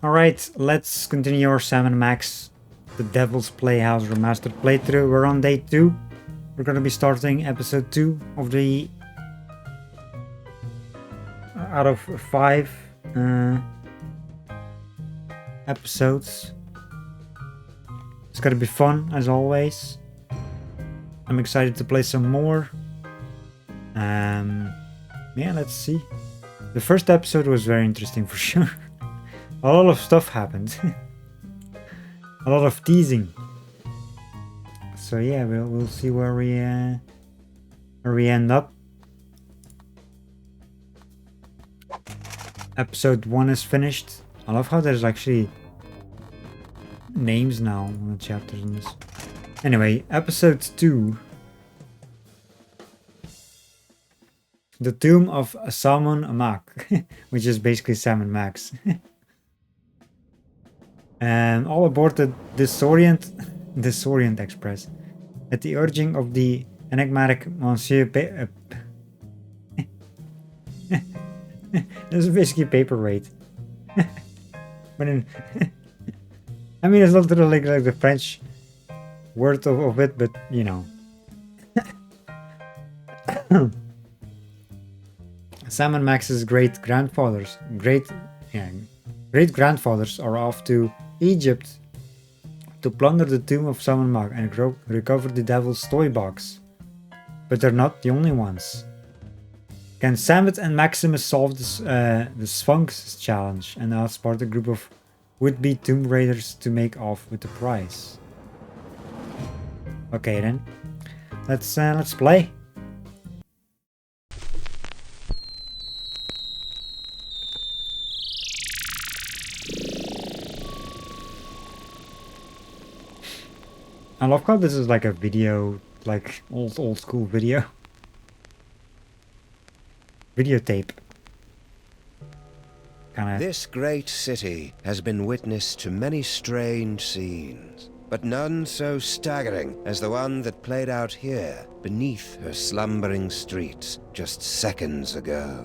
Alright, let's continue our Sam and Max The Devil's Playhouse Remastered playthrough. We're on day 2. We're gonna be starting episode 2 of the... out of 5 episodes. It's gonna be fun, as always. I'm excited to play some more. Yeah, let's see. The first episode was very interesting for sure. A lot of stuff happened. A lot of teasing. So yeah, we'll see where we end up. Episode 1 is finished. I love how there's actually names now on the chapters in this. Anyway, episode 2. The Tomb of Samandmax, which is basically Sam and Max. All aboard the Disorient Express. At the urging of the enigmatic Monsieur This is basically paperweight. But in I mean, it's not really like the French word of it, but you know. Sam and Max's great-grandfathers are off to Egypt to plunder the tomb of Sam and Max and recover the devil's toy box. But they're not the only ones. Can Samet and Maximus solve this, the Sphinx challenge and outsmart a group of would-be tomb raiders to make off with the prize? Okay then, let's play. I love how this is like a video, like old school videotape. Kinda. This great city has been witness to many strange scenes, but none so staggering as the one that played out here beneath her slumbering streets just seconds ago.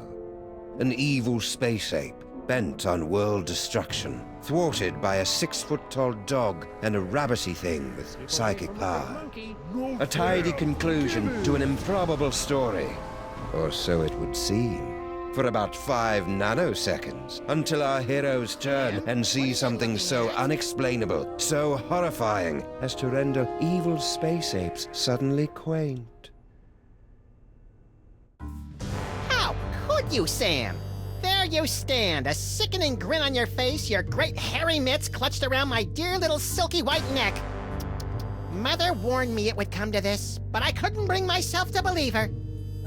An evil space ape bent on world destruction, thwarted by a 6-foot-tall dog and a rabbity thing with psychic power. A tidy conclusion to an improbable story, or so it would seem, for about 5 nanoseconds, until our heroes turn and see something so unexplainable, so horrifying, as to render evil space apes suddenly quaint. How could you, Sam? There you stand, a sickening grin on your face, your great hairy mitts clutched around my dear little silky white neck. Mother warned me it would come to this, but I couldn't bring myself to believe her.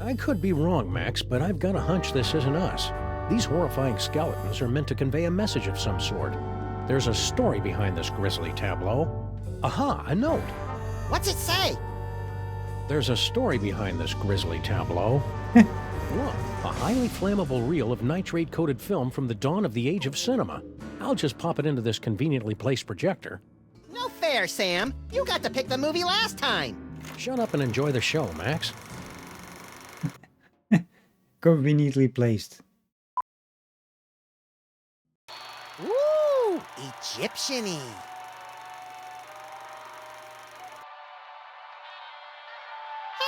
I could be wrong, Max, but I've got a hunch this isn't us. These horrifying skeletons are meant to convey a message of some sort. There's a story behind this grisly tableau. Aha, a note. What's it say? There's a story behind this grisly tableau. Look, a highly flammable reel of nitrate-coated film from the dawn of the age of cinema. I'll just pop it into this conveniently placed projector. No fair, Sam. You got to pick the movie last time. Shut up and enjoy the show, Max. Conveniently placed. Ooh, Egyptian-y.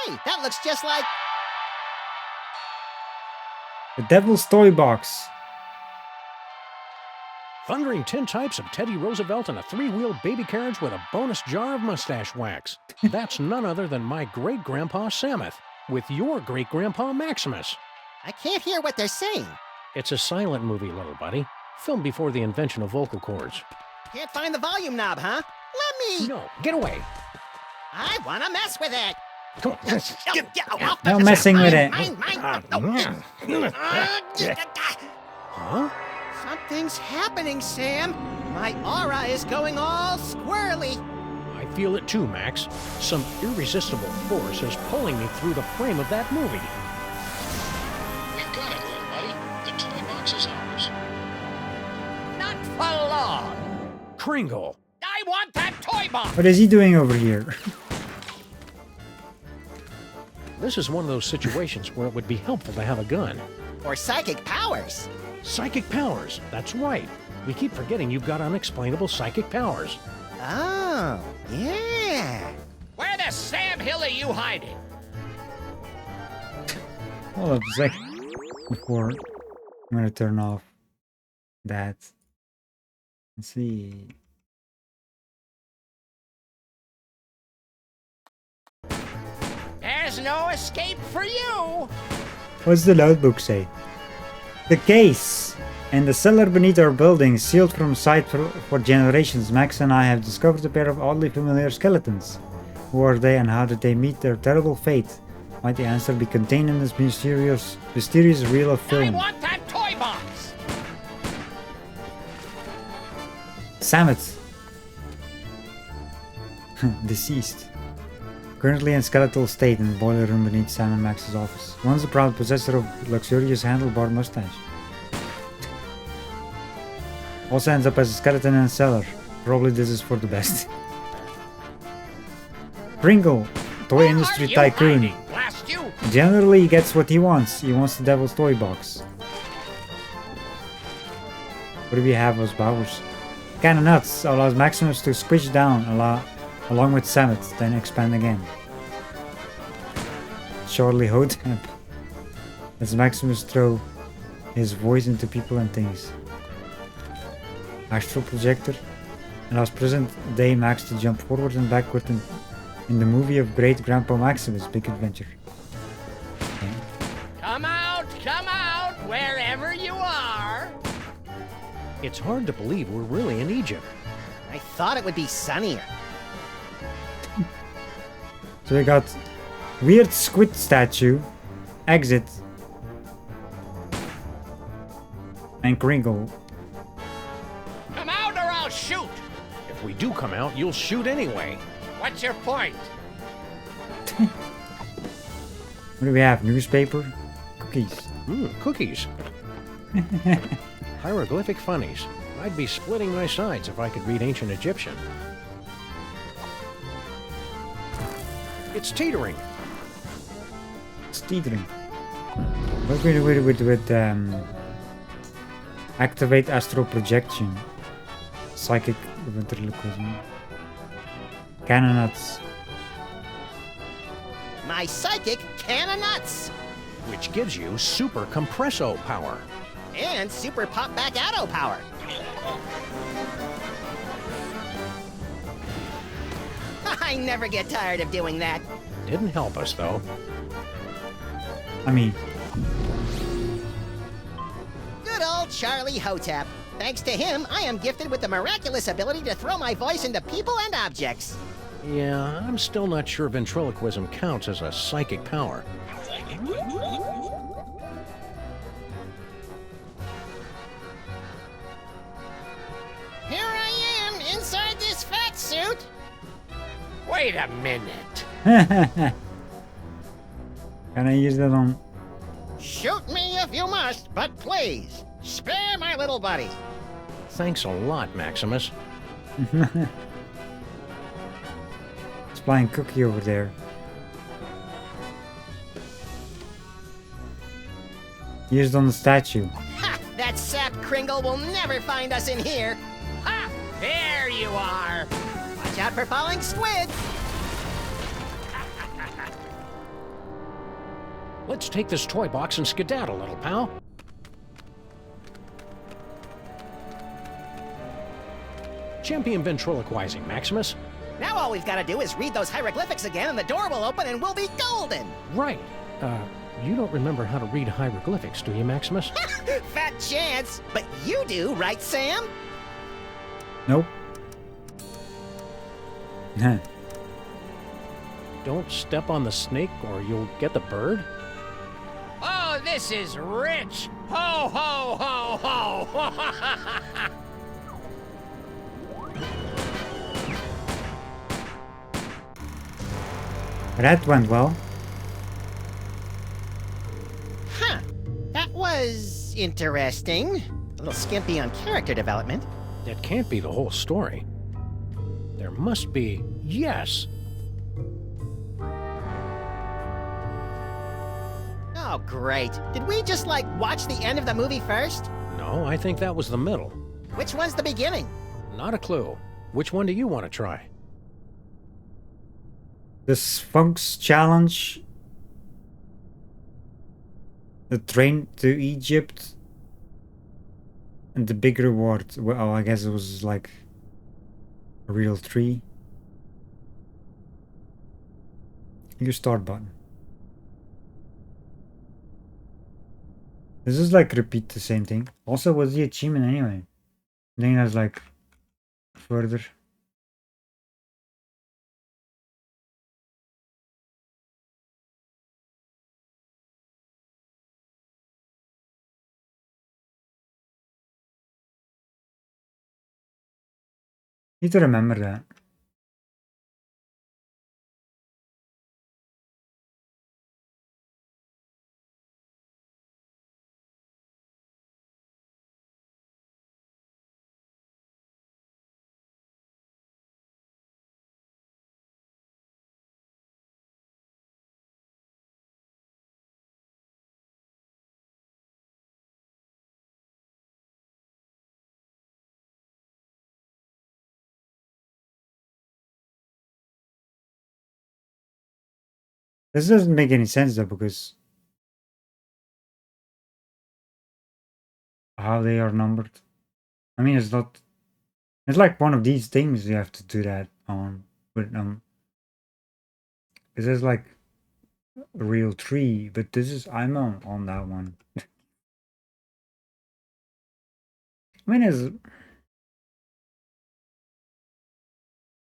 Hey, that looks just like... The Devil's Toy Box. Thundering tintypes of Teddy Roosevelt and a 3-wheeled baby carriage with a bonus jar of mustache wax. That's none other than my great-grandpa Samuth, with your great-grandpa Maximus. I can't hear what they're saying. It's a silent movie, little buddy. Filmed before the invention of vocal cords. Can't find the volume knob, huh? Let me... No, get away. I want to mess with it. Come on. No messing with it. Huh? Something's happening, Sam. My aura is going all squirrely. I feel it too, Max. Some irresistible force is pulling me through the frame of that movie. We've got it, little buddy. The toy box is ours. Not for long. Kringle. I want that toy box. What is he doing over here? This is one of those situations where it would be helpful to have a gun. Or psychic powers. Psychic powers, that's right. We keep forgetting you've got unexplainable psychic powers. Oh, yeah. Where the Sam Hill are you hiding? Hold up a second. Before I'm gonna turn off that. Let's see. There's no escape for you. What's the notebook say? The case and the cellar beneath our building, sealed from sight for generations. Max and I have discovered a pair of oddly familiar skeletons. Who are they and how did they meet their terrible fate? Might the answer be contained in this mysterious reel of I film? want that toy box. Samet. Deceased. Currently in skeletal state in the boiler room beneath Sam and Max's office. Once a proud possessor of luxurious handlebar mustache. Also ends up as a skeleton in a cellar. Probably this is for the best. Pringle, toy Where industry are you tycoon. hiding, blast you? Generally he gets what he wants. He wants the devil's toy box. What do we have as powers? Cannon nuts allows Maximus to squish down along with Samet, then expand again. Charlie Hotep lets Maximus throw his voice into people and things. Astral projector allows present day Max to jump forward and backward in the movie of Great Grandpa Maximus' Big Adventure. Okay. Come out, wherever you are. It's hard to believe we're really in Egypt. I thought it would be sunnier. So we got weird squid statue, exit, and Kringle. Come out or I'll shoot. If we do come out, you'll shoot anyway. What's your point? What do we have? Newspaper? Cookies. Cookies. Hieroglyphic funnies. I'd be splitting my sides if I could read ancient Egyptian. It's teetering. It's teetering. What do we do with activate astral projection? Psychic ventriloquism. Cannon nuts. My psychic can of nuts. Which gives you super compresso power. And super pop back auto power. I never get tired of doing that. Didn't help us, though. I mean, Good old Charlie Hotep. Thanks to him, I am gifted with the miraculous ability to throw my voice into people and objects. Yeah, I'm still not sure ventriloquism counts as a psychic power. Here I am, inside this fat suit. Wait a minute. can I use that on? Shoot me if you must, but please, spare my little buddy. Thanks a lot, Maximus. It's flying cookie over there. Used on the statue. Ha! That sap Kringle will never find us in here. Ha! There you are. Watch out for falling squid. Let's take this toy box and skedaddle, little pal. Champion ventriloquizing, Maximus. Now all we've got to do is read those hieroglyphics again and the door will open and we'll be golden. Right. You don't remember how to read hieroglyphics, do you, Maximus? Fat chance. But you do, right, Sam? Nope. Don't step on the snake or you'll get the bird. Oh, this is rich. Ho, ho, ho, ho. That went well. Huh. That was interesting. A little skimpy on character development. That can't be the whole story. There must be. Yes. Oh, great. Did we just, watch the end of the movie first? No, I think that was the middle. Which one's the beginning? Not a clue. Which one do you want to try? The Sphinx Challenge. The Train to Egypt. And the big reward. Well, I guess it was like a real tree. Your start button. This is like repeat the same thing. Also, what's the achievement anyway? I think that's like further. Need to remember that. This doesn't make any sense though, because how they are numbered. I mean, it's not. It's like one of these things you have to do that on, but this is like a real tree, but this is I'm on that one. I mean, it's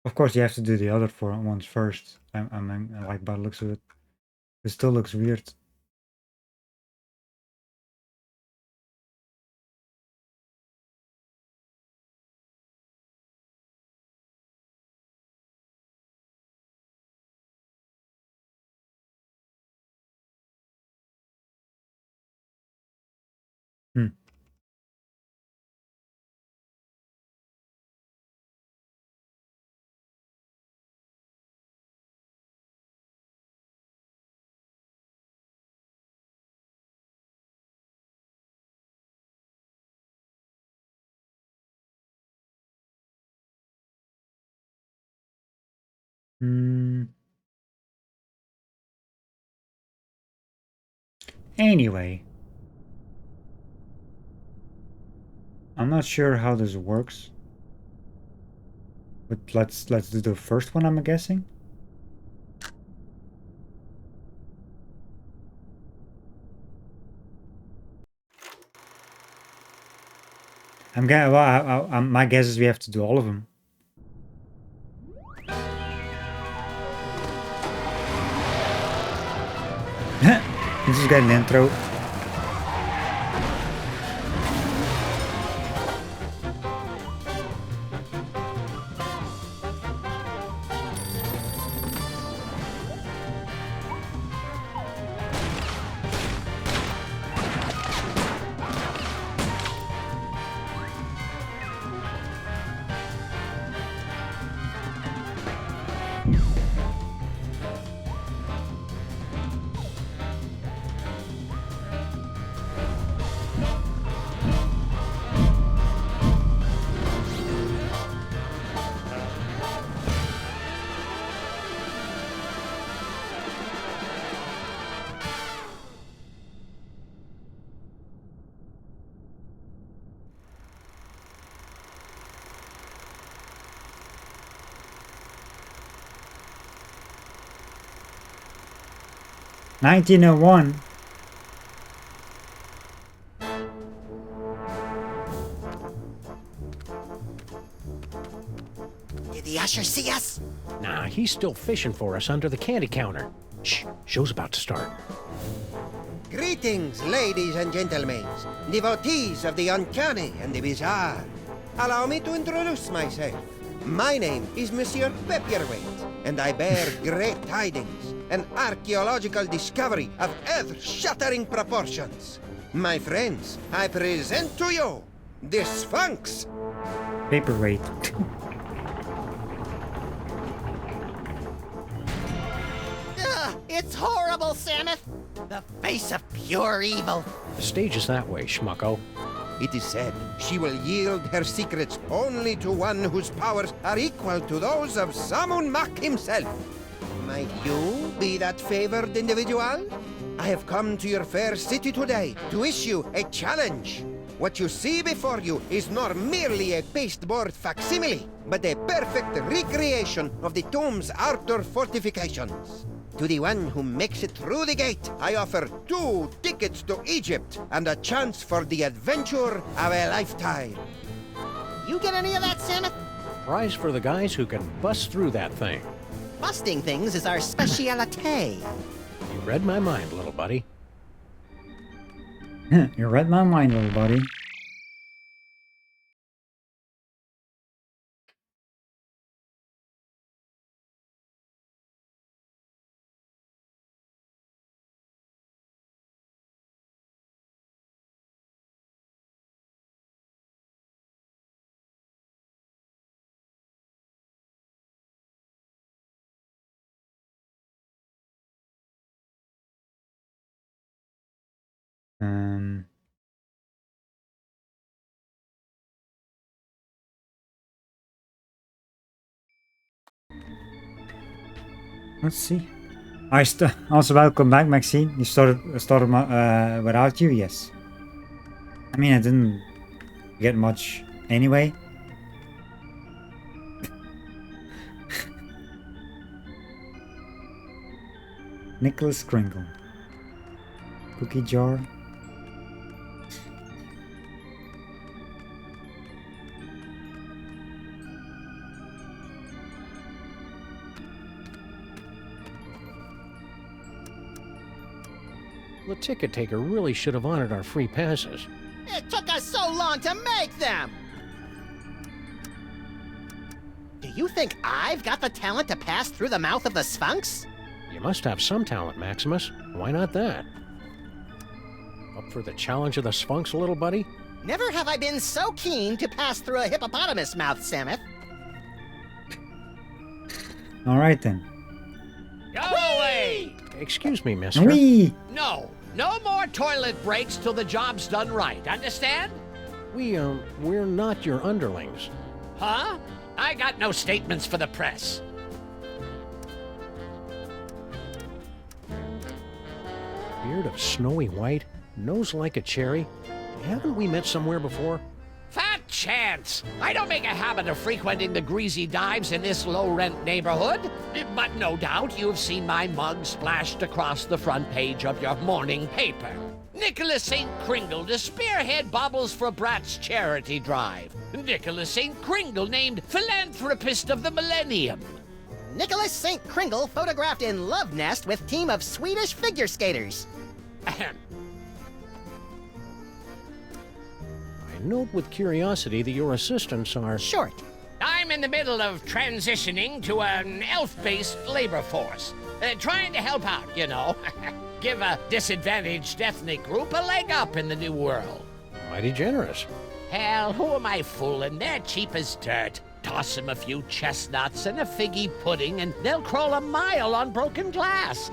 of course you have to do the other four ones first. I like by the looks of it. It still looks weird. Hmm. Anyway, I'm not sure how this works, but let's do the first one. I'm guessing. My guess is we have to do all of them. This is getting the intro. $1901. Did the usher see us? Nah, he's still fishing for us under the candy counter. Shh, show's about to start. Greetings, ladies and gentlemen, devotees of the uncanny and the bizarre. Allow me to introduce myself. My name is Monsieur Pepperweight, and I bear great tidings, an archaeological discovery of earth-shattering proportions. My friends, I present to you the Sphinx. Paperweight. Ugh, it's horrible, Samus. The face of pure evil. The stage is that way, schmucko. It is said she will yield her secrets only to one whose powers are equal to those of Samandmax himself. Might you be that favored individual? I have come to your fair city today to issue a challenge. What you see before you is not merely a pasteboard facsimile, but a perfect recreation of the tomb's outer fortifications. To the one who makes it through the gate, I offer 2 tickets to Egypt and a chance for the adventure of a lifetime. You get any of that, Samus? Prize for the guys who can bust through that thing. Busting things is our speciality. You read my mind, little buddy. You read my mind, little buddy. Let's see. Also welcome back, Maxine. You started without you, yes. I mean, I didn't get much anyway. Nicholas Kringle. Cookie jar. The ticket taker really should have honored our free passes. It took us so long to make them! Do you think I've got the talent to pass through the mouth of the Sphinx? You must have some talent, Maximus. Why not that? Up for the challenge of the Sphinx, little buddy? Never have I been so keen to pass through a hippopotamus mouth, Samus. Alright then. Go away! Excuse me, mister. Whee! No more toilet breaks till the job's done right, understand? We're not your underlings. Huh? I got no statements for the press. Beard of snowy white, nose like a cherry. Haven't we met somewhere before? Fat chance! I don't make a habit of frequenting the greasy dives in this low-rent neighborhood, but no doubt you've seen my mug splashed across the front page of your morning paper. Nicholas St. Kringle to spearhead Bobbles for Brats charity drive. Nicholas St. Kringle named Philanthropist of the Millennium. Nicholas St. Kringle photographed in love nest with team of Swedish figure skaters. Ahem. I note with curiosity that your assistants are... Short. I'm in the middle of transitioning to an elf-based labor force. Trying to help out, you know. Give a disadvantaged ethnic group a leg up in the new world. mighty generous. Hell, who am I fooling? They're cheap as dirt. Toss them a few chestnuts and a figgy pudding, and they'll crawl a mile on broken glass.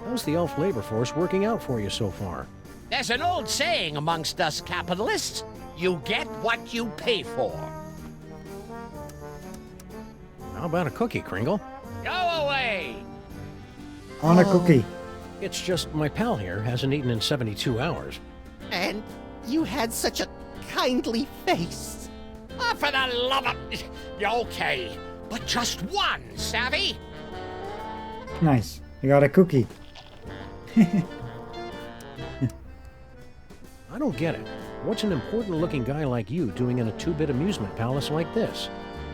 How's the elf labor force working out for you so far? There's an old saying amongst us capitalists. You get what you pay for. How about a cookie, Kringle? Go away! On a cookie. It's just my pal here hasn't eaten in 72 hours. And you had such a kindly face. Oh, for the love of... Okay, but just one, savvy? Nice. You got a cookie. I don't get it. What's an important-looking guy like you doing in a two-bit amusement palace like this?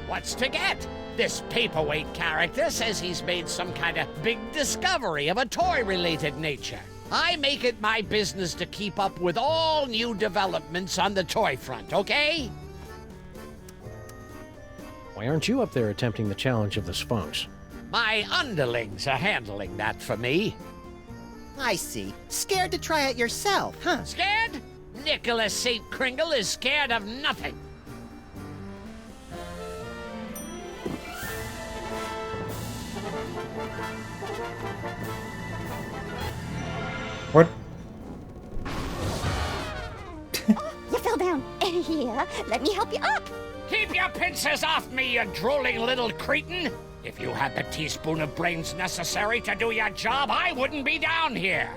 What's to get? This paperweight character says he's made some kind of big discovery of a toy-related nature. I make it my business to keep up with all new developments on the toy front, okay? Why aren't you up there attempting the challenge of the Sphinx? My underlings are handling that for me. I see. Scared to try it yourself, huh? Scared? Nicholas St. Kringle is scared of nothing. What? You fell down. Here, let me help you up. Keep your pincers off me, you drooling little cretin! If you had the teaspoon of brains necessary to do your job, I wouldn't be down here.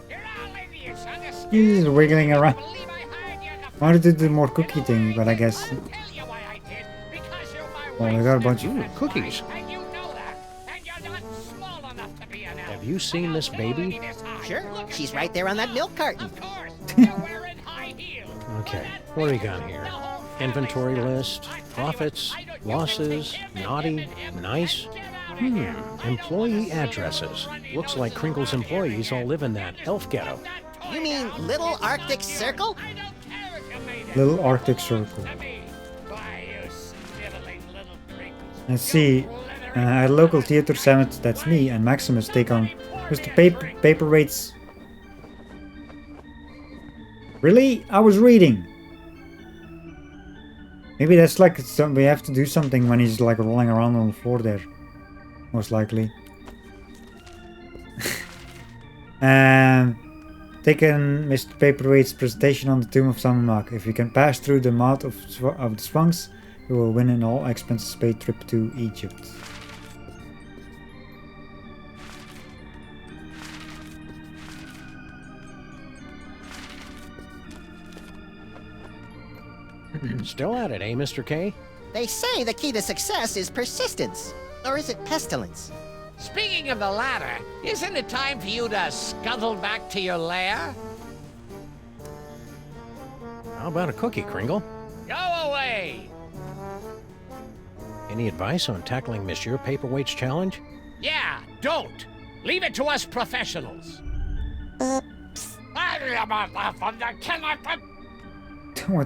You're all idiots, understand? He's wiggling around. I believe I hired you in the Wanted to do the more cookie thing, but I guess. I'll tell you why I did. Because you're my Well, I got a bunch of cookies. And you know that. And you're not small enough to be an elf. Have you seen this baby? Sure, she's right there on that milk carton. Of course. You're wearing high heels. Okay, what do we got here? Inventory list, profits, losses, naughty, nice. Employee addresses. Looks like Kringle's employees all live in that elf ghetto. You mean Little Arctic Circle? I don't care if you made it Little Arctic Circle. to me. Why, you sniveling little crinkles. Let's see. At a local theater, Samet, that's me, and Maximus take on Mr. Paperweight's. Really? I was reading. Maybe that's like we have to do something when he's like rolling around on the floor there. Most likely. Taking Mr. Paperweight's presentation on the tomb of Samandmax. If you can pass through the mouth of the Sphinx, you will win an all expenses paid trip to Egypt. Still at it, eh, Mr. K? They say the key to success is persistence. Or is it pestilence? Speaking of the latter, isn't it time for you to scuttle back to your lair? How about a cookie, Kringle? Go away! Any advice on tackling Monsieur Paperweight's challenge? Yeah, don't. Leave it to us professionals. What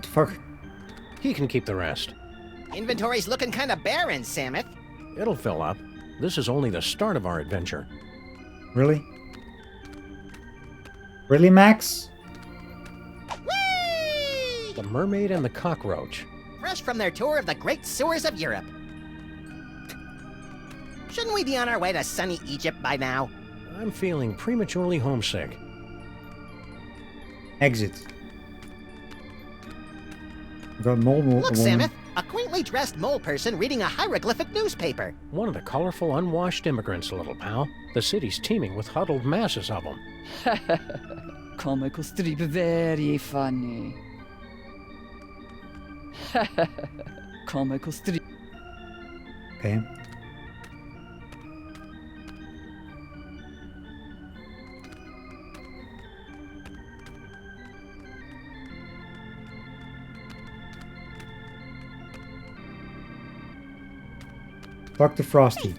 the fuck? He can keep the rest. Inventory's looking kind of barren, Samuth. It'll fill up. This is only the start of our adventure. Really? Really, Max? Whee! The mermaid and the cockroach. Fresh from their tour of the great sewers of Europe. Shouldn't we be on our way to sunny Egypt by now? I'm feeling prematurely homesick. Exit. Got mole Look, woman. Samuth, a quaintly dressed mole person reading a hieroglyphic newspaper. One of the colorful, unwashed immigrants, little pal. The city's teeming with huddled masses of them. Comical strip, very funny. Comical strip. Okay. Talk to Frosty.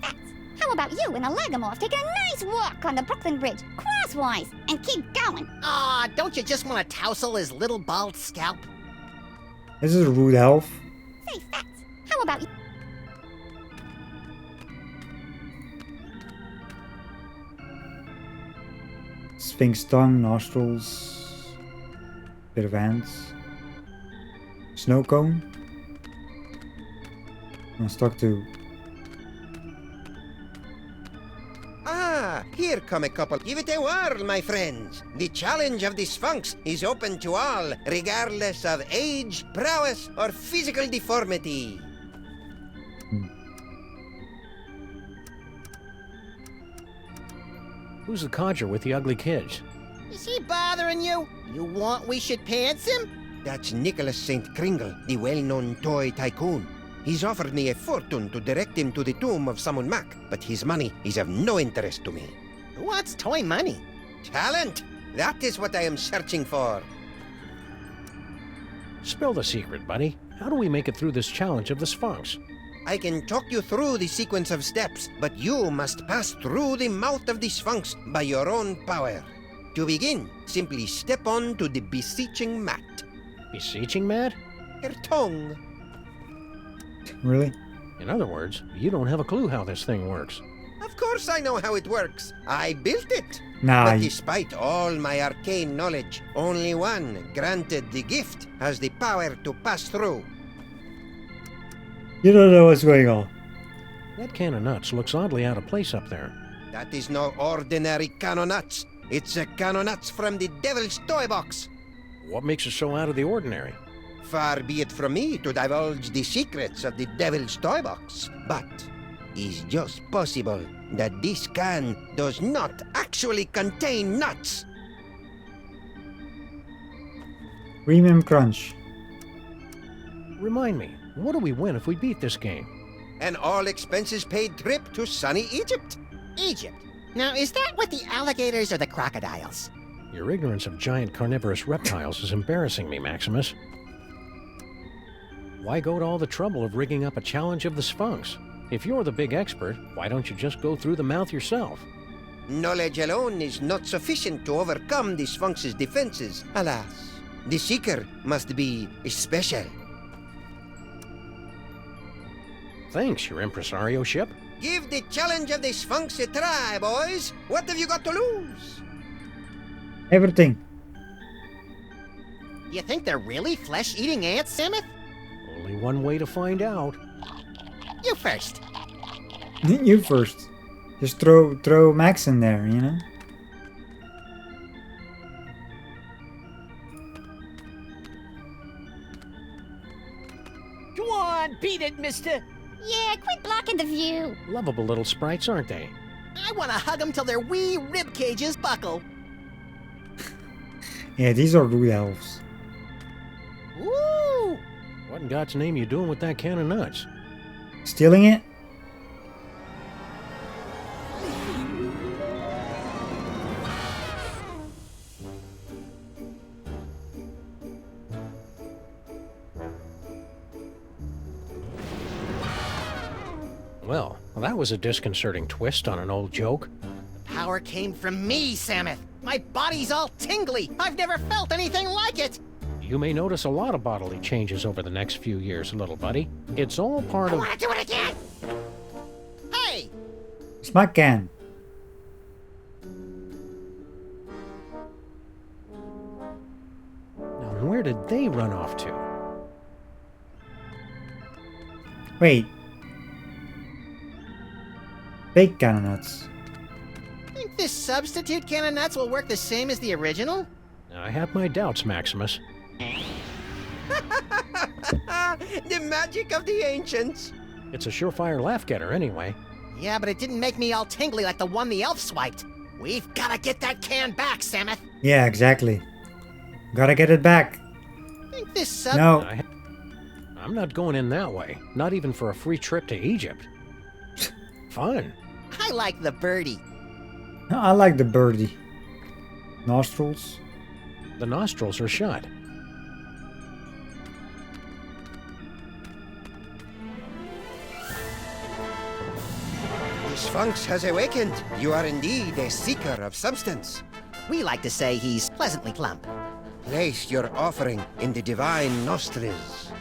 How about you and the Lagomorph taking a nice walk on the Brooklyn Bridge, crosswise, and keep going? Aw, don't you just want to tousle his little bald scalp? This is a rude elf. Say, Fats, how about you? Sphinx tongue, nostrils, bit of hands. Snow cone. Let's talk to. Ah, here come a couple. Give it a whirl, my friends. The challenge of the Sphinx is open to all, regardless of age, prowess, or physical deformity. Who's the codger with the ugly kids? Is he bothering you? You want we should pants him? That's Nicholas St. Kringle, the well-known toy tycoon. He's offered me a fortune to direct him to the tomb of Samandmax, but his money is of no interest to me. Who wants toy money? Talent! That is what I am searching for. Spill the secret, buddy. How do we make it through this challenge of the Sphinx? I can talk you through the sequence of steps, but you must pass through the mouth of the Sphinx by your own power. To begin, simply step on to the beseeching mat. Beseeching mat? Your tongue. Really? In other words, you don't have a clue how this thing works. Of Of course I know how it works. I built it. Nah, But despite all my arcane knowledge, only one, granted the gift, has the power to pass through. you don't know what's going on. That can of nuts looks oddly out of place up there. That is no ordinary can of nuts. It's a can of nuts from the Devil's Toy Box. What makes it so out of the ordinary? Far be it from me to divulge the secrets of the Devil's Toy Box, but it's just possible that this can does not actually contain nuts. Premium Crunch. Remind me, what do we win if we beat this game? An all-expenses-paid trip to sunny Egypt. Egypt. Now, is that with the alligators or the crocodiles? Your ignorance of giant carnivorous reptiles is embarrassing me, Maximus. Why go to all the trouble of rigging up a challenge of the Sphinx? If you're the big expert, why don't you just go through the mouth yourself? Knowledge alone is not sufficient to overcome the Sphinx's defenses, alas. The seeker must be special. Thanks, your impresario ship. Give the challenge of the Sphinx a try, boys. What have you got to lose? Everything. You think they're really flesh-eating ants, Samuth? Only one way to find out. You first. You first. Just throw Max in there, you know? Go on, beat it, mister. Yeah, quit blocking the view. Lovable little sprites, aren't they? I want to hug them till their wee rib cages buckle. Yeah, these are rude elves. Woo! What in God's name you doing with that can of nuts? Stealing it? Well, that was a disconcerting twist on an old joke. Power came from me, Samuth. My body's all tingly. I've never felt anything like it. You may notice a lot of bodily changes over the next few years, little buddy. It's all part I of... want to do it again. Hey! Smack can. Now, where did they run off to? Wait. Fake can of nuts. Think this substitute can of nuts will work the same as the original? I have my doubts, Maximus. The magic of the ancients. It's a surefire laugh-getter, anyway. Yeah, but it didn't make me all tingly like the one the elf swiped. We've got to get that can back, Samuth. Yeah, exactly. Gotta get it back. Think this sub... No. I'm not going in that way. Not even for a free trip to Egypt. Fun. I like the birdie. No, I like the birdie. Nostrils. The nostrils are shut. The Sphinx has awakened. You are indeed a seeker of substance. We like to say he's pleasantly plump. Place your offering in the divine nostrils.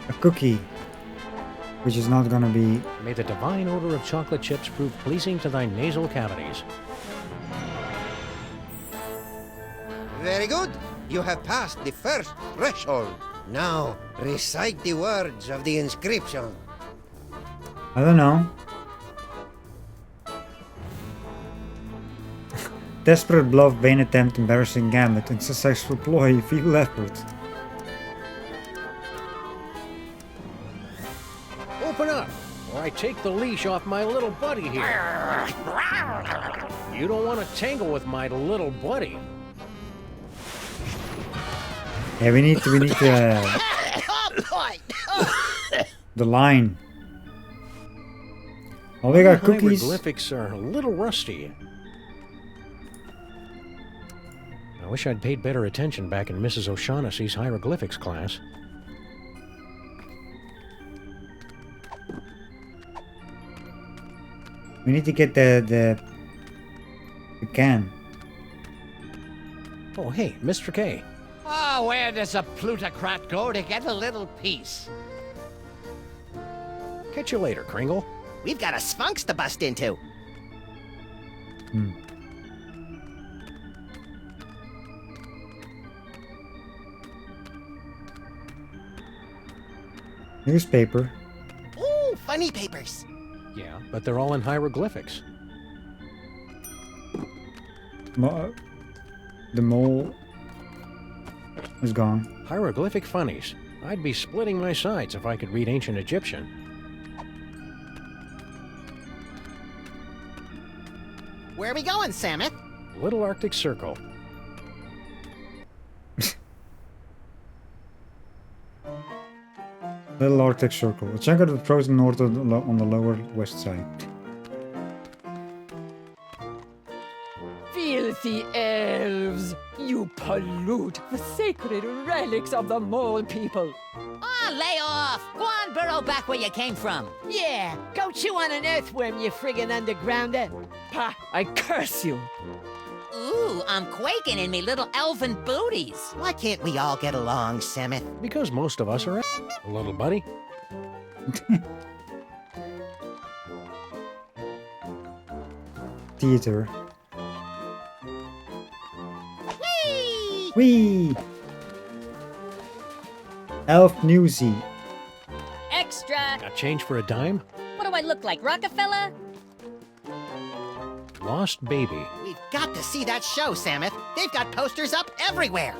A cookie. Which is not gonna be... May the divine odor of chocolate chips prove pleasing to thy nasal cavities. Very good. You have passed the first threshold. Now, recite the words of the inscription. I don't know. Desperate bluff, vain attempt, embarrassing gambit, unsuccessful ploy, feeble effort. Open up, or I take the leash off my little buddy here. You don't want to tangle with my little buddy. Yeah, we need Oh, boy! the line. Oh, we got cookies. Hieroglyphics are a little rusty. I wish I'd paid better attention back in Mrs. O'Shaughnessy's hieroglyphics class. We need to get the can. Oh, hey, Mr. K. Oh, where does a plutocrat go to get a little peace? Catch you later, Kringle. We've got a sphinx to bust into. Newspaper. Ooh, funny papers. Yeah, but they're all in hieroglyphics. The mole is gone. Hieroglyphic funnies. I'd be splitting my sides if I could read ancient Egyptian. Where are we going, Samuth? Little Arctic Circle. Little Arctic Circle. A chunk of the frozen north on the lower west side. Filthy elves! You pollute the sacred relics of the mole people. Oh, lay off! Go on, burrow back where you came from. Yeah, go chew on an earthworm, you friggin' undergrounder. Pah, I curse you. Ooh, I'm quaking in me little elven booties. Why can't we all get along, Samuth? Because most of us are little buddy. Theater. Whee! Whee! Elf Newsy. Extra! Got change for a dime? What do I look like, Rockefeller? Lost baby. We've got to see that show, Samuth. They've got posters up everywhere.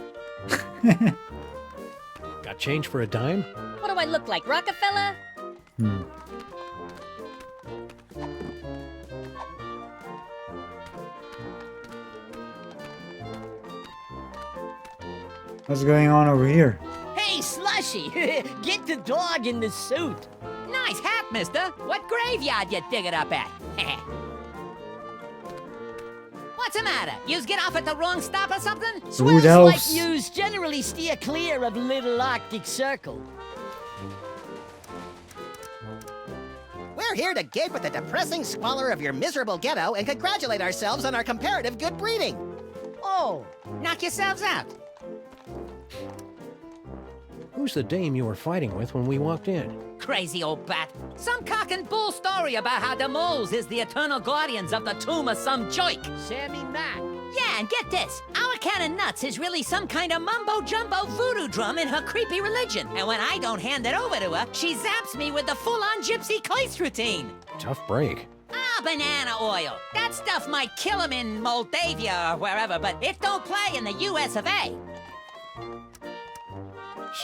Got change for a dime? What do I look like, Rockefeller? What's going on over here? Hey, Slushy! Get the dog in the suit. Nice hat, mister. What graveyard you dig it up at? What's the matter? Yous get off at the wrong stop or something? Rude Swells elves. like yous generally steer clear of Little Arctic Circle. We're here to gape at the depressing squalor of your miserable ghetto and congratulate ourselves on our comparative good breeding. Oh, knock yourselves out. Who's the dame you were fighting with when we walked in? Crazy old bat. Some cock and bull story about how the moles is the eternal guardians of the tomb of some joik. Sammy Mac. Yeah, and get this. Our can of nuts is really some kind of mumbo-jumbo voodoo drum in her creepy religion. And when I don't hand it over to her, she zaps me with the full-on gypsy Kleist routine. Tough break. Ah, banana oil. That stuff might kill him in Moldavia or wherever, but it don't play in the US of A.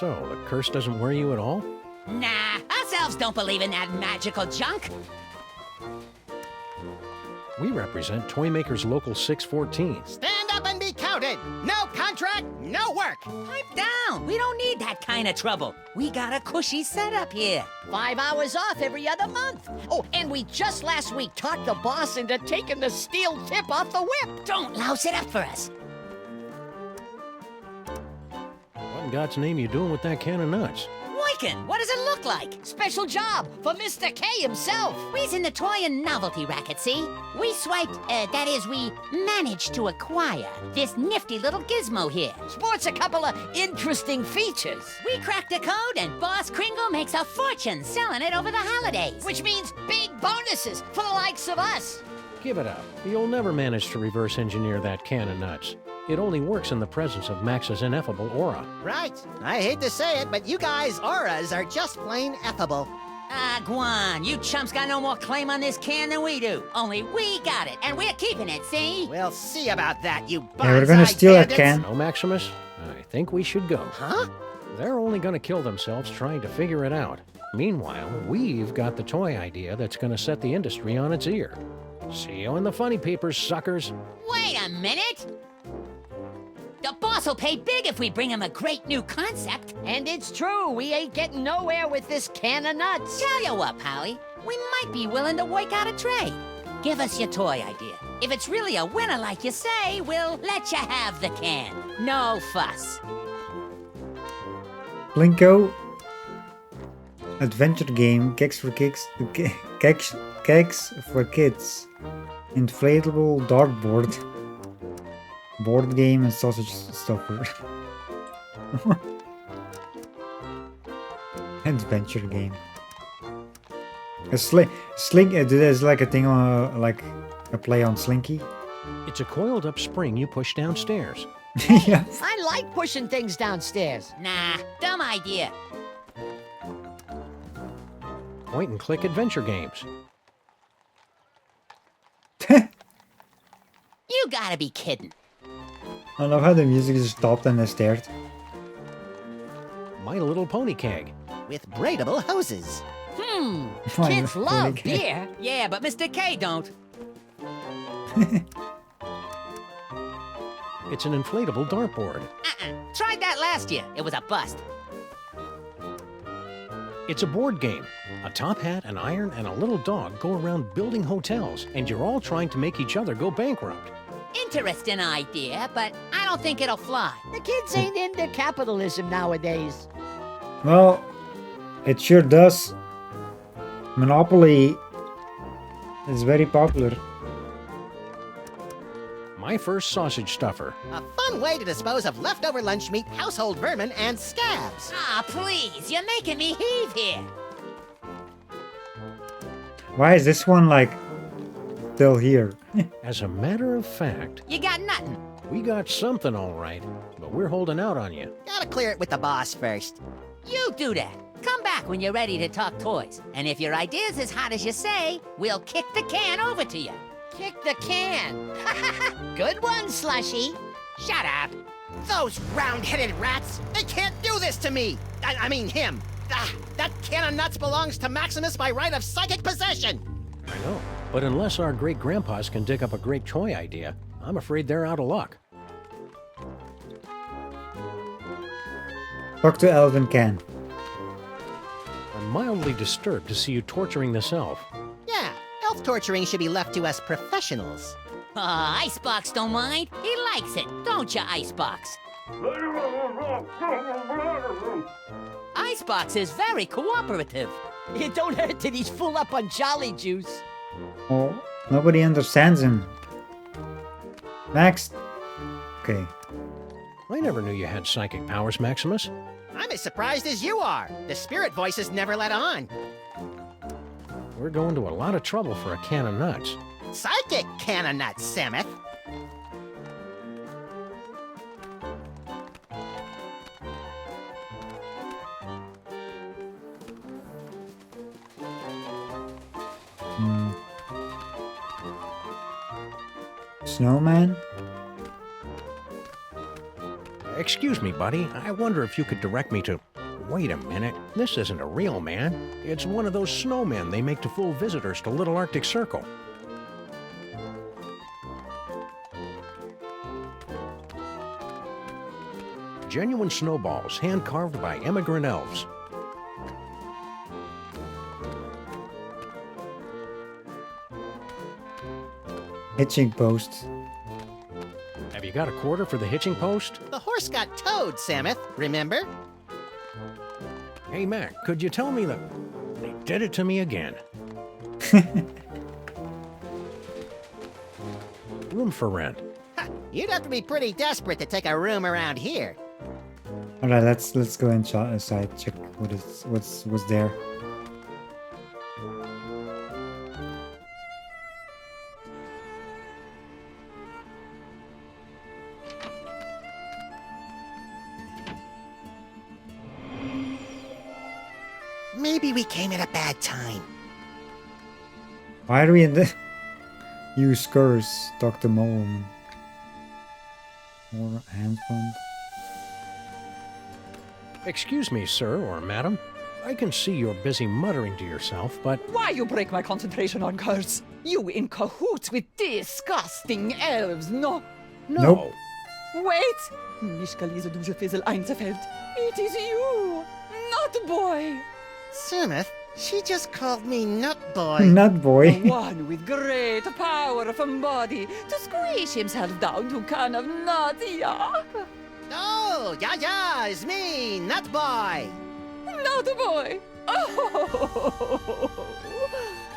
So, the curse doesn't worry you at all? Nah, us elves don't believe in that magical junk. We represent Toymaker's Local 614. Stand up and be counted. No contract, no work. Pipe down. We don't need that kind of trouble. We got a cushy setup here. 5 hours off every other month. Oh, and we just last week talked the boss into taking the steel tip off the whip. Don't louse it up for us. What in God's name you doing with that can of nuts? Wyken, what does it look like? Special job for Mr. K himself. We's in the toy and novelty racket, see? We swiped, that is, we managed to acquire this nifty little gizmo here. Sports a couple of interesting features. We cracked a code and Boss Kringle makes a fortune selling it over the holidays. Which means big bonuses for the likes of us. Give it up. You'll never manage to reverse engineer that can of nuts. It only works in the presence of Max's ineffable aura. Right. I hate to say it, but you guys' auras are just plain effable. Ah, Guan, you chumps got no more claim on this can than we do. Only we got it, and we're keeping it, see? We'll see about that, you Yeah, we're gonna steal that bandits. can. No, Maximus? I think we should go. Huh? They're only gonna kill themselves trying to figure it out. Meanwhile, we've got the toy idea that's gonna set the industry on its ear. See you in the funny papers, suckers. Wait a minute! The boss will pay big if we bring him a great new concept. And it's true, we ain't getting nowhere with this can of nuts. Tell you what, Polly, we might be willing to work out a trade. Give us your toy idea. If it's really a winner like you say, we'll let you have the can. No fuss. Blinko. Adventure game. Kegs for kids. Kegs for kids. Inflatable dartboard. Board game and sausage stuffer. Adventure game. A Slink. There's like a thing on like a play on Slinky. It's a coiled up spring you push downstairs. Yeah. I like pushing things downstairs. Nah, dumb idea. Point and click adventure games. You gotta be kidding. I love how the music just stopped and I stared. My Little Pony keg. With braidable hoses. Hmm. My Kids Little love Pony keg. beer. Yeah, but Mr. K don't. It's an inflatable dartboard. Tried that last year. It was a bust. It's a board game. A top hat, an iron, and a little dog go around building hotels, and you're all trying to make each other go bankrupt. Interesting idea, but I don't think it'll fly. The kids ain't into capitalism nowadays. Well, it sure does. Monopoly is very popular. My first sausage stuffer. A fun way to dispose of leftover lunch meat, household vermin, and scabs. Ah, please, you're making me heave here. Why is this one like still here? As a matter of fact, You got nothing. we got something all right, but we're holding out on you. Gotta clear it with the boss first. You do that. Come back when you're ready to talk toys. And if your idea's as hot as you say, we'll kick the can over to you. Kick the can. Good one, Slushy. Shut up. Those round-headed rats! They can't do this to me! I mean him! That can of nuts belongs to Maximus by right of psychic possession! I know. But unless our great-grandpas can dig up a great toy idea, I'm afraid they're out of luck. Talk to Elvin Can. I'm mildly disturbed to see you torturing this elf. Yeah, elf torturing should be left to us professionals. Icebox don't mind. He likes it, don't you, Icebox? Icebox is very cooperative. It don't hurt that he's full up on Jolly Juice. Oh, nobody understands him. Next. Okay. I never knew you had psychic powers, Maximus. I'm as surprised as you are. The spirit voices never let on. We're going to a lot of trouble for a can of nuts. Psychic can of nuts, Samuth. Snowman? Excuse me, buddy. I wonder if you could direct me to... Wait a minute. This isn't a real man. It's one of those snowmen they make to fool visitors to Little Arctic Circle. Genuine snowballs, hand-carved by immigrant elves. Hitching post. Have you got a quarter for the hitching post? The horse got towed, Samuth, remember? Hey, Mac, could you tell me that... They did it to me again. Room for rent. Ha, you'd have to be pretty desperate to take a room around here. Alright, let's go inside, check what's there. Maybe we came at a bad time. Why are we in the... Use curse, Dr. Mole. More hand fund. Excuse me, sir or madam. I can see you're busy muttering to yourself, but... Why you break my concentration on curse? You in cahoots with disgusting elves, no? No. Nope. Wait! Mich lese du Fizzle einzefällt. It is you, not boy. Samuth, she just called me Nut Boy. Nut boy. The one with great power from body to squish himself down to can of nuts, yeah? Oh, yeah, it's me, Nut Boy. Not boy.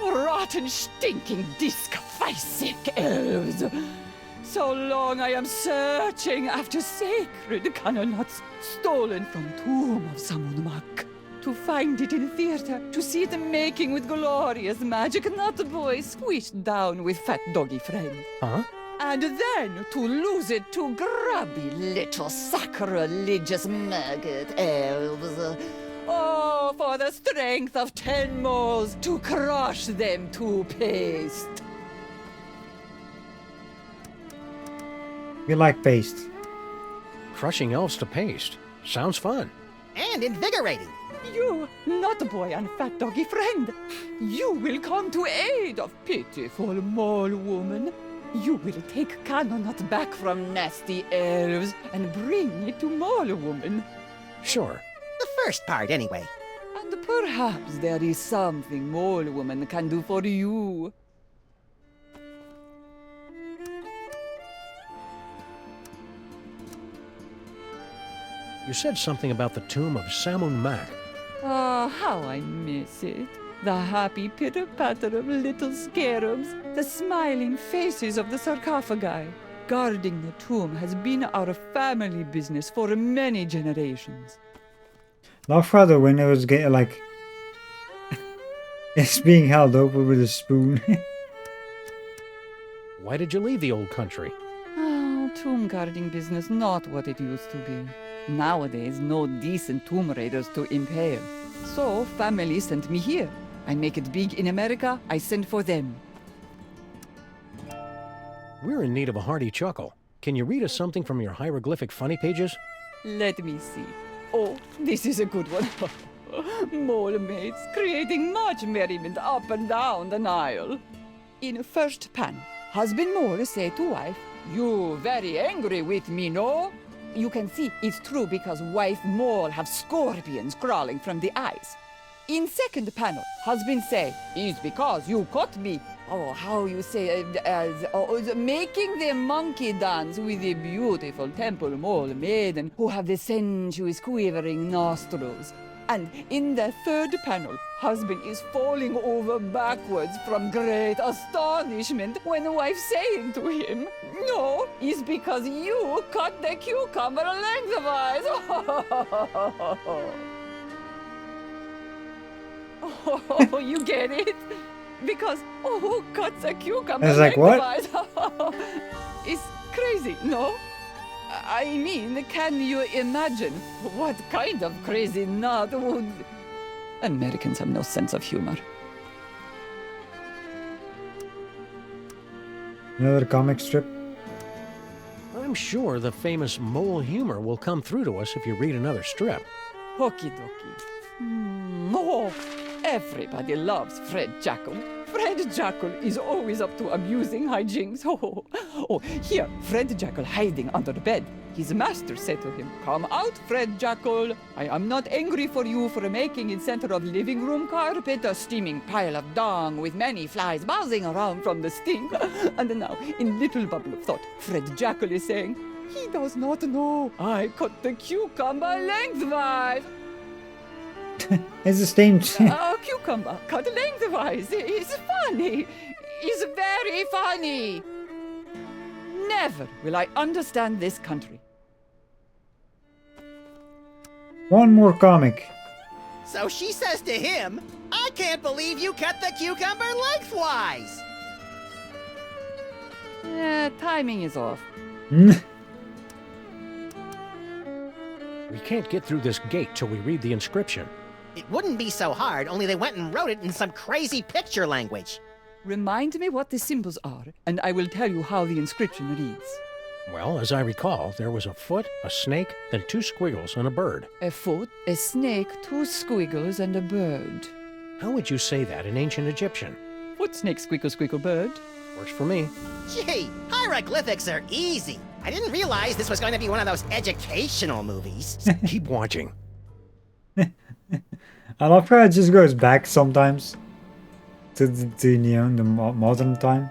Oh, rotten, stinking, disc-facing elves. So long I am searching after sacred cannon nuts stolen from tomb of samandmaxthedevilsplayhouse. to find it in theater, to see it making with glorious magic nut boy squished down with fat doggy friend. Huh? And then to lose it to grubby little sacrilegious maggot elves. Oh, for the strength of 10 moles to crush them to paste. We like paste. Crushing elves to paste. Sounds fun. And invigorating. You, nut boy and fat doggy friend, you will come to aid of pitiful mole woman. You will take Cannonut back from nasty elves and bring it to mole woman. Sure. The first part, anyway. And perhaps there is something mole woman can do for you. You said something about the tomb of Samandmax. Ah, how I miss it. The happy pitter-patter of little scarabs, the smiling faces of the sarcophagi. Guarding the tomb has been our family business for many generations. Love rather when it was getting like it's being held open with a spoon. Why did you leave the old country? Oh, tomb guarding business not what it used to be. Nowadays, no decent tomb raiders to impale. So, family sent me here. I make it big in America, I send for them. We're in need of a hearty chuckle. Can you read us something from your hieroglyphic funny pages? Let me see. Oh, this is a good one. Mole mates creating much merriment up and down the Nile. In first pan, husband mole say to wife, "You very angry with me, no?" You can see it's true because wife mole have scorpions crawling from the eyes. In second panel, husband say, "It's because you caught me." Oh, how you say, making the monkey dance with the beautiful temple mole maiden who have the sensuous quivering nostrils. And in the third panel, husband is falling over backwards from great astonishment when the wife saying to him, "No, it's because you cut the cucumber lengthwise." Oh, you get it? Because, who cuts a cucumber It's like, what? lengthwise? It's crazy, no? I mean, can you imagine what kind of crazy nut would... Americans have no sense of humor. Another comic strip. I'm sure the famous mole humor will come through to us if you read another strip. Okie dokie. Oh, everybody loves Fred Jackal. Fred Jackal is always up to amusing hijinks. Oh, here, Fred Jackal hiding under the bed. His master said to him, "Come out, Fred Jackal. I am not angry for you for making in center of living room carpet a steaming pile of dung with many flies buzzing around from the stink." And now, in little bubble of thought, Fred Jackal is saying, "He does not know. I cut the cucumber lengthwise." It's the same. A cucumber cut lengthwise is funny. Is very funny. Never will I understand this country. One more comic. So she says to him, "I can't believe you cut the cucumber lengthwise." Timing is off. We can't get through this gate till we read the inscription. It wouldn't be so hard, only they went and wrote it in some crazy picture language. Remind me what the symbols are, and I will tell you how the inscription reads. Well, as I recall, there was a foot, a snake, then 2 squiggles, and a bird. A foot, a snake, 2 squiggles, and a bird. How would you say that in ancient Egyptian? Foot, snake, squiggle, squiggle, bird. Works for me. Gee, hieroglyphics are easy. I didn't realize this was going to be one of those educational movies. Keep watching. I love how it just goes back sometimes to the modern time.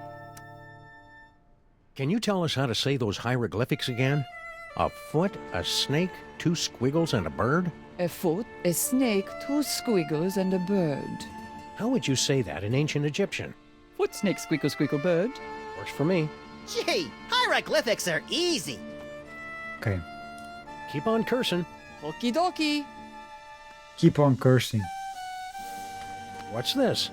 Can you tell us how to say those hieroglyphics again? A foot, a snake, 2 squiggles, and a bird? A foot, a snake, 2 squiggles, and a bird. How would you say that in ancient Egyptian? Foot, snake, squiggle, squiggle, bird. Works for me. Gee, hieroglyphics are easy. Okay. Keep on cursing. Okie dokie. keep on cursing. What's this?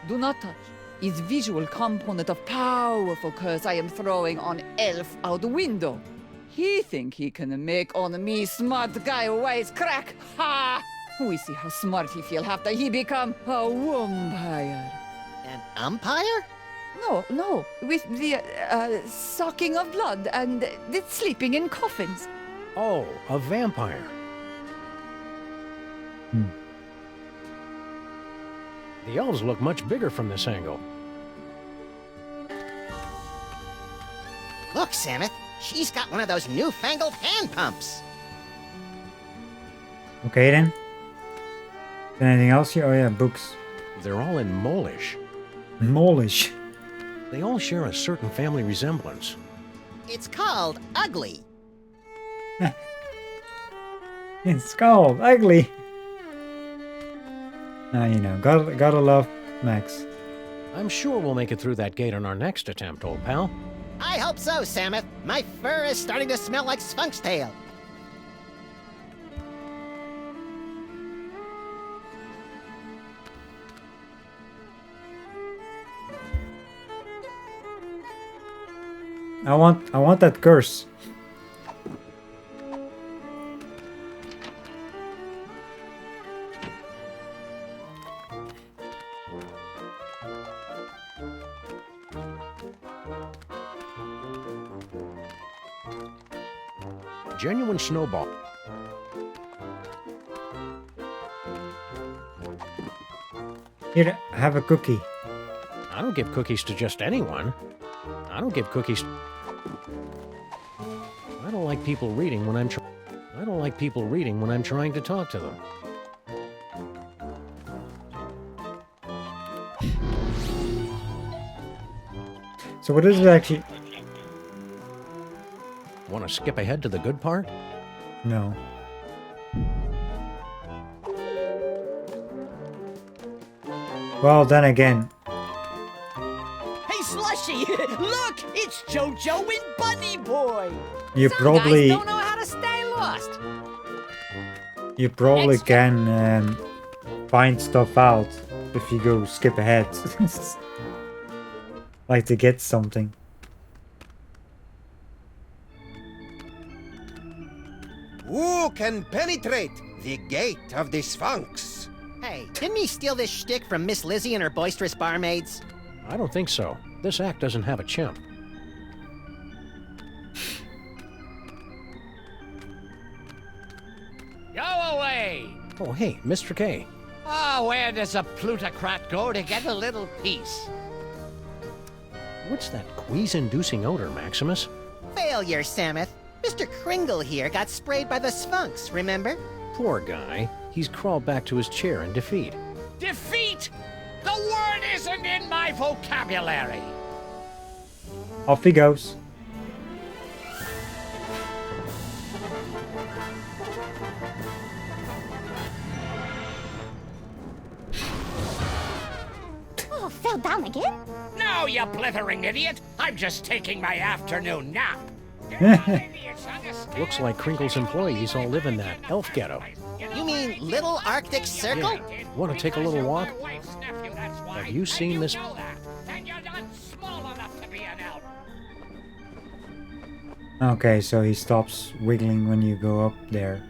Do not touch. Is visual component of powerful curse I am throwing on elf out the window. He think he can make on me smart guy wisecrack. Ha! We see how smart he feel after he become a vampire. An umpire? No, with the sucking of blood and the sleeping in coffins. Oh, a vampire. The elves look much bigger from this angle. Look, Samus, she's got one of those newfangled hand pumps. Okay then. Anything else here? Oh yeah, books. They're all in Molish. Molish. They all share a certain family resemblance. It's called Ugly. It's called ugly. Now you know, gotta love Max. I'm sure we'll make it through that gate on our next attempt, old pal. I hope so, Samus. My fur is starting to smell like Sphunk's tail. I want that curse. Genuine snowball. Here, have a cookie. I don't give cookies to just anyone. I don't give cookies. I don't like people reading when I'm trying to talk to them. So what is it actually? Want to skip ahead to the good part? No. Well, then again. Hey, Slushy! Look! It's JoJo and Bunny Boy! You Some probably guys don't know how to stay lost. you probably can find stuff out if you go skip ahead. Like to get something. Who can penetrate the gate of the Sphinx? Hey, didn't he steal this shtick from Miss Lizzie and her boisterous barmaids? I don't think so. This act doesn't have a chimp. Go away! Oh, hey, Mr. K. Oh, where does a plutocrat go to get a little peace? What's that quease-inducing odor, Maximus? Failure, Samus. Mr. Kringle here got sprayed by the Sphinx, remember? Poor guy. He's crawled back to his chair in defeat. Defeat! The word isn't in my vocabulary! Off he goes. Oh, fell down again? No, you blithering idiot! I'm just taking my afternoon nap. Idiots understand? Looks like Crinkle's employees all live in that elf ghetto. You mean Little Arctic Circle? Want to take a little walk? Have you seen this? And you're not small enough to be an elf. Okay, so he stops wiggling when you go up there.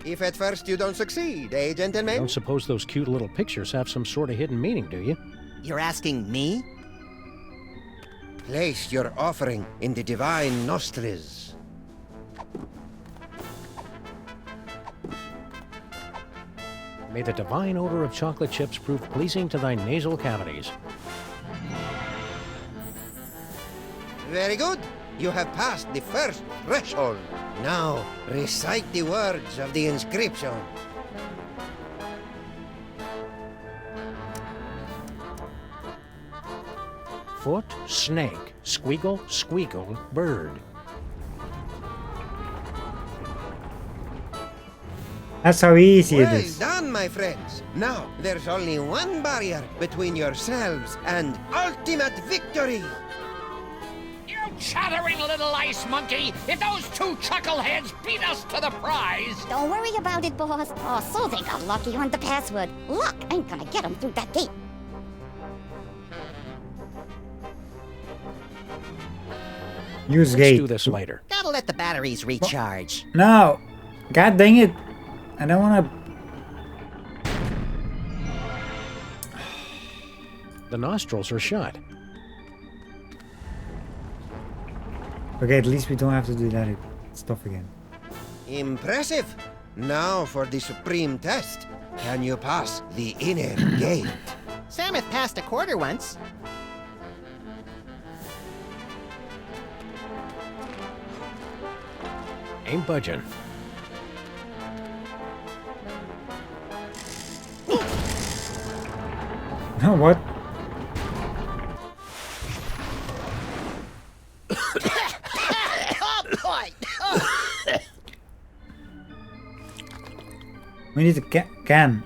If at first you don't succeed, eh, You gentlemen? don't suppose those cute little pictures have some sort of hidden meaning, do you? You're asking me? Place your offering in the divine nostrils. May the divine odor of chocolate chips prove pleasing to thy nasal cavities. Very good. You have passed the first threshold. Now, recite the words of the inscription. Foot, snake, squeagle, squeakle, bird. That's how easy it Well is. done, my friends. Now, there's only one barrier between yourselves and ultimate victory. You chattering little ice monkey if those two chuckleheads beat us to the prize. Don't worry about it, boss. Oh, so they got lucky on the password. Luck ain't gonna get them through that gate. Use Let's gate. do this later. Gotta let the batteries recharge. No! God dang it! I don't wanna... The nostrils are shut. Okay, at least we don't have to do that stuff again. Impressive. Now for the supreme test. Can you pass the inner gate? Samuth passed a quarter once. Ain't budging. No, what? Oh boy! We need a can.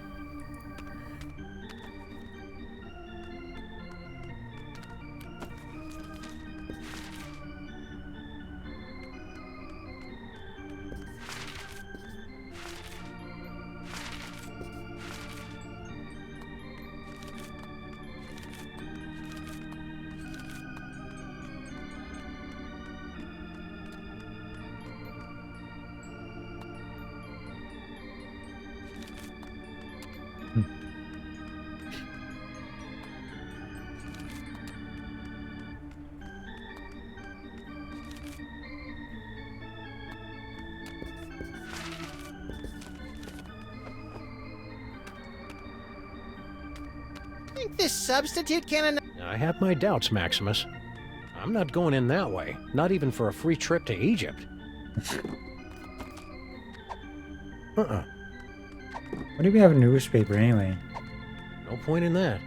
Think this substitute cannon. I have my doubts, Maximus. I'm not going in that way. Not even for a free trip to Egypt. Uh-uh. Why do we have a newspaper anyway? No point in that.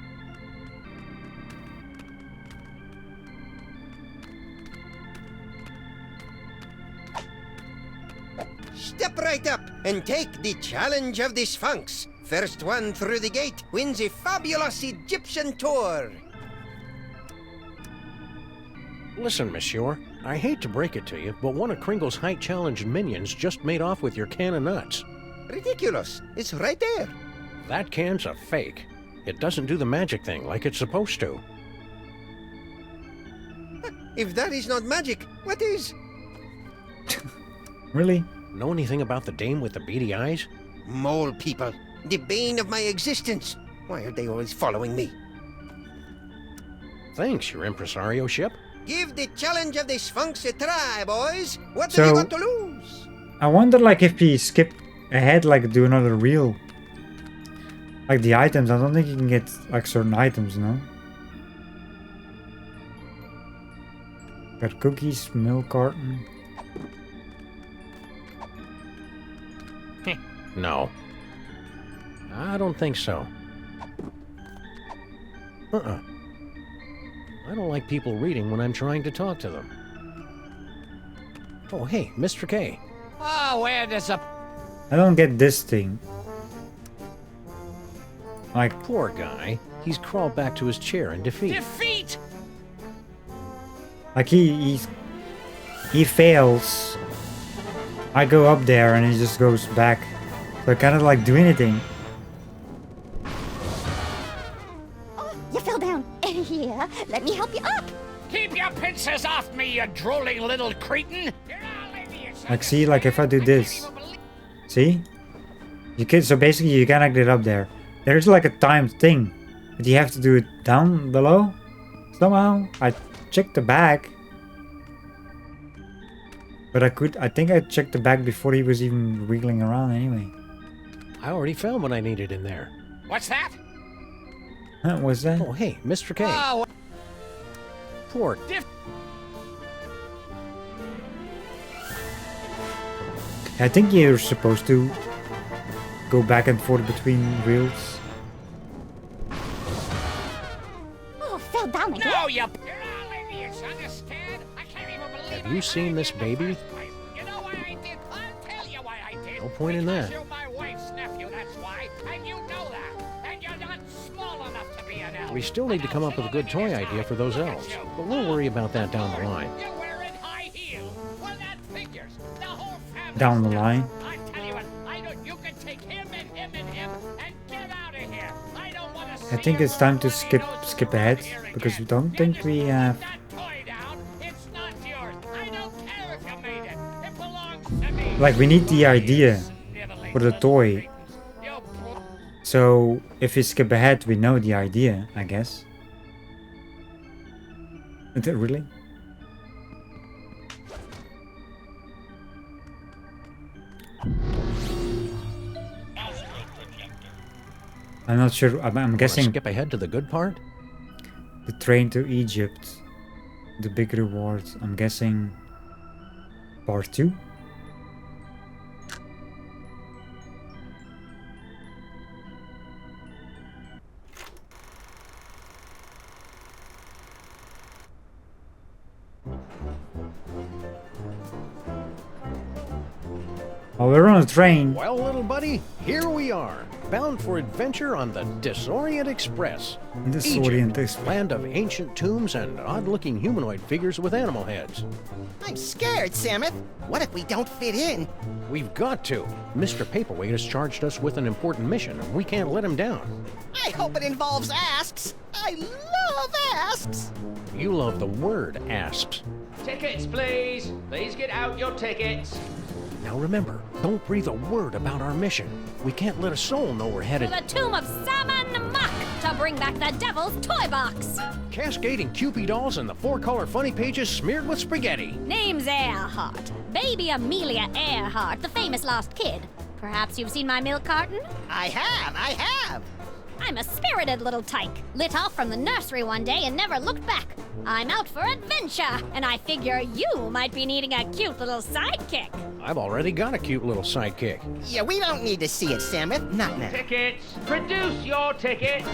Step right up and take the challenge of the Sphinx. First one through the gate wins a fabulous Egyptian tour. Listen, monsieur, I hate to break it to you, but one of Kringle's height challenged minions just made off with your can of nuts. Ridiculous. It's right there. That can's a fake. It doesn't do the magic thing like it's supposed to. If that is not magic, what is? Really? Know anything about the dame with the beady eyes? Mole people. The bane of my existence. Why are they always following me? Thanks, your impresario ship. Give the challenge of the Sphinx a try, boys. What So- have you got to lose? I wonder, like, if we skip ahead, like, do another reel. Like, the items, I don't think you can get, like, certain items, no? Got cookies, milk carton. No. I don't think so. Uh-uh. I don't like people reading when I'm trying to talk to them. Oh, hey, Mr. K. Oh, where does a... I don't get this thing. Like, Poor guy. He's crawled back to his chair in defeat. Defeat! like he fails. I go up there and he just goes back. So I kind of like do anything. Oh, you fell down. Here, let me help you up. Keep your pincers off me, you drooling little cretin! Like, see, like if I do this, see? You can, so basically you cannot get up there. There's like a timed thing, but you have to do it down below. Somehow, I checked the back. But I think I checked the back before he was even wiggling around anyway. I already found what I needed in there. What's that? Huh, what's that? Oh, hey, Mr. K. Oh, Poor... I think you're supposed to go back and forth between reels. Oh, fell down again. no, you're all idiots, understand? I can't even believe Have you seen this baby? You know why I did? I'll tell you why I did. No point in that. You're my wife's nephew, that's why. And you know that. And you're not small enough to be an elf. We still need to come up with a good toy idea for those elves. But we'll worry about that down the line. You wear figures. The whole family. Down the line. I tell you what, you can take him and him and him and get out of here. I don't want to see I think it's time to your skip ahead because we don't think we have. that toy down. It's not yours. I don't care if you made it. It belongs to me. Like, we need the idea for the toy. So if we skip ahead, we know the idea, I guess. Is it really? I'm not sure. I'm guessing Skip ahead to the good part? the train to Egypt, the big reward. I'm guessing part 2. Oh, we're on a train. Well, little buddy, here we are, bound for adventure on the Disorient Express. Disorient Egypt, Express. land of ancient tombs and odd-looking humanoid figures with animal heads. I'm scared, Samuth. What if we don't fit in? We've got to. Mr. Paperweight has charged us with an important mission, and we can't let him down. I hope it involves asks. I love asks. You love the word asps. Tickets, please. Please get out your tickets. Now remember, don't breathe a word about our mission. We can't let a soul know we're To headed. the tomb of Samandmaxthedevilsplayhouse to bring back the devil's toy box. Cascading Cupid dolls and the 4-color funny pages smeared with spaghetti. Name's Earhart. Baby Amelia Earhart, the famous lost kid. Perhaps you've seen my milk carton? I have. I'm a spirited little tyke, lit off from the nursery one day and never looked back. I'm out for adventure, and I figure you might be needing a cute little sidekick. I've already got a cute little sidekick. Yeah, we don't need to see it, Samuth. Not now. Tickets. Produce your tickets.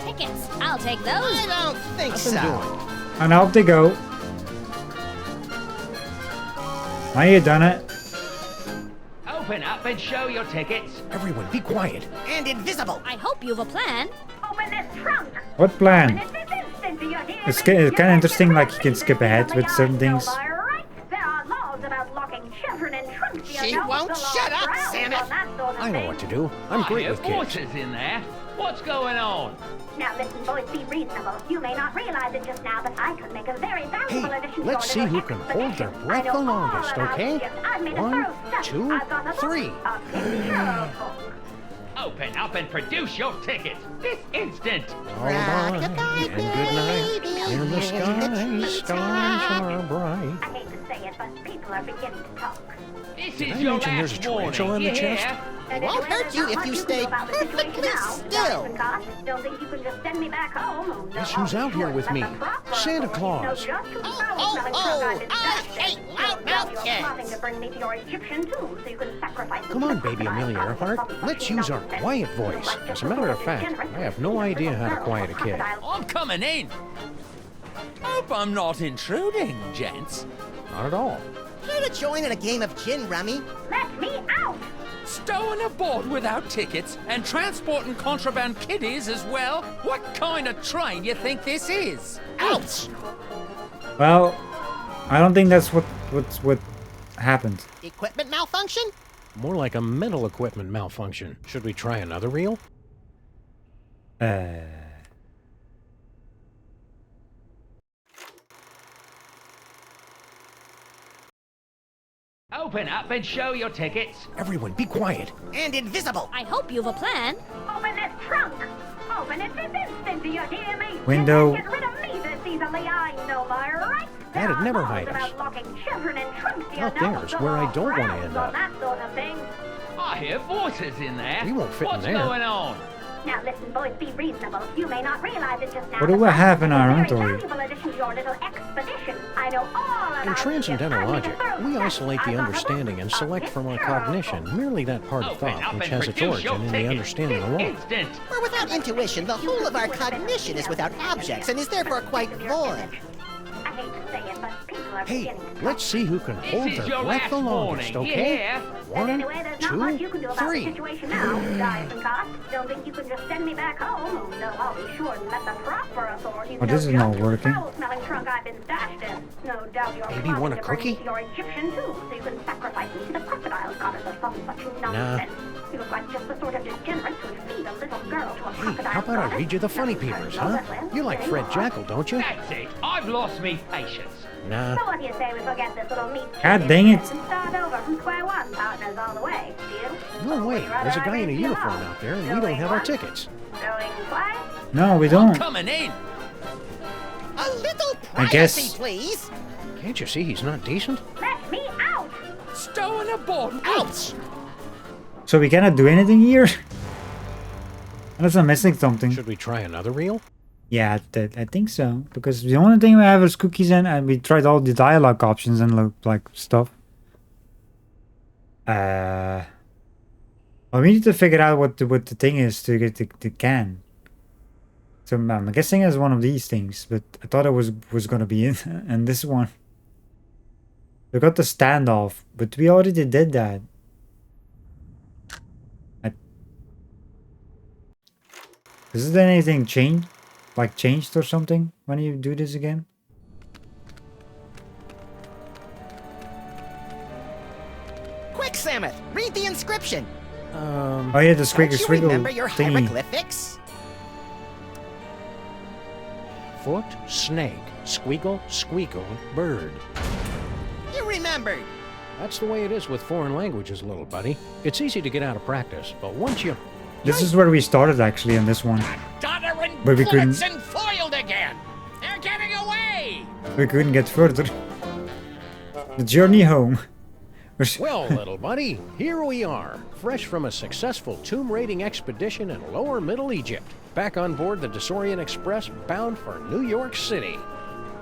Tickets, I'll take those. I don't think Nothing so. doing. And off they go. Now you done it. Open up and show your tickets. Everyone, be quiet. And invisible. I hope you've a plan. Open this trunk. What plan? And it's this instant to your dear It's kind of interesting, like you can skip ahead with certain things. There are laws about locking children in trunks. you She know, won't the law shut up, frowns Santa. on that sort of I know thing. what to do. I'm I great hear with kids. voices in there. What's going on? Now listen, boys, be reasonable. You may not realize it just now, but I could make a very valuable Hey, addition to let's see your who little can hold their expedition. breath I know the all longest, about okay? Egypt. I've made a 1, thorough study. 2, I've got a book, 3. a picture book. Open up and produce your tickets this instant. All right, and good night. In the sky, stars are bright. I hate to say it, but people are beginning to talk. This Did is I your mention there's a last tarantula warning. in the You chest? hear? And It won't anyway, hurt you there's if not you much stay do about the situation perfectly now. still. Jonathan Goss still thinks you can just send me back home. Guess who's out here with me? Santa Claus. I hate loudmouth kids. To bring me to your Egyptian tomb so you can sacrifice Come on, baby Amelia Earhart. Let's use our quiet voice. As a matter of fact, I have no idea how to quiet a kid. I'm coming in. Hope I'm not intruding, gents. Not at all. Here to join in a game of gin rummy. Let me out! Stowing aboard without tickets and transporting contraband kiddies as well? What kind of train you think this is? Ouch! Well, I don't think that's what happened. Equipment malfunction? More like a mental equipment malfunction. Should we try another reel? Open up and show your tickets. Everyone, be quiet. And invisible. I hope you've a plan. Open this trunk! Open it this instant, do you hear me? Window. You can't get rid of me this easily, I know my rights. That'd never There are hide laws us. about locking children in trunks, you Out know. there is The where I law don't wanna frowns end on up. that sort of thing. I hear voices in there. We won't fit in What's there. going on? Now listen, boys, be reasonable. You may not realize it just now. What do but we I have in our a very inventory? valuable addition to your little expedition. I know all about In transcendental Egypt. I logic, made a thorough we study. isolate the I've got a understanding book, and a select from our picture cognition book. merely that part of Open thought up which and has its produce your origin in the tickets understanding this of law. instant. For without intuition, the whole of our cognition is without objects and is therefore quite void. I hate to say it, but people are Hey, let's see who can hold This is their your breath last the warning, longest, okay? yeah? One, Anyway, there's not much you can do two, about the three. situation now. Diets and costs. Don't think you can just send me back home. No, I'll be sure and let the proper authorities Oh, this is not working. foul-smelling trunk I've been stashed in. No doubt you're Maybe you want a plotting to bring me cookie? to your Egyptian tomb so you can sacrifice me to the crocodile goddess or some such nonsense. You look like just the sort of degenerate who'd feed a little girl to a Hey, crocodile how about I goddess. read you the funny papers, huh? You like Fred Jackal, don't you? That's it. I've lost me patience. Nah. So what do you say we forget this little meat God dang it. and start over from square one, partners all the way? Deal? No way. There's a guy in a uniform out there, and we don't have our tickets. Going twice? No, we I'm don't. coming in. A little I privacy, guess- please. Can't you see he's not decent? Let me out! Stowing aboard. Ouch! So we cannot do anything here? Unless I'm missing something. Should we try another reel? Yeah, I think so. Because the only thing we have is cookies and we tried all the dialogue options and like stuff. Well, we need to figure out what the thing is to get the can. So I'm guessing it's one of these things, but I thought it was gonna be in and this one. We got the standoff, but we already did that. Is there anything changed? Like changed or something when you do this again? Quick, Samus, read the inscription. Oh yeah, the Don't squiggle you squiggle remember your thingy. hieroglyphics? Foot, snake, squeagle, squeakle, bird. You remembered. That's the way it is with foreign languages, little buddy. It's easy to get out of practice, but once you... This is where we started actually in this one. Doddering But we couldn't- bullets and foiled again. They're getting away. We couldn't get further. The journey home. Well, little buddy, here we are, fresh from a successful tomb raiding expedition in lower Middle Egypt. Back on board the Desorient Express, bound for New York City.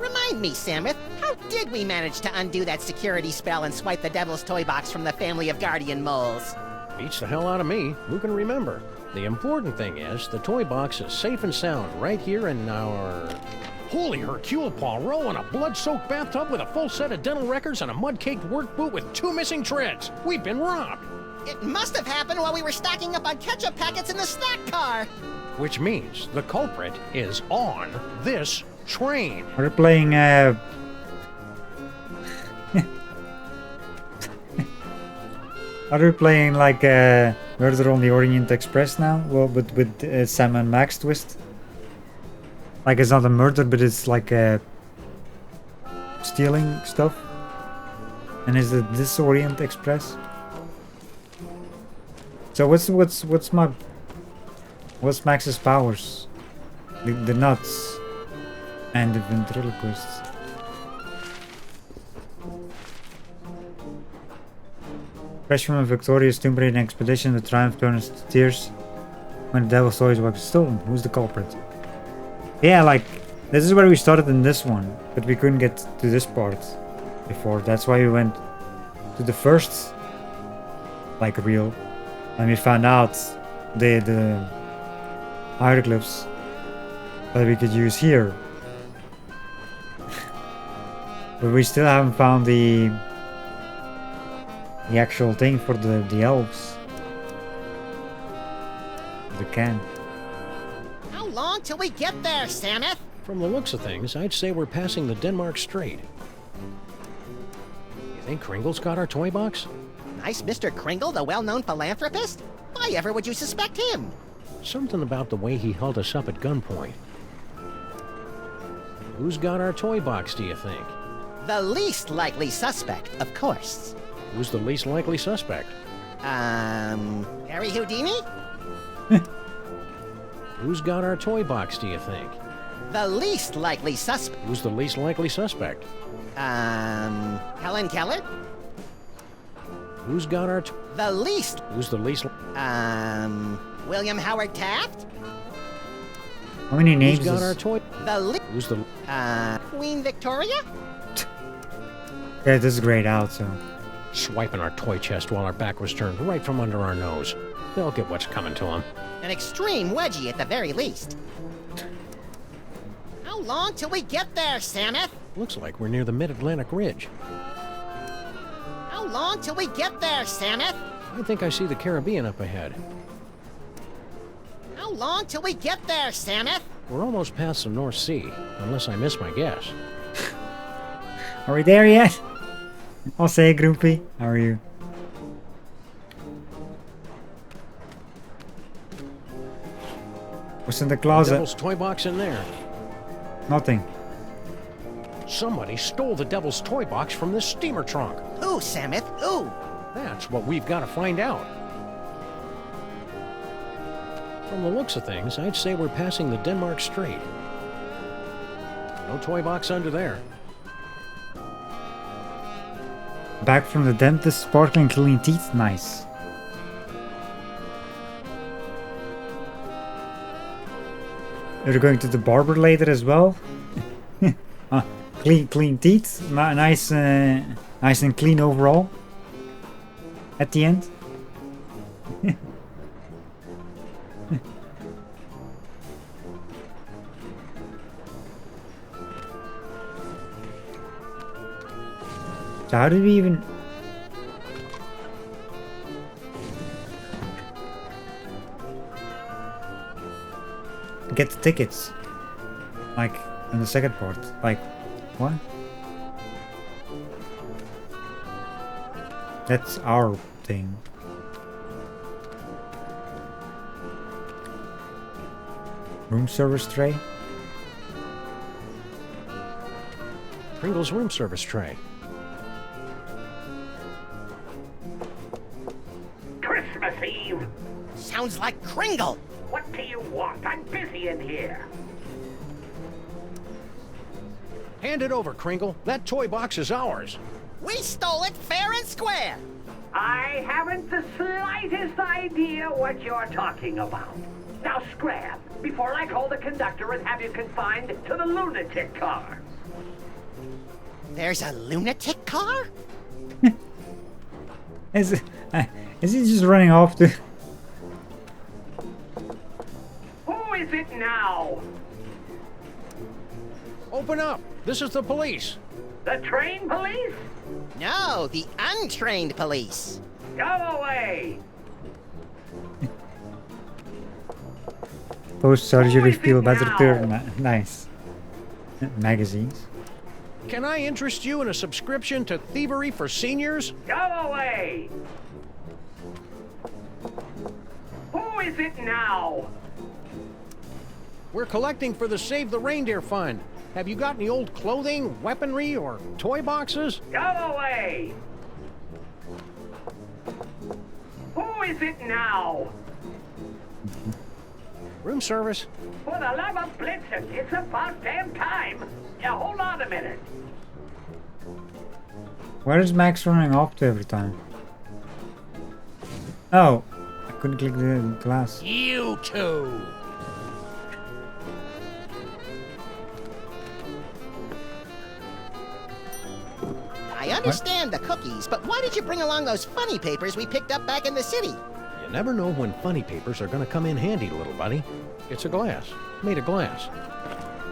Remind me, Samus, how did we manage to undo that security spell and swipe the Devil's Toy Box from the family of guardian moles? Beats the hell out of me. Who can remember? The important thing is, the toy box is safe and sound right here in our... Holy Hercule Poirot in a blood-soaked bathtub with a full set of dental records and a mud-caked work boot with 2 missing treads. We've been robbed. It must have happened while we were stocking up on ketchup packets in the snack car. Which means the culprit is on this train. Are we playing Are we playing like Murder on the Orient Express now? Well, but with Sam and Max twist. Like it's not a murder, but it's like stealing stuff. And is it Disorient Express? So what's Max's powers? The nuts and the ventriloquists. Fresh from a victorious tomb raiding expedition, the triumph turns to tears when the Devil's Toy Box is stolen. Who's the culprit? Yeah, like this is where we started in this one, but we couldn't get to this part before. That's why we went to the first like reel, and we found out the hieroglyphs that we could use here. But we still haven't found the actual thing for the elves. The can. How long till we get there, Samus? From the looks of things, I'd say we're passing the Denmark Strait. You think Kringle's got our toy box? Nice Mr. Kringle, the well-known philanthropist? Why ever would you suspect him? Something about the way he held us up at gunpoint. Who's got our toy box, do you think? The least likely suspect, of course. Who's the least likely suspect? Harry Houdini? Who's got our toy box, do you think? The least likely suspect. Who's the least likely suspect? Helen Keller? Who's got our The least. Who's the least William Howard Taft? How many names Who's got is... our toy? Who's the Queen Victoria? Yeah, this is grayed out, so... Swiping our toy chest while our back was turned right from under our nose. They'll get what's coming to them. An extreme wedgie at the very least. How long till we get there, Samus? Looks like we're near the Mid-Atlantic Ridge. How long till we get there, Samus? I think I see the Caribbean up ahead. How long till we get there, Samus? We're almost past the North Sea, unless I miss my guess. Are we there yet? I'll say, Groupie. How are you? What's in the closet? Devil's toy box in there. Nothing. Somebody stole the Devil's toy box from this steamer trunk. Who, Samus? Who? That's what we've got to find out. From the looks of things, I'd say we're passing the Denmark Strait. No toy box under there. Back from the dentist, sparkling clean teeth. Nice. You're going to the barber later as well? Clean teeth. Nice and clean overall. At the end. So how did we even... get the tickets? Like, in the second part. Like, what? That's our thing. Room service tray? Pringle's room service tray. Christmas Eve! Sounds like Kringle! What do you want? I'm busy in here. Hand it over, Kringle. That toy box is ours. We stole it fair and square! I haven't the slightest idea what you're talking about. Now scram, before I call the conductor and have you confined to the lunatic car. There's a lunatic car? Is he just running off to... Who is it now? Open up! This is the police! The train police? No, the untrained police. Go away! Post-surgery feel better too. Nice. Magazines. Can I interest you in a subscription to Thievery for Seniors? Go away! Who is it now? We're collecting for the Save the Reindeer Fund. Have you got any old clothing, weaponry, or toy boxes? Go away! Who is it now? Room service. For the love of Blitzen, it's about damn time. Yeah, hold on a minute. Where is Max running off to every time? Oh, I couldn't click the glass. You two! I understand the cookies, but why did you bring along those funny papers we picked up back in the city? You never know when funny papers are going to come in handy, little buddy. It's a glass. Made of glass.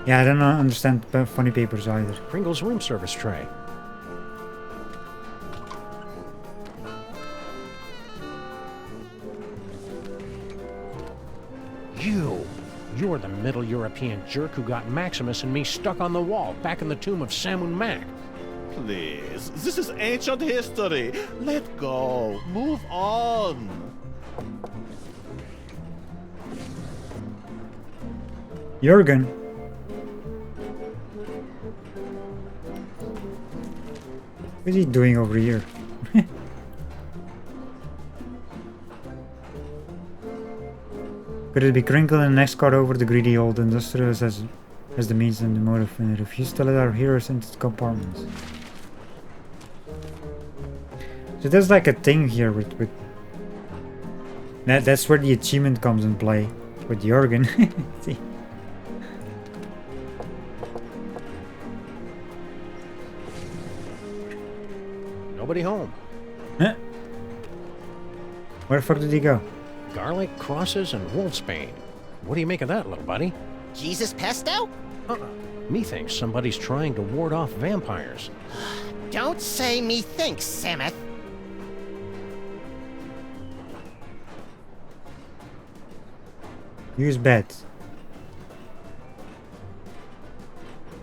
Yeah, I don't understand funny papers either. Pringle's room service tray. You're the Middle European jerk who got Maximus and me stuck on the wall back in the tomb of Samun Mac. Please, this is ancient history. Let go. Move on. Jurgen. What is he doing over here? Could it be Crinkle in the next card over the greedy old industrialist as the means and the motive and refuse to let our heroes into the compartments? So there's like a thing here with that's where the achievement comes in play with Jurgen. See? Nobody home. Huh? Where the fuck did he go? Garlic, crosses, and wolfsbane. What do you make of that, little buddy? Jesus pesto? Methinks somebody's trying to ward off vampires. Don't say methinks, Samuth. Use bed.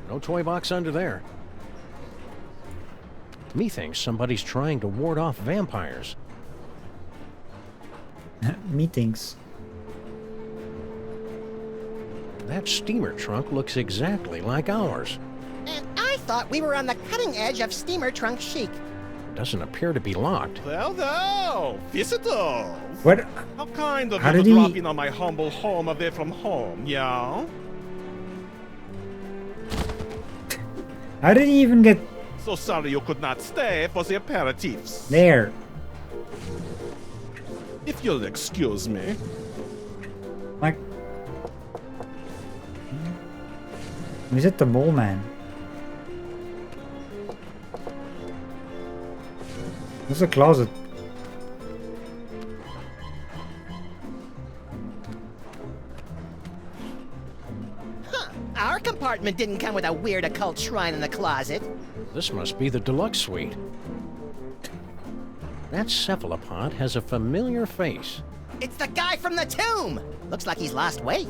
No toy box under there. Methinks somebody's trying to ward off vampires. Meetings. That steamer trunk looks exactly like ours. And I thought we were on the cutting edge of steamer trunk chic. Doesn't appear to be locked. Well, visitors. What? How kind of How you to did he- drop in on my humble home away from home, yeah? How did he even get So sorry you could not stay for the aperitifs. there? If you'll excuse me. Like... Is it the mole man? There's a closet. Huh. Our compartment didn't come with a weird occult shrine in the closet. This must be the deluxe suite. That cephalopod has a familiar face. It's the guy from the tomb! Looks like he's lost weight.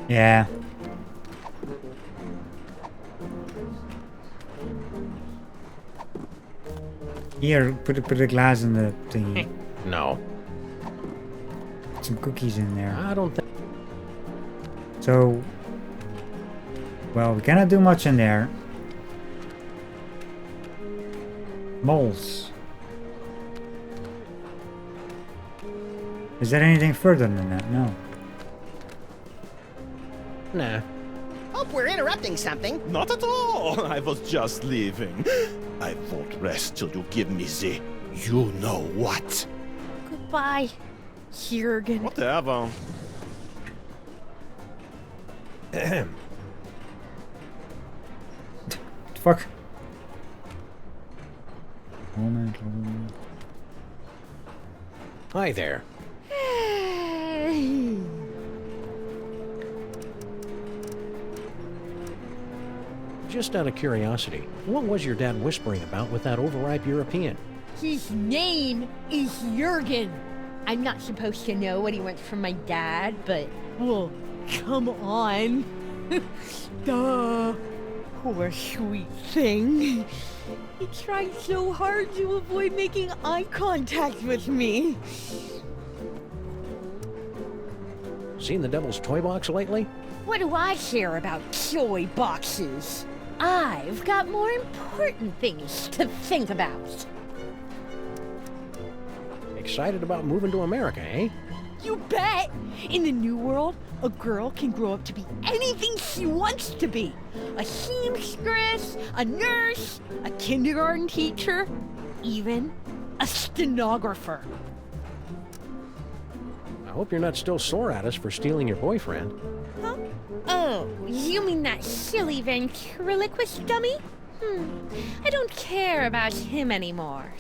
Yeah. Here, put a glass in the thingy. No. Some cookies in there. I don't think... So... Well, we cannot do much in there. Moles. Is there anything further than that? No. Nah. Hope we're interrupting something. Not at all. I was just leaving. I won't rest till you give me the you know what. Goodbye, Jurgen. Whatever. Fuck. Hi there. Just out of curiosity, what was your dad whispering about with that overripe European? His name is Jurgen. I'm not supposed to know what he wants from my dad, but, well, come on. Duh. Poor sweet thing. He tried so hard to avoid making eye contact with me. Seen the Devil's Toy Box lately? What do I care about toy boxes? I've got more important things to think about. Excited about moving to America, eh? You bet! In the new world, a girl can grow up to be anything she wants to be. A seamstress, a nurse, a kindergarten teacher, even a stenographer. I hope you're not still sore at us for stealing your boyfriend. Huh? Oh, you mean that silly ventriloquist dummy? I don't care about him anymore.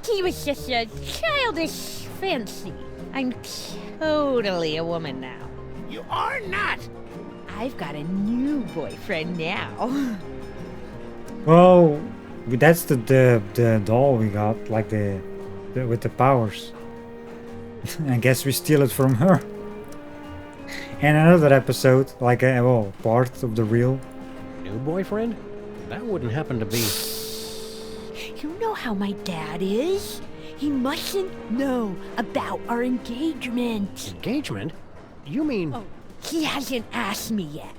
He was just a childish fancy. I'm totally a woman now. You are not! I've got a new boyfriend now. Oh, that's the doll we got, like the with the powers. I guess we steal it from her. And another episode, like a well, part of the reel. New boyfriend? That wouldn't happen to be... You know how my dad is. He mustn't know about our engagement. Engagement? You mean... Oh, he hasn't asked me yet,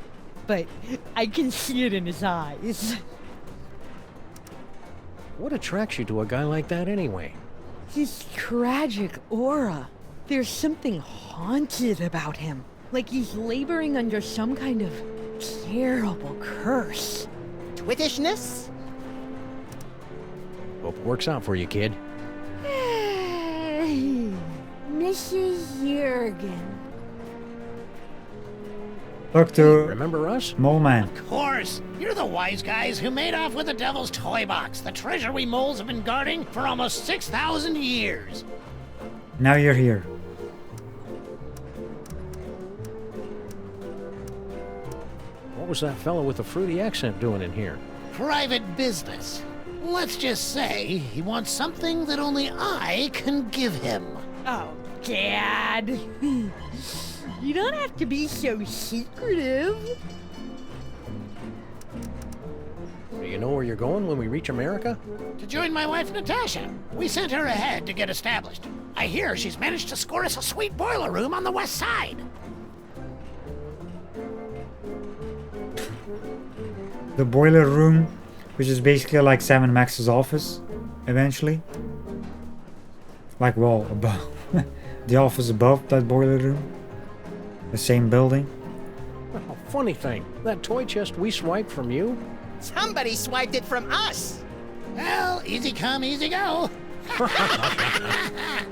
but I can see it in his eyes. What attracts you to a guy like that anyway? His tragic aura. There's something haunted about him. Like he's laboring under some kind of terrible curse. Twittishness? Hope it works out for you, kid. Mrs. Jurgen. Talk to Remember us? Mole Man. Of course! You're the wise guys who made off with the Devil's Toy Box, the treasure we moles have been guarding for almost 6,000 years. Now you're here. was that fellow with the fruity accent doing in here? Private business. Let's just say he wants something that only I can give him. Oh, Dad. You don't have to be so secretive. Do you know where you're going when we reach America? To join my wife, Natasha. We sent her ahead to get established. I hear she's managed to score us a sweet boiler room on the west side. The boiler room, which is basically like Sam and Max's office, eventually. Like, well, above. The office above that boiler room. The same building. Oh, funny thing, that toy chest we swiped from you? Somebody swiped it from us. Well, easy come, easy go.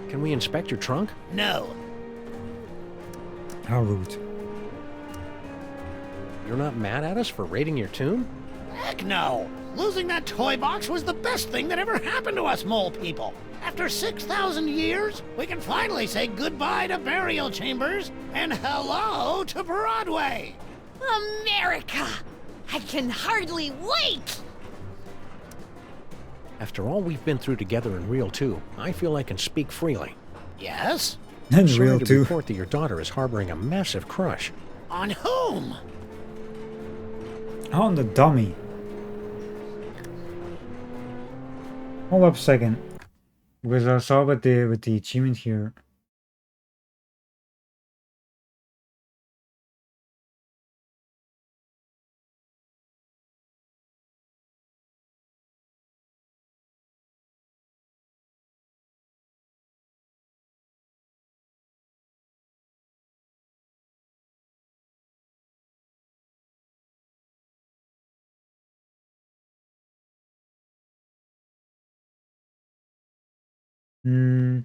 Can we inspect your trunk? No. How rude. You're not mad at us for raiding your tomb? Heck no. Losing that toy box was the best thing that ever happened to us mole people. After 6,000 years, we can finally say goodbye to burial chambers and hello to Broadway. America! I can hardly wait! After all we've been through together in Real 2, I feel I can speak freely. Yes? And Sorry Real to 2. report that your daughter is harboring a massive crush. On whom? On the dummy. Hold up a second. Because I saw with the achievement here. Hmm.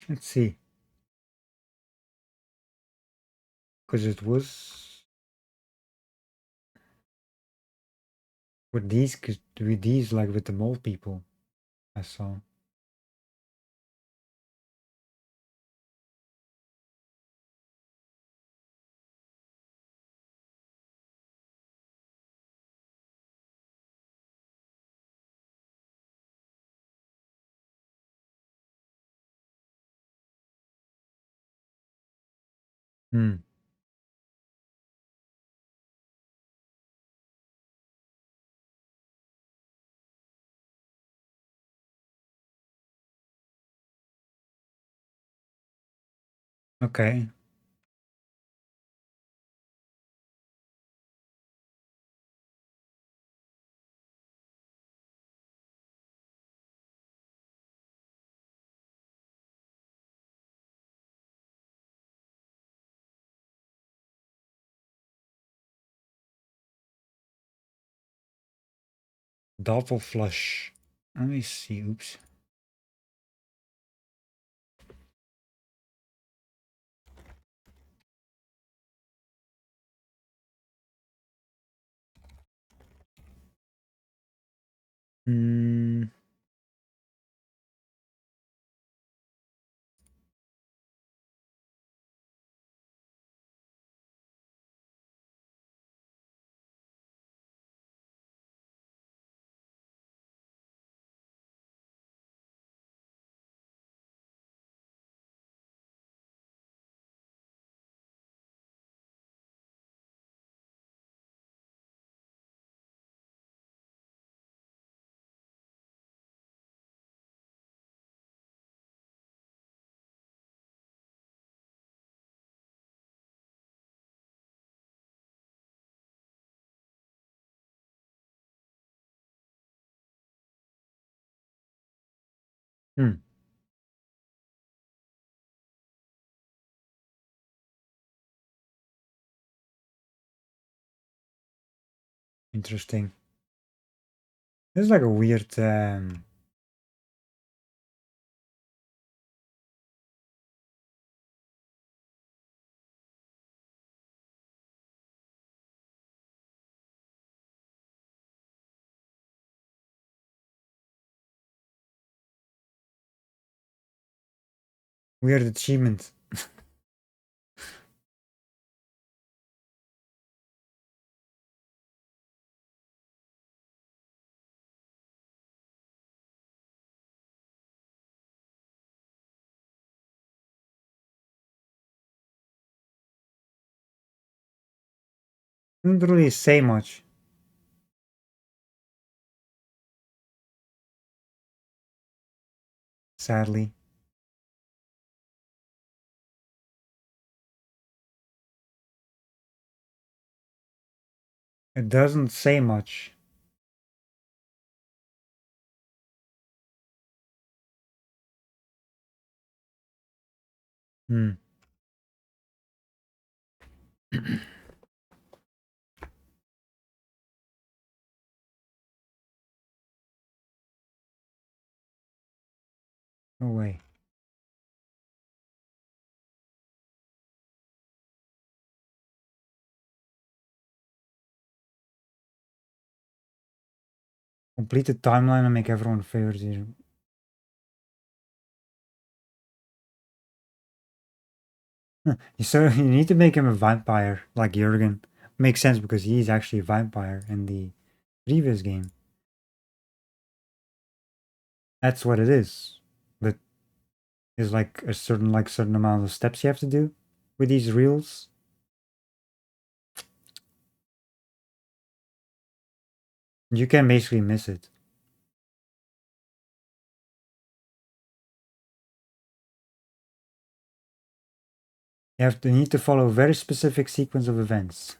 Let's see. Because it was with these like with the mole people I saw. Hmm. Okay. Doppelflush. Let me see. Oops. Hmm. Hmm. Interesting. This is like a weird Weird achievement. Didn't really say much. Sadly. It doesn't say much. Hmm. No way. Complete the timeline and make everyone favorite. So you need to make him a vampire, like Jurgen. Makes sense because he's actually a vampire in the previous game. That's what it is. But there's like a certain amount of steps you have to do with these reels. You can basically miss it. You need to follow a very specific sequence of events.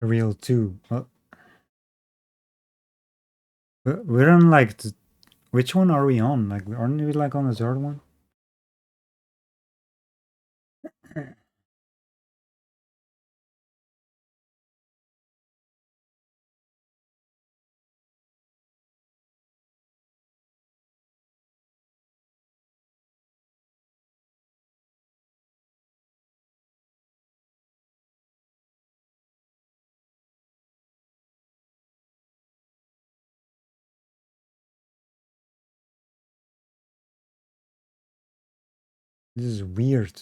Reel 2. Well, we're on like which one are we on? Like, aren't we like on the third one? This is weird.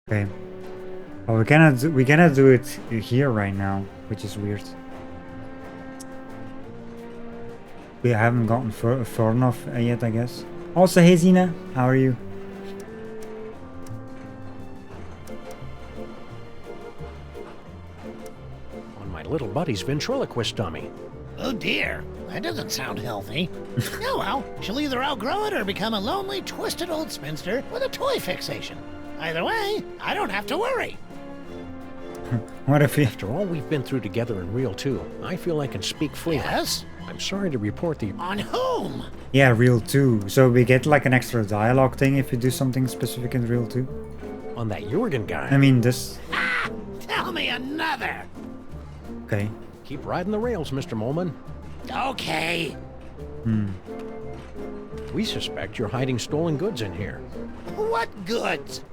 Okay. Well, we cannot do it here right now, which is weird. We haven't gotten far enough yet, I guess. Also, hey Zena, how are you? On my little buddy's ventriloquist dummy. Oh dear, that doesn't sound healthy. Oh well, she'll either outgrow it or become a lonely, twisted old spinster with a toy fixation. Either way, I don't have to worry. What if After all we've been through together in Reel 2, I feel I can speak freely. Yes? I'm sorry to report the... On whom? Yeah, Reel 2. So we get like an extra dialogue thing if you do something specific in Reel 2? On that Jurgen guy. I mean, this... Ah! Tell me another! Okay. Keep riding the rails, Mr. Molman. Okay. We suspect you're hiding stolen goods in here. What goods?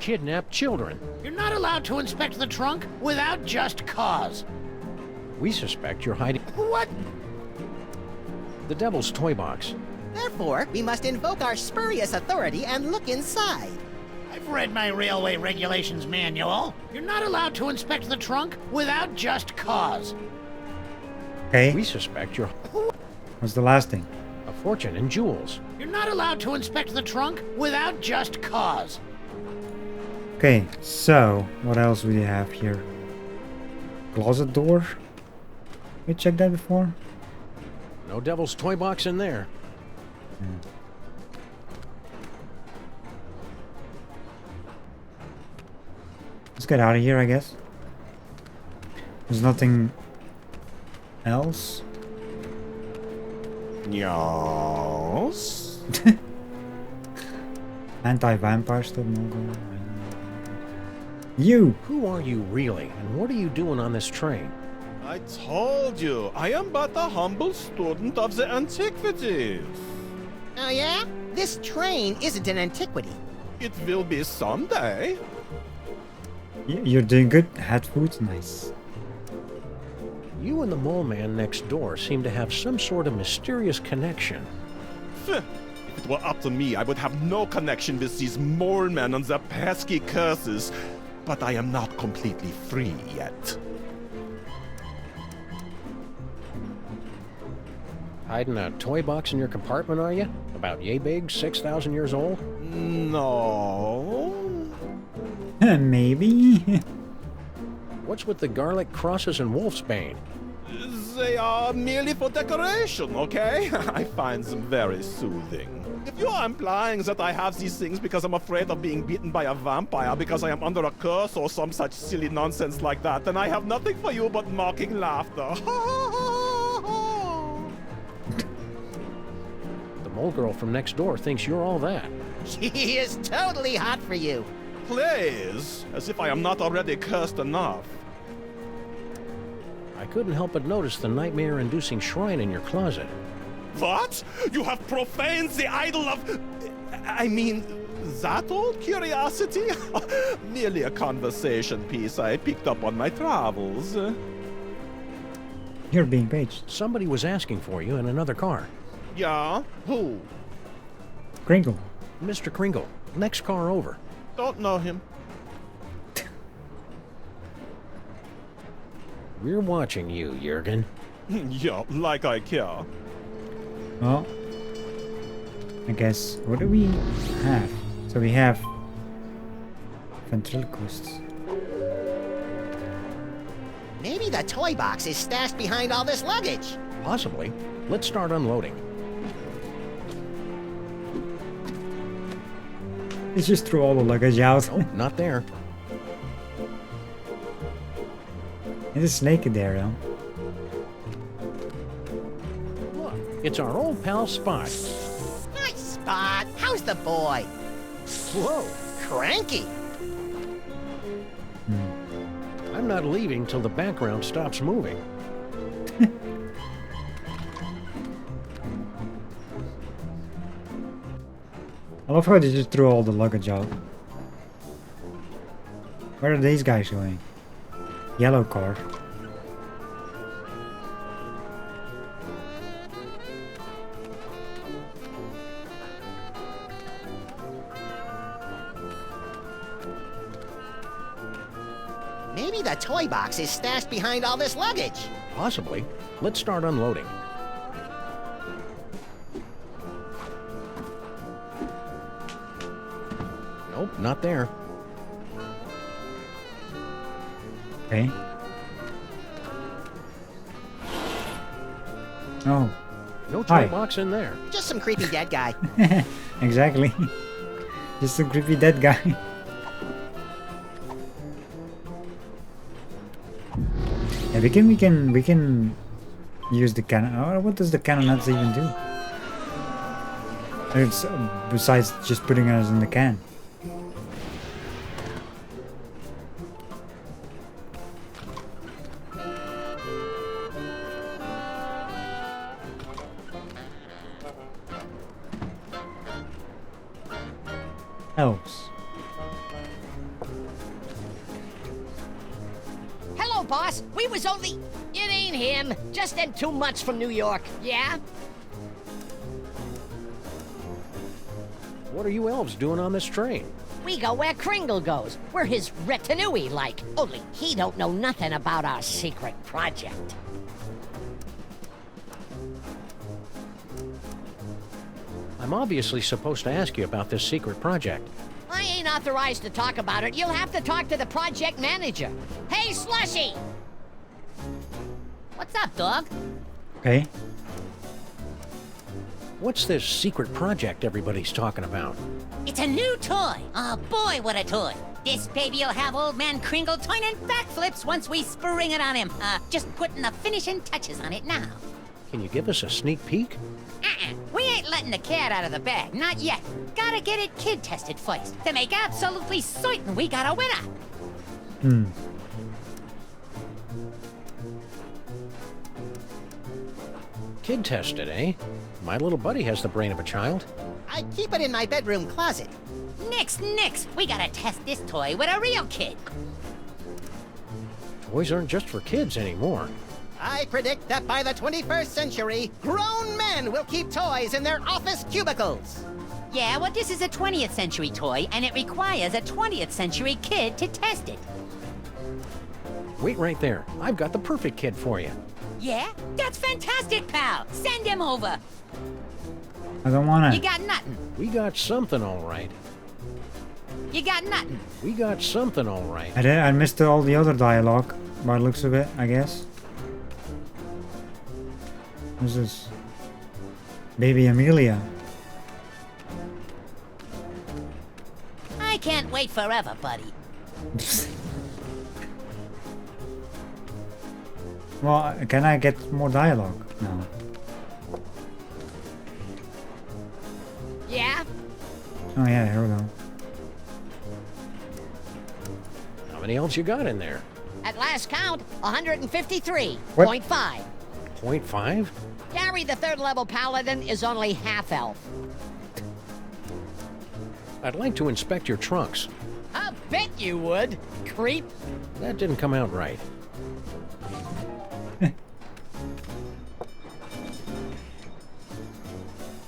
Kidnapped children. You're not allowed to inspect the trunk without just cause. We suspect you're hiding... What? The Devil's Toy Box. Therefore, we must invoke our spurious authority and look inside. I've read my railway regulations manual. You're not allowed to inspect the trunk without just cause. Okay. We suspect you're... What's the last thing? A fortune in jewels. You're not allowed to inspect the trunk without just cause. Okay, so what else do we have here? Closet door? We checked that before? No devil's toy box in there. Let's get out of here, I guess. There's nothing else. Yes. Anti-vampire still no go. You! Who are you really, and what are you doing on this train? I told you, I am but a humble student of the antiquities. Oh yeah? This train isn't an antiquity. It will be someday. You're doing good. Hat food, nice. You and the mole man next door seem to have some sort of mysterious connection. If it were up to me, I would have no connection with these mole men and their pesky curses. But I am not completely free yet. Hiding a toy box in your compartment, are you? About yay big, 6,000 years old? No. Maybe. What's with the garlic crosses and wolfsbane? They are merely for decoration, okay? I find them very soothing. If you are implying that I have these things because I'm afraid of being beaten by a vampire because I am under a curse or some such silly nonsense like that, then I have nothing for you but mocking laughter. The mole girl from next door thinks you're all that. She is totally hot for you. Please, as if I am not already cursed enough. I couldn't help but notice the nightmare-inducing shrine in your closet. What? You have profaned the idol of... I mean, that old curiosity? Merely a conversation piece I picked up on my travels. You're being paged. Somebody was asking for you in another car. Yeah? Who? Kringle. Mr. Kringle, next car over. Don't know him. We're watching you, Jurgen. Yeah, like I care. Well, I guess, what do we have? So we have ventriloquists. Maybe the toy box is stashed behind all this luggage. Possibly. Let's start unloading. Let's just throw all the luggage out. Oh, not there. There's a snake in there, though. Look, it's our old pal Spot. Nice Spot. How's the boy? Whoa. Cranky. I'm not leaving till the background stops moving. I love how they just threw all the luggage out. Where are these guys going? Yellow car. Maybe the toy box is stashed behind all this luggage. Possibly. Let's start unloading. Nope, not there. Okay. Oh. No toy box in there. Just some creepy dead guy. Exactly. Just some creepy dead guy. Yeah, we can use the cannon. Oh, what does the cannonades even do? It's besides just putting us in the can. Elves. Hello, boss. We was only... It ain't him. Just them 2 months from New York. Yeah? What are you elves doing on this train? We go where Kringle goes. We're his retinue like. Only he don't know nothing about our secret project. I'm obviously supposed to ask you about this secret project. I ain't authorized to talk about it. You'll have to talk to the project manager. Hey, Slushy! What's up, dog? Okay. What's this secret project everybody's talking about? It's a new toy. Oh boy, what a toy. This baby'll have old man Kringle turning backflips once we spring it on him. Just putting the finishing touches on it now. Can you give us a sneak peek? We ain't letting the cat out of the bag, not yet. Gotta get it kid tested first to make absolutely certain we got a winner. Kid tested, eh? My little buddy has the brain of a child. I keep it in my bedroom closet. Nix. We gotta test this toy with a real kid. Toys aren't just for kids anymore. I predict that by the 21st century, grown men will keep toys in their office cubicles. Yeah, well, this is a 20th century toy, and it requires a 20th century kid to test it. Wait right there. I've got the perfect kid for you. Yeah? That's fantastic, pal. Send him over. I don't wanna. You got nothing. We got something all right. You got nothing. We got something all right. I missed all the other dialogue, by the looks of it, I guess. Who's this? Baby Amelia. I can't wait forever, buddy. Well, can I get more dialogue? No. Yeah? Oh yeah, here we go. How many elves you got in there? At last count, 153.5. What? 0.5? Gary, the third level paladin, is only half elf. I'd like to inspect your trunks. I bet you would, creep. That didn't come out right.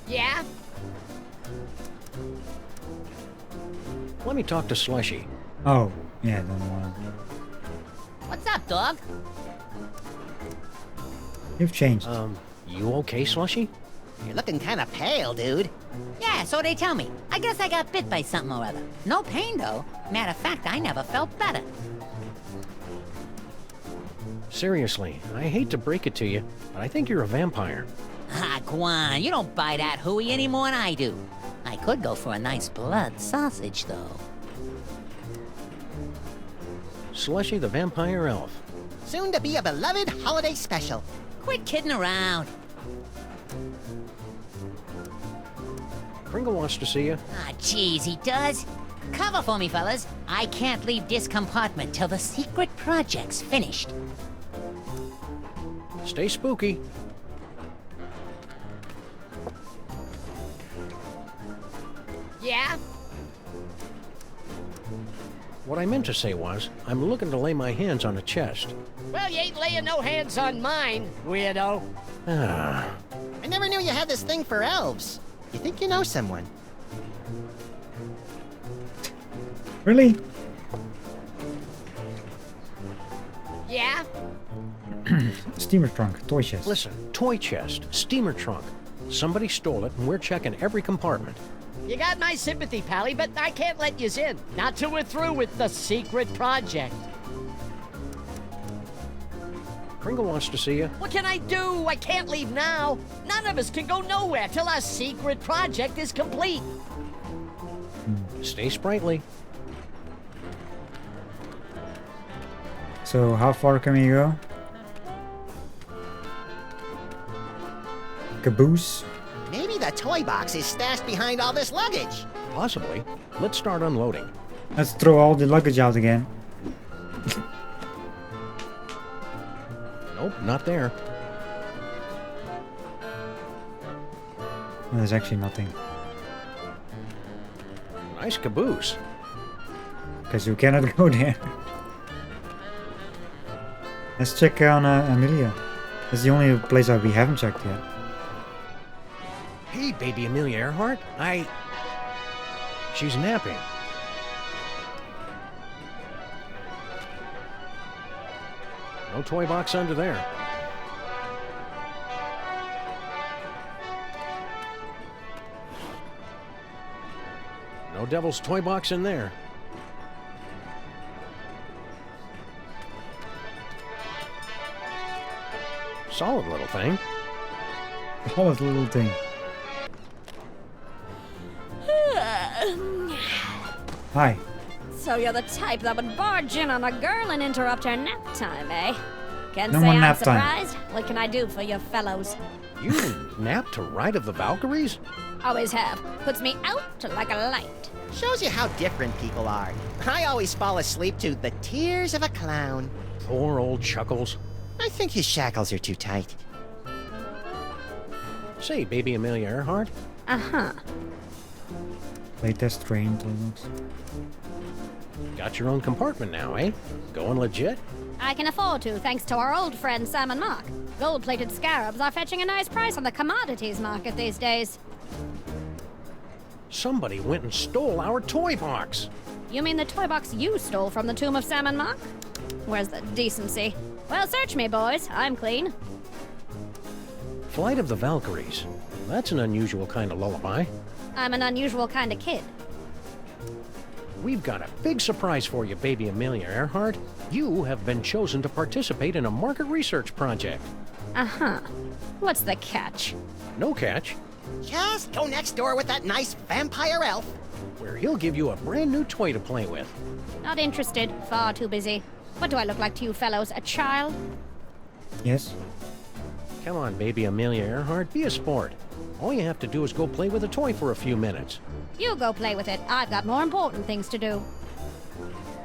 Yeah? Let me talk to Slushy. Oh, yeah, don't want. What's up, dog? You've changed. You okay, Slushy? You're looking kind of pale, dude. Yeah, so they tell me. I guess I got bit by something or other. No pain, though. Matter of fact, I never felt better. Seriously, I hate to break it to you, but I think you're a vampire. Ah, Guan, you don't buy that hooey any more than I do. I could go for a nice blood sausage, though. Slushy the Vampire Elf. Soon to be a beloved holiday special. Quit kidding around. Kringle wants to see you. Ah, jeez, he does. Cover for me, fellas. I can't leave this compartment till the secret project's finished. Stay spooky. Yeah? What I meant to say was, I'm looking to lay my hands on a chest. Well, you ain't laying no hands on mine, weirdo. Ah. I never knew you had this thing for elves. You think you know someone? Really? Yeah? Steamer trunk, toy chest. Listen, toy chest, steamer trunk. Somebody stole it, and we're checking every compartment. You got my sympathy, Pally, but I can't let yous in. Not till we're through with the secret project. Kringle wants to see you. What can I do? I can't leave now. None of us can go nowhere till our secret project is complete. Stay sprightly. So how far can we go? Caboose? Maybe the toy box is stashed behind all this luggage. Possibly. Let's start unloading. Let's throw all the luggage out again. Nope, not there. There's actually nothing. Nice caboose. Because you cannot go there. Let's check on Amelia. That's the only place that we haven't checked yet. Hey, baby Amelia Earhart. She's napping. No toy box under there. No devil's toy box in there. Solid little thing. Solid little thing. Hi. So you're the type that would barge in on a girl and interrupt her nap time, eh? Can't No say more I'm nap time. surprised. What can I do for you fellows? You nap to Ride of the Valkyries? Always have. Puts me out like a light. Shows you how different people are. I always fall asleep to the tears of a clown. Poor old Chuckles. I think his shackles are too tight. Say, baby Amelia Earhart. Uh-huh. Latest train toilbox. Got your own compartment now, eh? Going legit? I can afford to, thanks to our old friend Sam and Mark. Gold-plated scarabs are fetching a nice price on the commodities market these days. Somebody went and stole our toy box. You mean the toy box you stole from the tomb of Sam and Mark? Where's the decency? Well, search me, boys. I'm clean. Flight of the Valkyries. That's an unusual kind of lullaby. I'm an unusual kind of kid. We've got a big surprise for you, baby Amelia Earhart. You have been chosen to participate in a market research project. Uh-huh. What's the catch? No catch, Just go next door with that nice vampire elf. where he'll give you a brand new toy to play with. Not interested. Far too busy. What do I look like to you fellows? A child? Yes. Come on, baby Amelia Earhart, be a sport. All you have to do is go play with a toy for a few minutes. You go play with it. I've got more important things to do.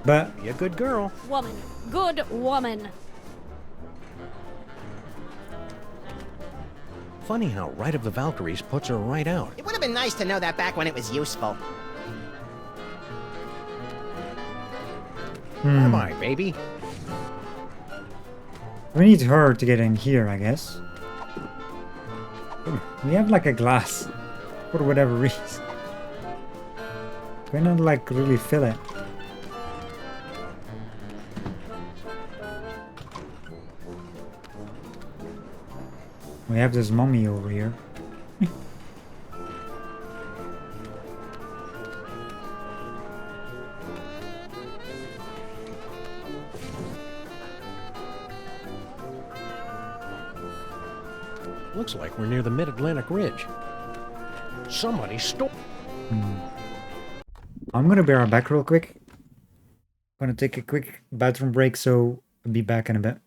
But Be a good girl. Woman. Good woman. Funny how Ride of the Valkyries puts her right out. It would have been nice to know that back when it was useful. Bye-bye, baby. we need her to get in here, I guess. We have like a glass. For whatever reason. Why not like really fill it? We have this mummy over here. Looks like we're near the Mid-Atlantic Ridge. Somebody stole... I'm gonna be right back real quick. Gonna take a quick bathroom break, so I'll be back in a bit.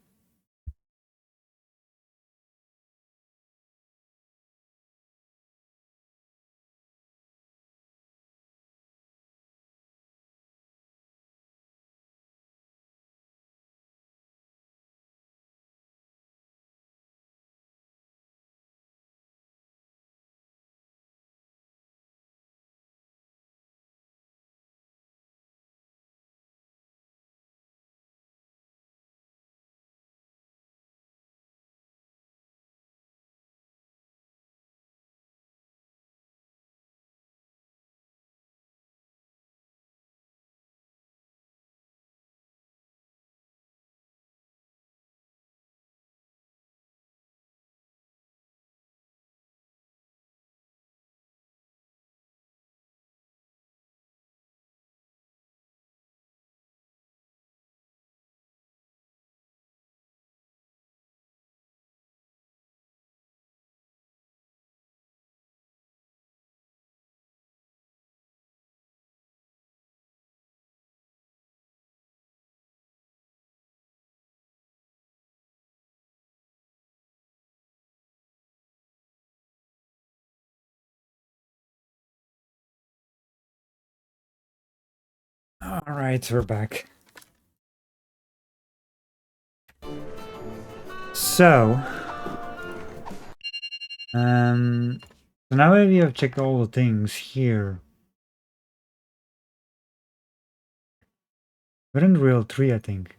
Alright, we're back. So now that we have checked all the things here, we're in real 3, I think.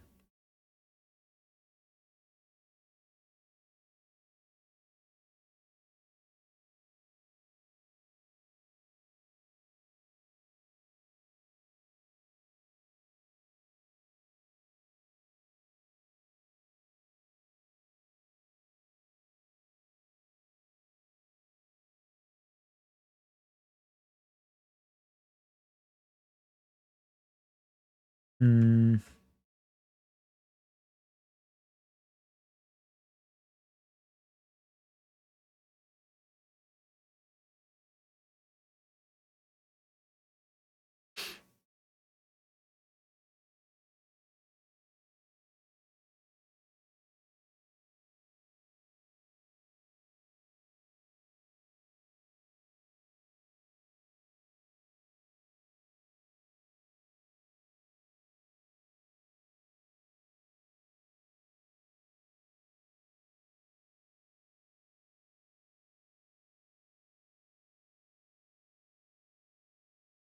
Hmm.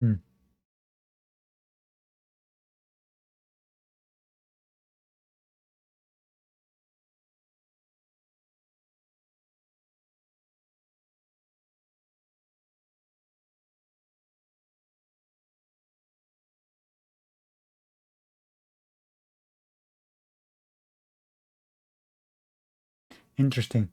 Hmm. Interesting.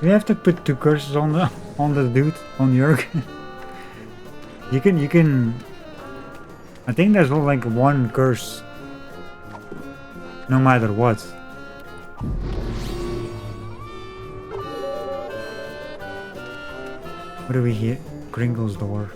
We have to put 2 curses on the dude, on Jurgen. you can I think there's only like 1 curse no matter what. What do we hear? Kringle's door.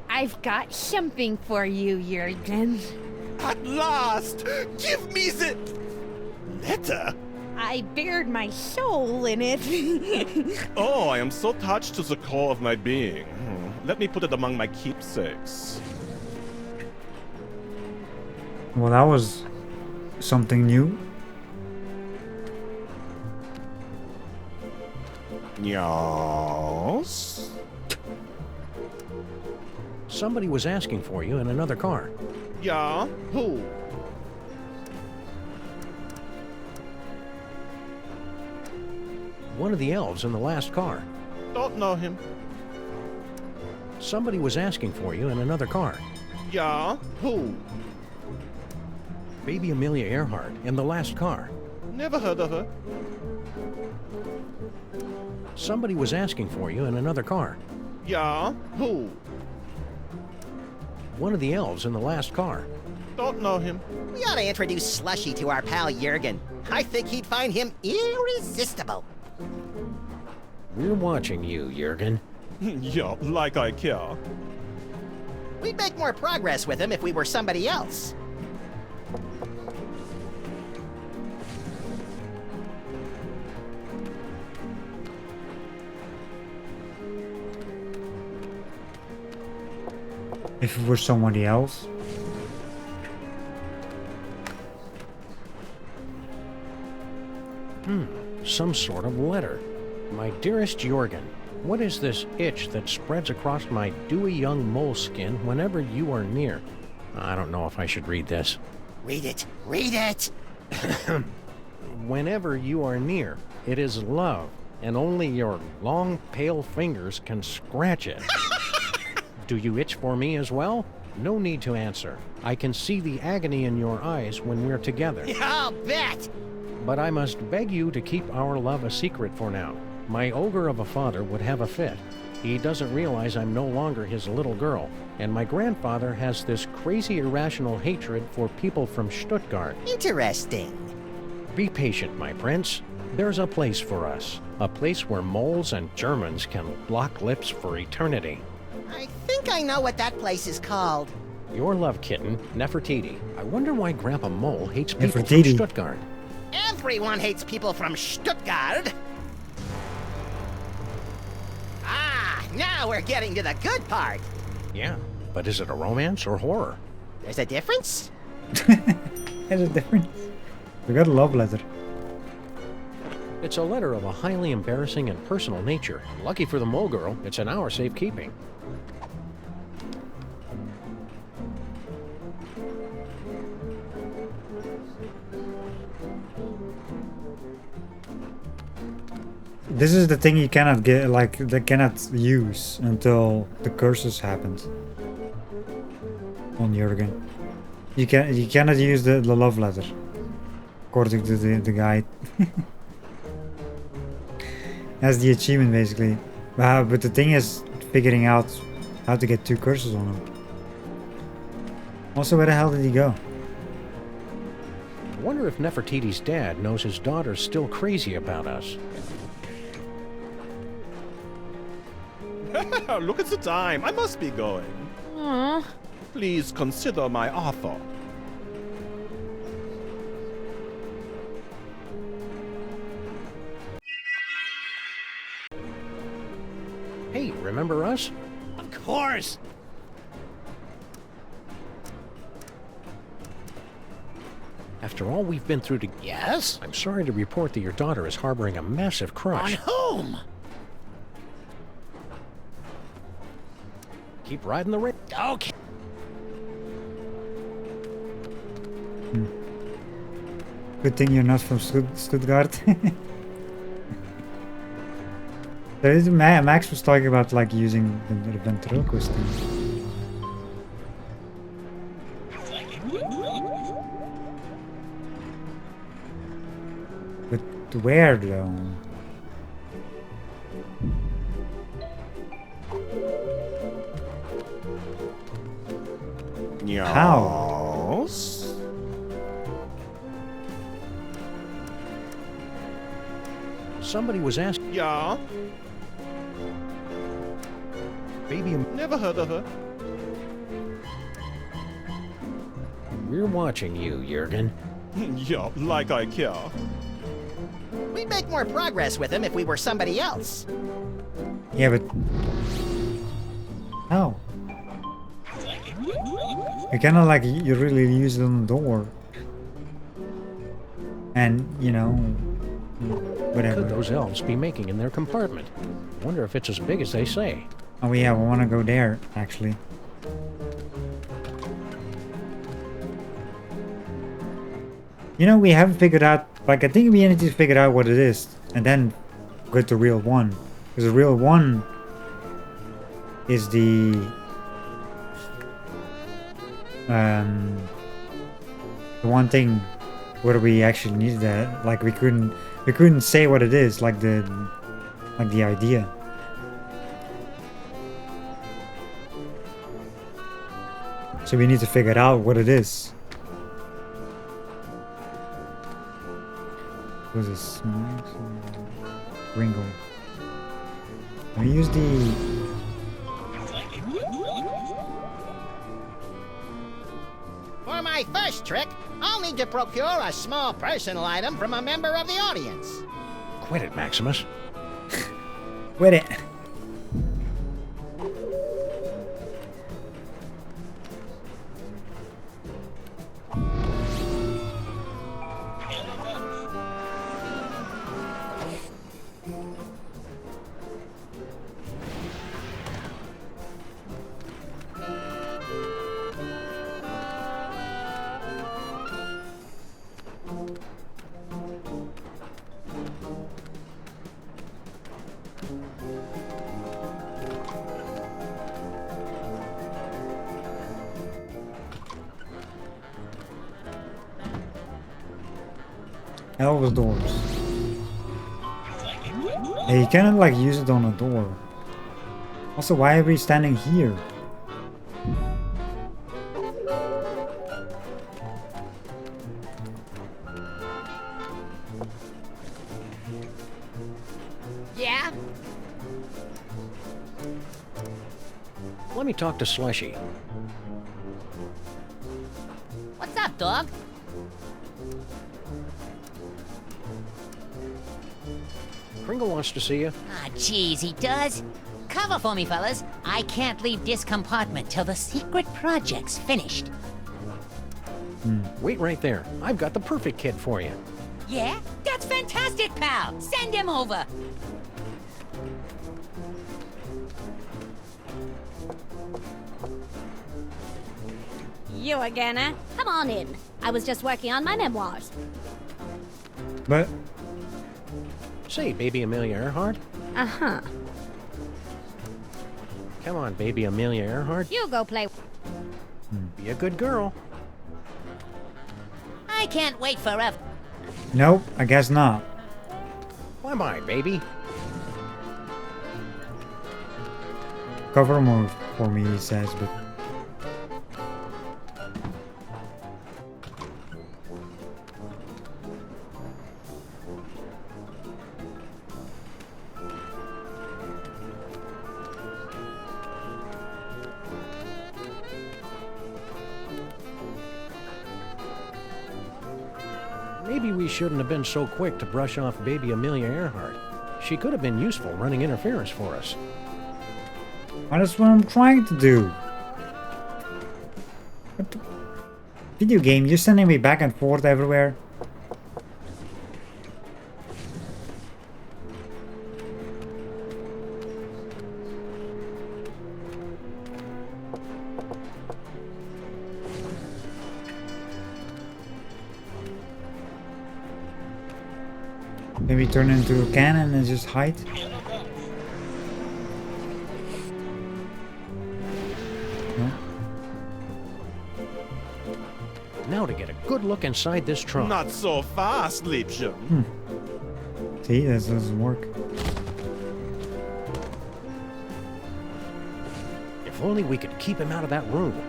I've got something for you, Jurgen. At last! Give me the letter! I bared my soul in it. Oh, I am so touched to the core of my being. Let me put it among my keepsakes. Well, that was something new. Yes? Somebody was asking for you in another car. Yeah? Who? One of the elves in the last car. Don't know him. Somebody was asking for you in another car. Yeah? Who? Baby Amelia Earhart in the last car. Never heard of her. Somebody was asking for you in another car. Yeah? Who? One of the elves in the last car. Don't know him. We ought to introduce Slushy to our pal Jurgen. I think he'd find him irresistible. We're watching you, Jurgen. Yeah, like I care. We'd make more progress with him if we were somebody else. If it were somebody else. Some sort of letter. My dearest Jurgen, what is this itch that spreads across my dewy young moleskin whenever you are near? I don't know if I should read this. Read it. Read it. Whenever you are near, it is love, and only your long, pale fingers can scratch it. Do you itch for me as well? No need to answer. I can see the agony in your eyes when we're together. I'll bet. But I must beg you to keep our love a secret for now. My ogre of a father would have a fit. He doesn't realize I'm no longer his little girl, and my grandfather has this crazy irrational hatred for people from Stuttgart. Interesting. Be patient, my prince. There's a place for us. A place where moles and Germans can lock lips for eternity. I think I know what that place is called. Your love kitten, Nefertiti. I wonder why Grandpa Mole hates people Nefertiti. from Stuttgart. Everyone hates people from Stuttgart. Ah, now we're getting to the good part. Yeah, but is it a romance or horror? There's a difference? There's a difference. We got a love letter. It's a letter of a highly embarrassing and personal nature. Lucky for the mole girl, it's in our safekeeping. This is the thing you cannot get, like, they cannot use until the curses happened on Jurgen. You cannot use the love letter, according to the guide. That's the achievement, basically. But the thing is figuring out how to get 2 curses on him. Also, where the hell did he go? I wonder if Nefertiti's dad knows his daughter's still crazy about us. Look at the time. I must be going. Aww. Please consider my offer. Hey, remember us? Of course. After all we've been through to... Yes? I'm sorry to report that your daughter is harboring a massive crush. On whom? Keep riding the rail. Okay. Good thing you're not from Stuttgart. Max was talking about like using the ventriloquist thing. But where though? How? Yes. Somebody was asking. Yeah. Baby, Never heard of her. we're watching you, Jurgen. Yeah, like I care. We'd make more progress with him if we were somebody else. Yeah, but how? You cannot like you really use it on the door, and you know, whatever. What could those elves be making in their compartment? Wonder if it's as big as they say. Oh yeah, we want to go there actually. You know, we haven't figured out. Like, I think we need to figure out what it is, and then go to real one, because the real one is the one thing where we actually needed that. Like, we couldn't say what it is, like the idea. So we need to figure out what it is. What is this? Ringo. We use the... For my first trick, I'll need to procure a small personal item from a member of the audience. Quit it, Maximus. Quit it. Elvis doors. Hey, you cannot like use it on a door. Also, why are we standing here? Yeah? Let me talk to Slushy. What's up, dog? Kringle wants to see you. Ah, jeez, he does? Cover for me, fellas. I can't leave this compartment till the secret project's finished. Wait right there. I've got the perfect kid for you. Yeah? That's fantastic, pal! Send him over! You again, eh? Come on in. I was just working on my memoirs. But Say, baby Amelia Earhart. Uh-huh. Come on, baby Amelia Earhart. You go play. Be a good girl. I can't wait forever. Nope, I guess not. Why my baby? Cover move for me, he says, but... Maybe we shouldn't have been so quick to brush off baby Amelia Earhart. She could have been useful running interference for us. That's what I'm trying to do. What the... Video game, you're sending me back and forth everywhere. Maybe turn into a cannon and just hide. No? Now to get a good look inside this trunk. Not so fast, Liebchen. See, this doesn't work. If only we could keep him out of that room.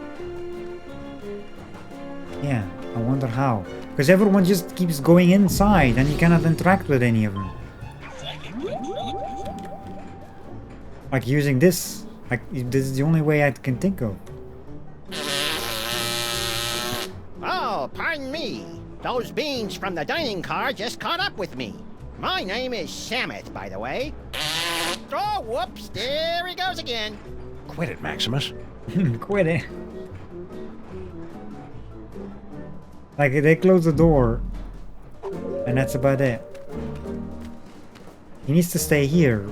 Yeah, I wonder how. Because everyone just keeps going inside and you cannot interact with any of them. Like using this. Like, this is the only way I can think of. Oh, pardon me. Those beans from the dining car just caught up with me. My name is Samuth, by the way. Oh, whoops, there he goes again. Quit it, Maximus. Quit it. Like, they close the door. And that's about it. He needs to stay here.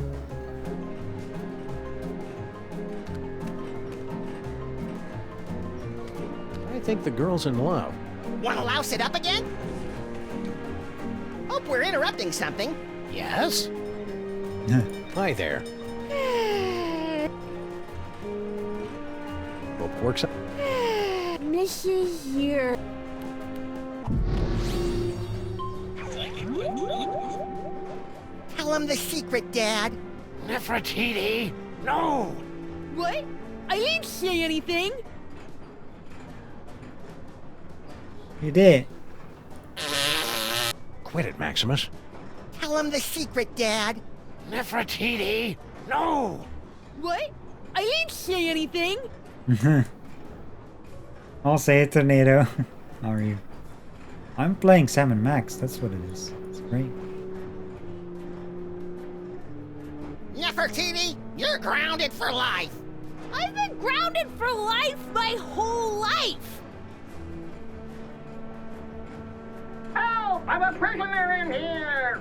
I think the girl's in love. Wanna louse it up again? Hope we're interrupting something. Yes? Hi there. Hope works out. Mrs. here. Tell him the secret, Dad. Nefertiti, no! What? I didn't say anything. You did. Quit it, Maximus. Tell him the secret, Dad. Nefertiti, no! What? I didn't say anything. I'll say it, Tornado. How are you? I'm playing Sam and Max, that's what it is. It's great. Nefertiti, you're grounded for life. I've been grounded for life my whole life. Help! I'm a prisoner in here!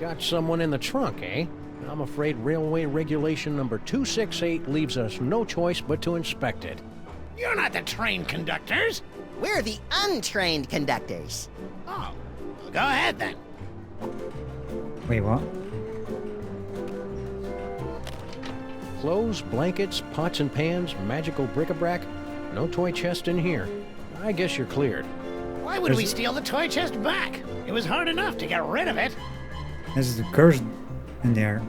Got someone in the trunk, eh? I'm afraid railway regulation number 268 leaves us no choice but to inspect it. You're not the train conductors. We're the untrained conductors. Oh, well, go ahead then. Wait, what? Clothes, blankets, pots and pans, magical bric-a-brac. No toy chest in here. I guess you're cleared. Why would we steal the toy chest back? It was hard enough to get rid of it. There's the curse in there.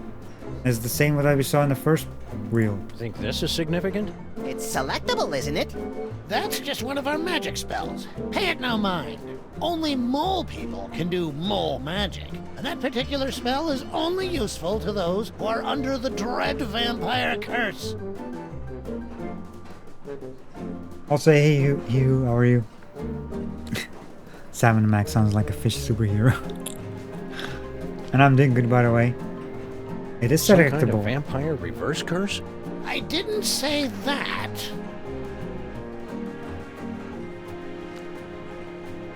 It's the same what we saw in the first reel. Think this is significant? It's selectable, isn't it? That's just one of our magic spells. Pay it no mind. Only mole people can do mole magic. And that particular spell is only useful to those who are under the dread vampire curse. I'll say, hey, you, how are you? Sam and Max sounds like a fish superhero. And I'm doing good, by the way. It is Some kind selectable. of vampire reverse curse? I didn't say that.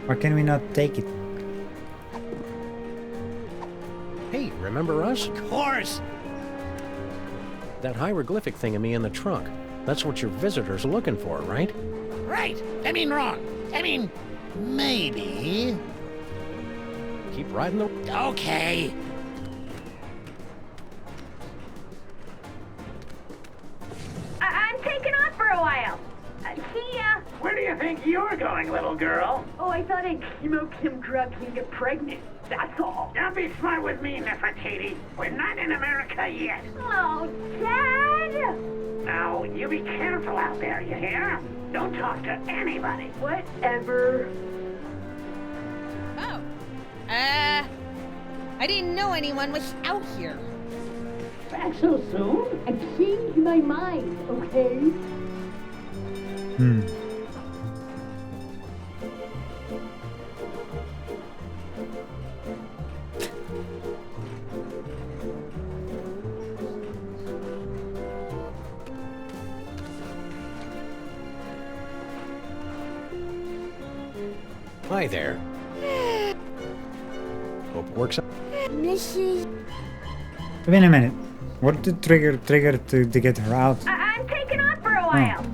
Why can we not take it? Hey, remember us? Of course. That hieroglyphic thingamy in the trunk. That's what your visitors are looking for, right? Right. I mean wrong. I mean, maybe. Keep riding the... Okay. think you're going, little girl? Oh, I thought I'd smoke some drugs and get pregnant. That's all. Don't be smart with me, Nefertiti. We're not in America yet. Oh, Dad! Now, you be careful out there, you hear? Don't talk to anybody. Whatever. Oh. I didn't know anyone was out here. Back so soon? I changed my mind, okay? Hi there. Hope it works out. Mrs. Wait a minute. What did trigger to get her out? I'm taking off for a while.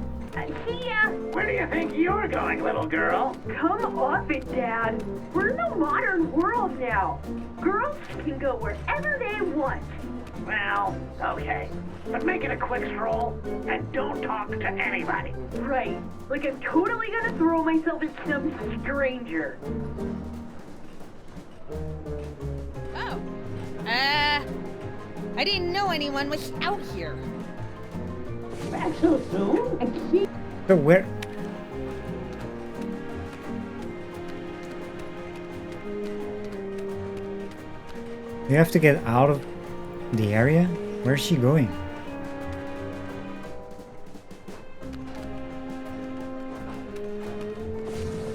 See ya. Where do you think you're going, little girl? Come off it, Dad. We're in the modern world now. Girls can go wherever they want. Well, okay. But make it a quick stroll, and don't talk to anybody. Right. Like I'm totally gonna throw myself at some stranger. Oh. I didn't know anyone was out here. Back so soon? I can't. So where? You have to get out of the area? Where's she going?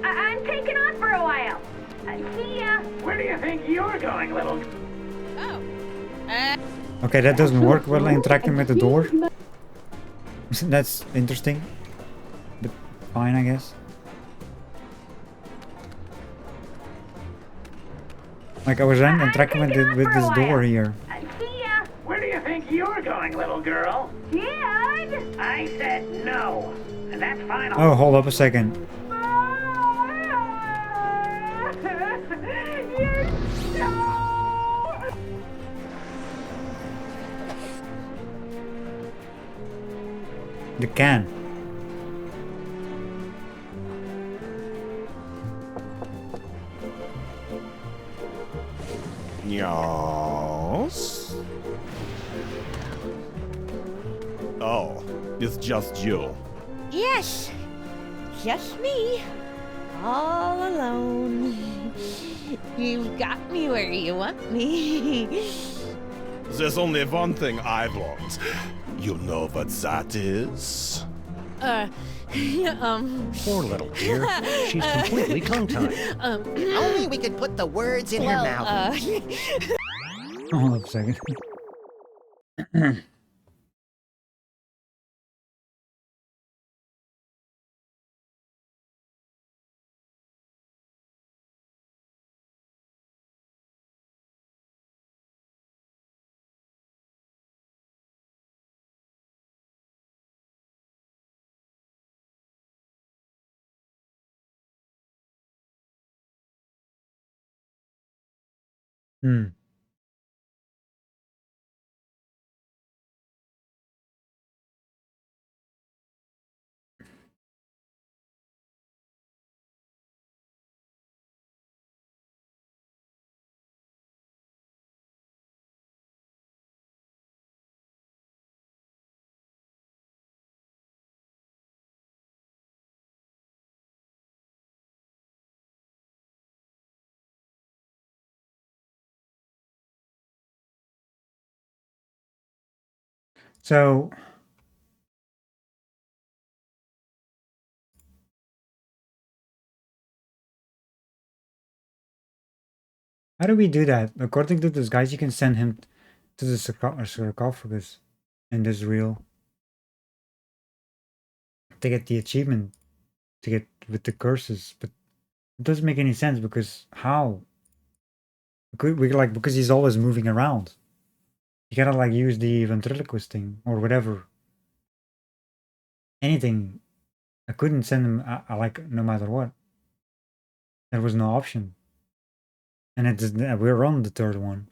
I'm taking off for a while. See ya. Where do you think you're going, little... Oh. Okay, that doesn't work while interacting with the door. That's interesting. But fine, I guess. Like I was interacting with this door here. See ya. Where do you think you're going, little girl? Dad. I said no. And that's final. Oh, hold up a second. You're so... The can. Yes. Oh, it's just you. Yes. Just me. All alone. You've got me where you want me. There's only one thing I want. You know what that is? Poor little dear. She's completely tongue-tied. Only we could put the words in her mouth. Hold up a second. So how do we do that? According to this guys, you can send him to the sarcophagus in this reel to get the achievement, to get with the curses, but it doesn't make any sense because how? Because he's always moving around. You gotta like use the ventriloquist thing or whatever. Anything. I couldn't send him like no matter what. There was no option. And we're on the third one.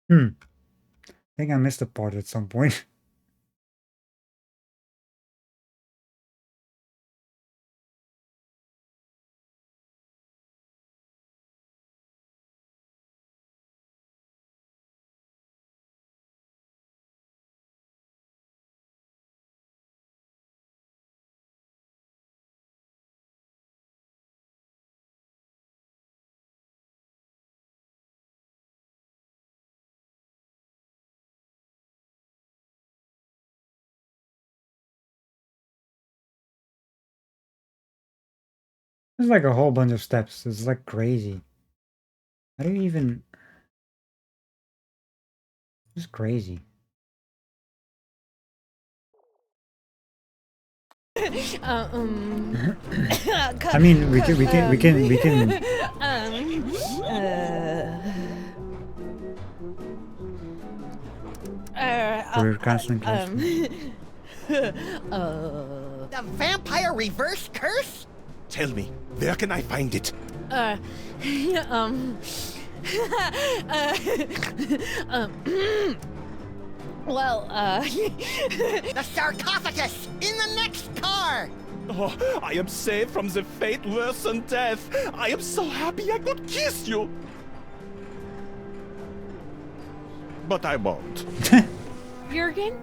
Hmm. I think I missed a part at some point. There's like a whole bunch of steps. It's like crazy. How do you even... It's crazy. I mean, we can. We're constantly The vampire reverse curse? Tell me, where can I find it? The sarcophagus in the next car! Oh, I am saved from the fate worse than death. I am so happy I could kiss you. But I won't. Jurgen?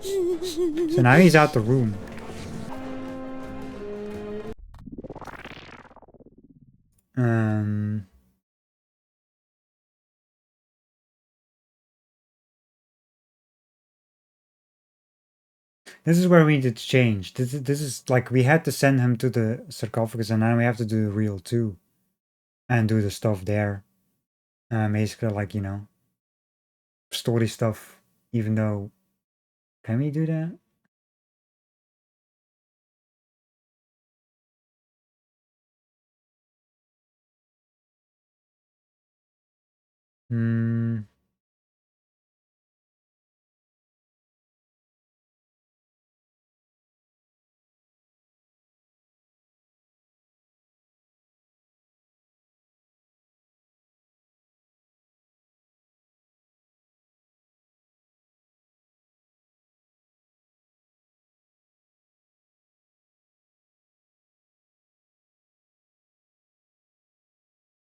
So now he's out the room. This is where we need to change. This is like we had to send him to the sarcophagus, and now we have to do the reel too, and do the stuff there. Basically, like, you know, story stuff. Even though, can we do that?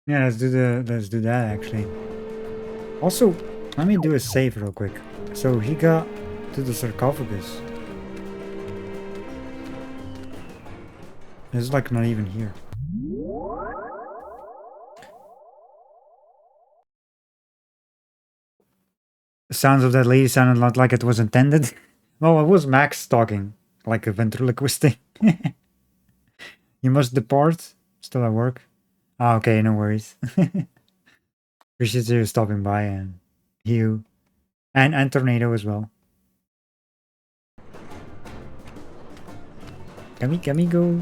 Yeah, let's do that actually. Also, let me do a save real quick. So he got to the sarcophagus. It's like not even here. The sounds of that lady sounded not like it was intended. Well, it was Max talking, like a ventriloquist thing. You must depart. Still at work. Ah, okay, no worries. Appreciate you stopping by, and Hugh. And Tornado as well. Can we go?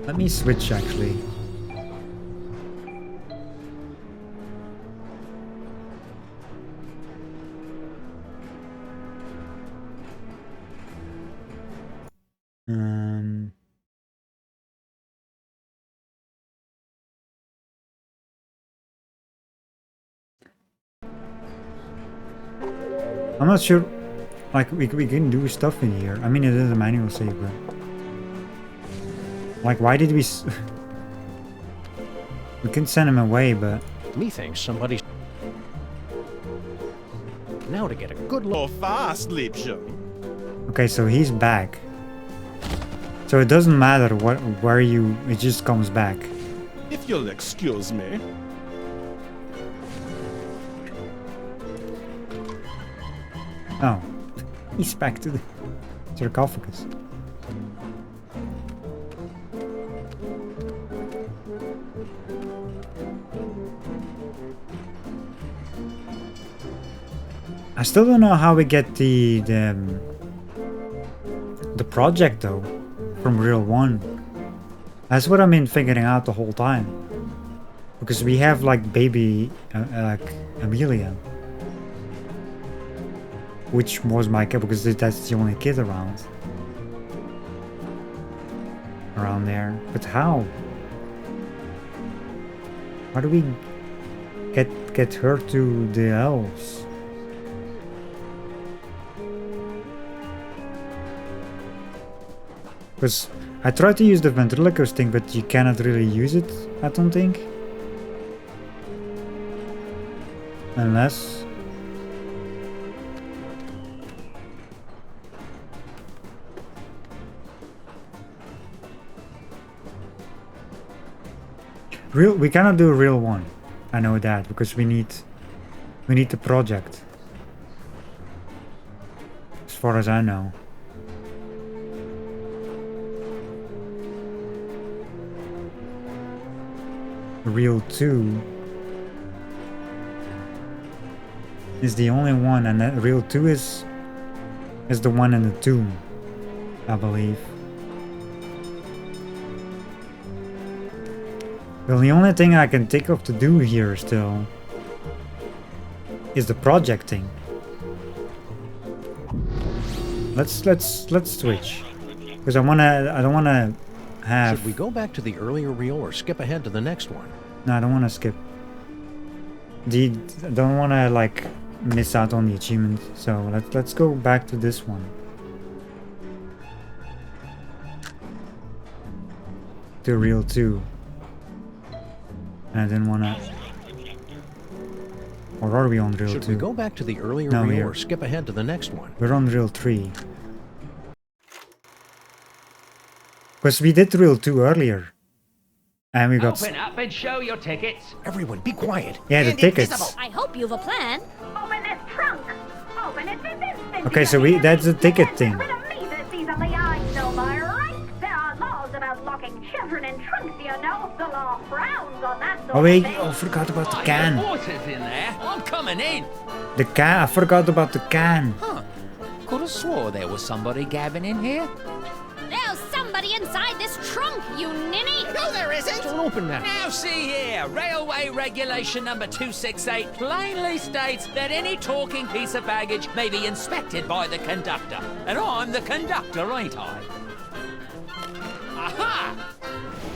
Let me switch actually. I'm not sure, like, we can do stuff in here. I mean, it is a manual save, but... Like, why did we... We can send him away, but... Methinks somebody... Now to get a good look. Fast, Liebchen. Okay, so he's back. So it doesn't matter where you... It just comes back. If you'll excuse me. Oh, he's back to the sarcophagus. I still don't know how we get the project though from Real 1. That's what I've been figuring out the whole time. Because we have like baby like Amelia, which was my kid because that's the only kid around there. But how? How do we get her to the elves? Because I tried to use the ventriloquist thing, but you cannot really use it, I don't think. Unless... we cannot do a real one. I know that, because we need the project. As far as I know. Real 2 is the only one, and that Real 2 is the one in the tomb, I believe. Well, the only thing I can think of to do here still is the projecting. Let's switch, because I don't wanna have. Should we go back to the earlier reel or skip ahead to the next one? No, I don't want to skip. I don't want to like miss out on the achievement. So let's go back to this one. To Reel 2. And I didn't want to. Or are we on Reel 2? Should we go back to the earlier No, reel or skip ahead to the next one? We're on Reel 3. Because we did Reel 2 earlier. And we got... Open up and show your tickets. Everyone, be quiet. Yeah, the tickets. I hope you've a plan. Open this trunk. Open it this instant. Okay, so that's the ticket thing. Rid of me this easily. I know my rights. There are laws about locking children in trunks, you know. The law frowns on that sort Oh wait, of thing. I forgot about the Oh, can. your water's in there. I'm coming in. The can, I forgot about the can. Huh. Could have swore there was somebody gabbing in here. There's somebody inside this trunk, you ninny! No, there isn't! Don't open that. Now see here, Railway Regulation number 268 plainly states that any talking piece of baggage may be inspected by the conductor. And I'm the conductor, ain't I? Aha!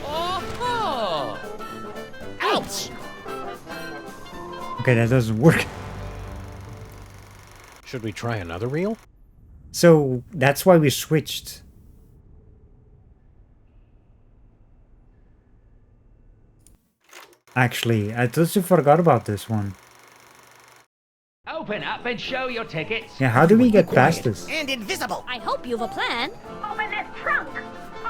Oh-ho! Ouch! Okay, that doesn't work. Should we try another reel? So that's why we switched. Actually, I totally forgot about this one. Open up and show your tickets. Yeah, how do we get past this? And invisible! I hope you've a plan. Open this trunk.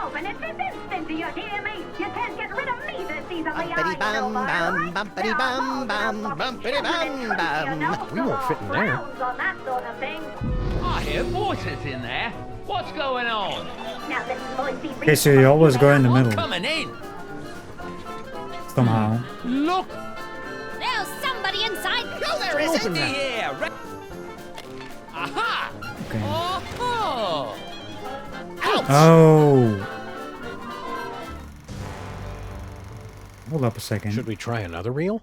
Open it this instant. Do you hear me? You can't get rid of me this easily. I know my rights. Bumpity bum bum, bumpity bum bum. We won't fit in there. Frowns on that sort of thing. I hear voices in there. What's going on? Now listen, boys, be Okay, so you always go in the I'm middle. coming in. Somehow. Look There's somebody inside. No, there isn't! here. Aha! Okay. Oh-ho! Ouch! Oh. Hold up a second. Should we try another reel?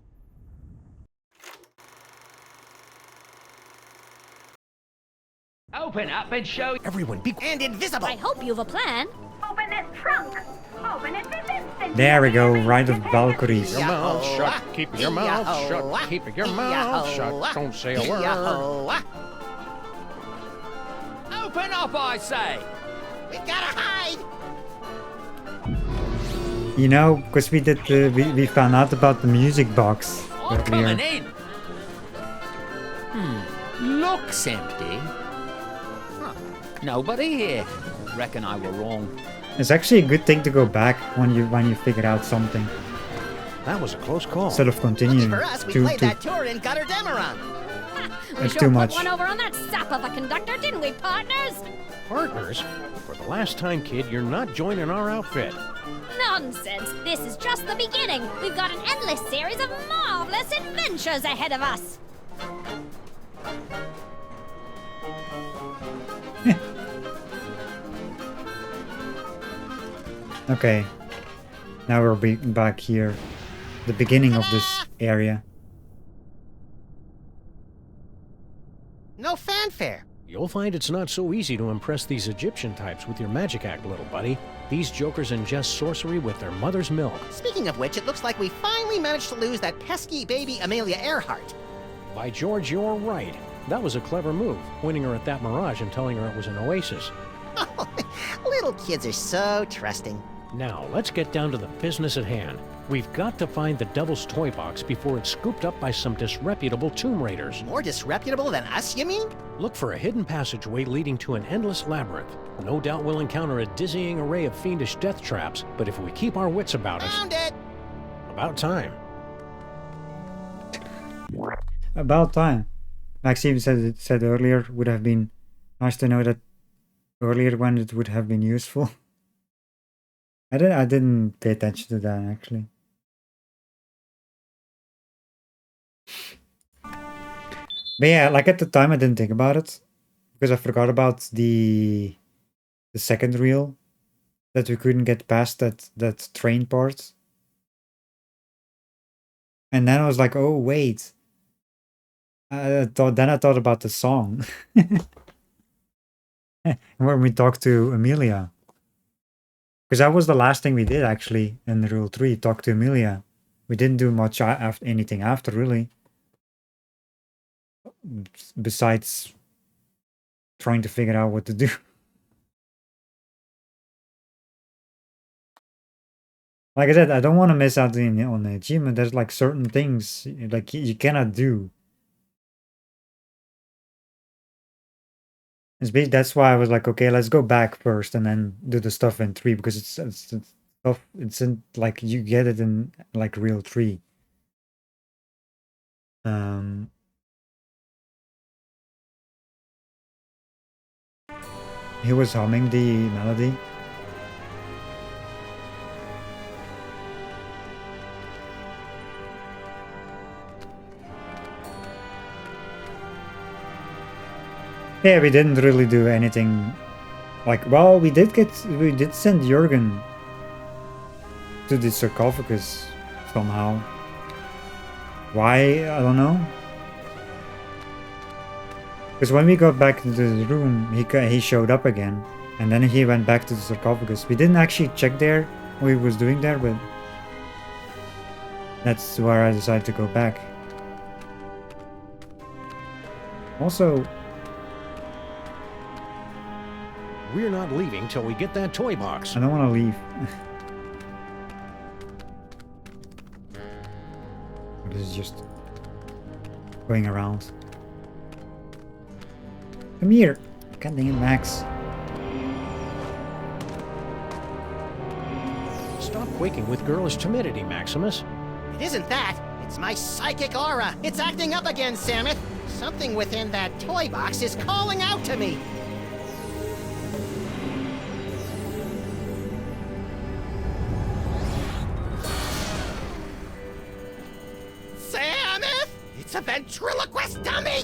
Open up and show. Everyone, be And invisible! I hope you've a plan. Open this trunk. Open it this instant. There we go, right of Valkyries. your mouth Yah-ho-ah. shut. Keep your mouth Yah-ho-ah. shut. Keep your mouth Yah-ho-ah. shut. Don't say a word. Yah-ho-ah. Open up, I say. We gotta hide! You know, because we did we found out about the music box I'm coming earlier. in. Looks empty. Huh. Nobody here. Reckon I were wrong. It's actually a good thing to go back when you figure out something That was a close call. instead of continuing For us, we to played that tour in Gutter Demeron. We It's sure too put much. one over on that sap of a conductor, didn't we, partners? Partners? For the last time, kid, you're not joining our outfit. Nonsense! This is just the beginning. We've got an endless series of marvelous adventures ahead of us. Okay. Now we're back here. The beginning of this area. No fanfare. You'll find it's not so easy to impress these Egyptian types with your magic act, little buddy. These jokers ingest sorcery with their mother's milk. Speaking of which, it looks like we finally managed to lose that pesky baby Amelia Earhart. By George, you're right. That was a clever move, winning her at that mirage and telling her it was an oasis. Little kids are so trusting. Now, let's get down to the business at hand. We've got to find the Devil's Toy Box before it's scooped up by some disreputable tomb raiders. More disreputable than us, you mean? Look for a hidden passageway leading to an endless labyrinth. No doubt we'll encounter a dizzying array of fiendish death traps, but if we keep our wits about us... Found it! About time. About time. Maxime said earlier, would have been nice to know that earlier when it would have been useful. I didn't pay attention to that actually. But yeah, like at the time I didn't think about it because I forgot about the second reel that we couldn't get past that train part. And then I was like, oh wait. I thought about the song. When we talked to Amelia. Because that was the last thing we did actually in Rule 3, talk to Amelia. We didn't do much anything after really. Besides trying to figure out what to do. Like I said, I don't want to miss out on the achievement. There's like certain things like you cannot do. That's why I was like, okay, let's go back first and then do the stuff in 3 because it's in like you get it in like Real 3. He was humming the melody. Yeah, we didn't really do anything like, well, we did send Jurgen to the sarcophagus somehow. Why? I don't know. Because when we got back to the room, he showed up again, and then he went back to the sarcophagus. We didn't actually check there what he was doing there, but that's where I decided to go back. Also, we're not leaving till we get that toy box. I don't want to leave. This is just going around. Come here. God dang it, Max. Stop quaking with girlish timidity, Maximus. It isn't that. It's my psychic aura. It's acting up again, Samus. Something within that toy box is calling out to me. Samus! It's a ventriloquist dummy!